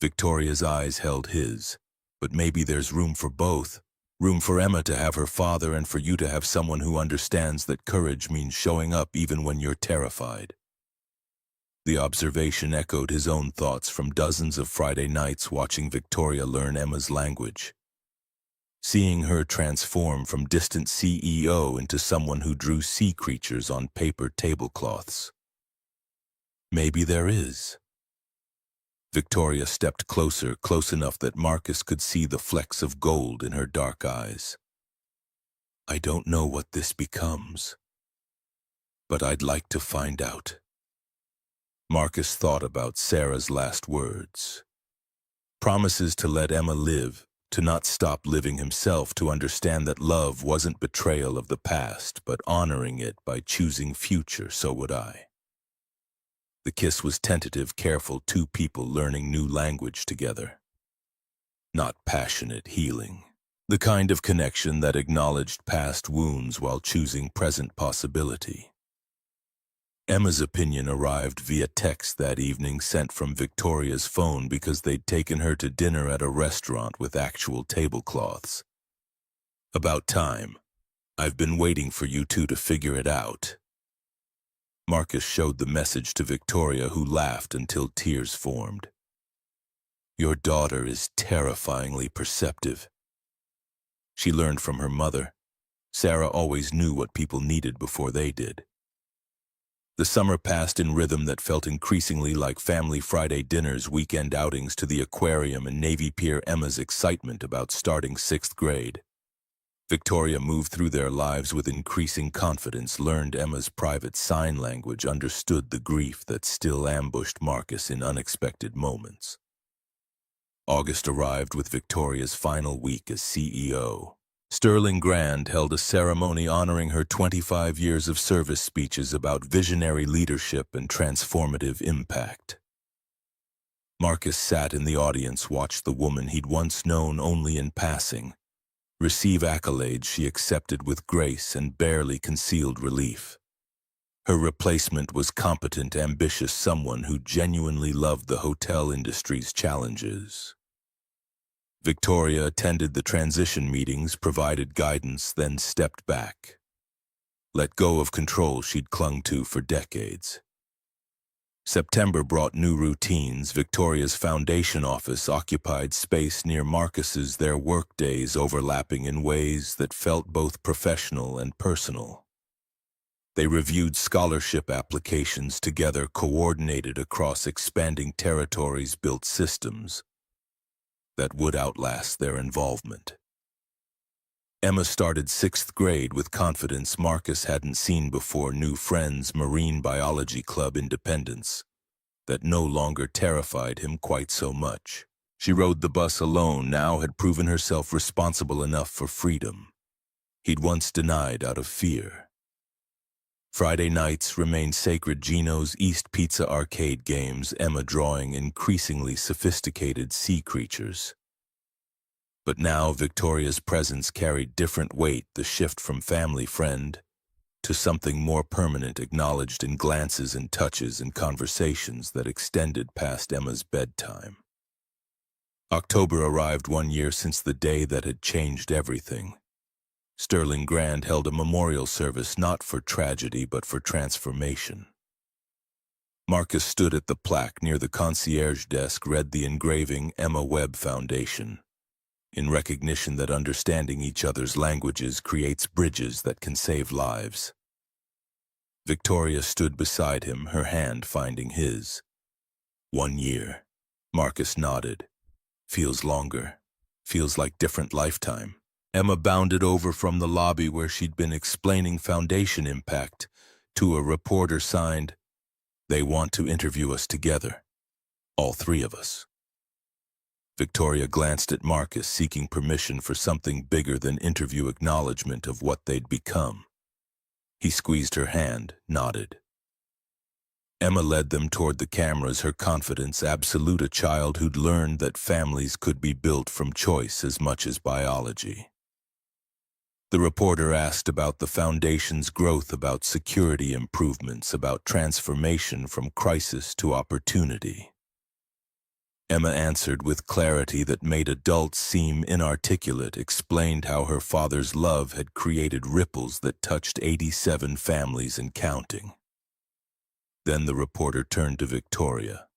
Victoria's eyes held his. But maybe there's room for both. Room for Emma to have her father and for you to have someone who understands that courage means showing up even when you're terrified. The observation echoed his own thoughts from dozens of Friday nights watching Victoria learn Emma's language. Seeing her transform from distant CEO into someone who drew sea creatures on paper tablecloths. Maybe there is. Victoria stepped closer, close enough that Marcus could see the flecks of gold in her dark eyes. I don't know what this becomes, but I'd like to find out. Marcus thought about Sarah's last words. Promises to let Emma live, to not stop living himself, to understand that love wasn't betrayal of the past, but honoring it by choosing future. So would I. The kiss was tentative, careful, two people learning new language together. Not passionate, healing. The kind of connection that acknowledged past wounds while choosing present possibility. Emma's opinion arrived via text that evening, sent from Victoria's phone because they'd taken her to dinner at a restaurant with actual tablecloths. About time. I've been waiting for you two to figure it out. Marcus showed the message to Victoria, who laughed until tears formed. Your daughter is terrifyingly perceptive. She learned from her mother. Sarah always knew what people needed before they did. The summer passed in rhythm that felt increasingly like family Friday dinners, weekend outings to the aquarium and Navy Pier. Emma's excitement about starting 6th grade. Victoria moved through their lives with increasing confidence, learned Emma's private sign language, understood the grief that still ambushed Marcus in unexpected moments. August arrived with Victoria's final week as CEO. Sterling Grand held a ceremony honoring her 25 years of service, speeches about visionary leadership and transformative impact. Marcus sat in the audience, watched the woman he'd once known only in passing receive accolades she accepted with grace and barely concealed relief. Her replacement was competent, ambitious someone who genuinely loved the hotel industry's challenges. Victoria attended the transition meetings, provided guidance, then stepped back. Let go of control she'd clung to for decades. September brought new routines. Victoria's foundation office occupied space near Marcus's, their workdays overlapping in ways that felt both professional and personal. They reviewed scholarship applications together, coordinated across expanding territories, built systems that would outlast their involvement. Emma started 6th grade with confidence Marcus hadn't seen before, new friends, marine biology club, independence that no longer terrified him quite so much. She rode the bus alone, now had proven herself responsible enough for freedom he'd once denied out of fear. Friday nights remained sacred. Gino's East Pizza arcade games, Emma drawing increasingly sophisticated sea creatures. But now Victoria's presence carried different weight, the shift from family friend to something more permanent, acknowledged in glances and touches and conversations that extended past Emma's bedtime. October arrived, 1 year since the day that had changed everything. Sterling Grand held a memorial service, not for tragedy but for transformation. Marcus stood at the plaque near the concierge desk, read the engraving, Emma Webb Foundation, in recognition that understanding each other's languages creates bridges that can save lives. Victoria stood beside him, her hand finding his. 1 year. Marcus nodded. Feels longer. Feels like different lifetime. Emma bounded over from the lobby where she'd been explaining foundation impact to a reporter signed, "They want to interview us together. All 3 of us." Victoria glanced at Marcus, seeking permission for something bigger than interview, acknowledgement of what they'd become. He squeezed her hand, nodded. Emma led them toward the cameras, her confidence absolute, a child who'd learned that families could be built from choice as much as biology. The reporter asked about the foundation's growth, about security improvements, about transformation from crisis to opportunity. Emma answered with clarity that made adults seem inarticulate, explained how her father's love had created ripples that touched 87 families and counting. Then the reporter turned to Victoria.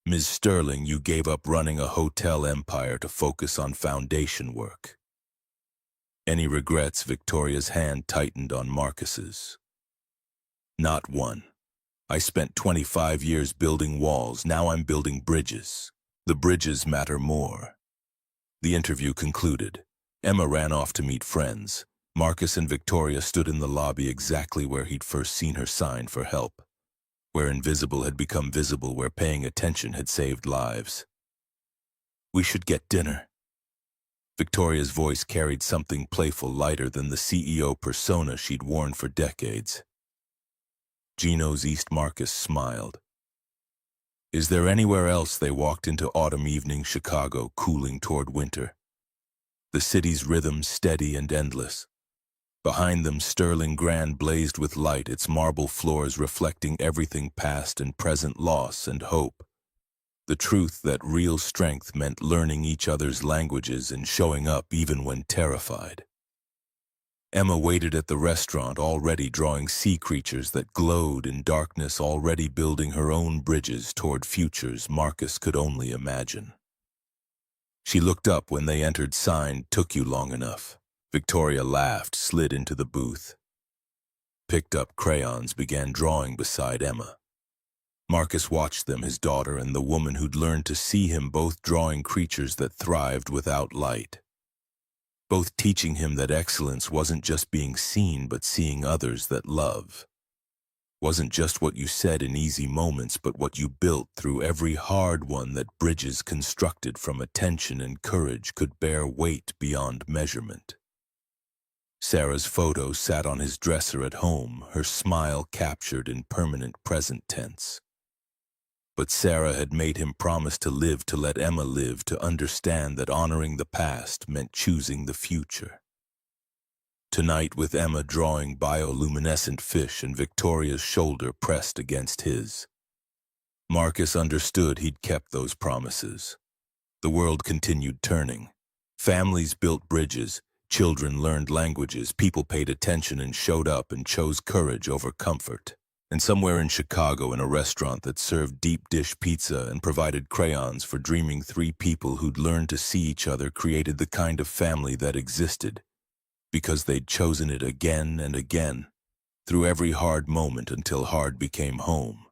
"Ms. Sterling, you gave up running a hotel empire to focus on foundation work. Any regrets?" Victoria's hand tightened on Marcus's. "Not one. I spent 25 years building walls, now I'm building bridges. The bridges matter more." The interview concluded. Emma ran off to meet friends. Marcus and Victoria stood in the lobby, exactly where he'd first seen her sign for help, where invisible had become visible, where paying attention had saved lives. "We should get dinner." Victoria's voice carried something playful, lighter than the CEO persona she'd worn for decades. Gino's East. Marcus smiled. "Is there anywhere else?" They walked into autumn evening Chicago, cooling toward winter. The city's rhythm steady and endless. Behind them, Sterling Grand blazed with light, its marble floors reflecting everything past and present, loss and hope. The truth that real strength meant learning each other's languages and showing up even when terrified. Emma waited at the restaurant, already drawing sea creatures that glowed in darkness, already building her own bridges toward futures Marcus could only imagine. She looked up when they entered, signed, "Took you long enough." Victoria laughed, slid into the booth, picked up crayons, began drawing beside Emma. Marcus watched them, his daughter and the woman who'd learned to see him, both drawing creatures that thrived without light. Both teaching him that excellence wasn't just being seen, but seeing others that love. Wasn't just what you said in easy moments, but what you built through every hard one, that bridges constructed from attention and courage could bear weight beyond measurement. Sarah's photo sat on his dresser at home, her smile captured in permanent present tense. But Sarah had made him promise to live, to let Emma live, to understand that honoring the past meant choosing the future. Tonight with Emma drawing bioluminescent fish and Victoria's shoulder pressed against his. Marcus understood he'd kept those promises. The world continued turning. Families built bridges, children learned languages, people paid attention and showed up and chose courage over comfort. And somewhere in Chicago, in a restaurant that served deep dish pizza and provided crayons for dreaming three people who'd learned to see each other, created the kind of family that existed, because they'd chosen it again and again, through every hard moment until hard became home.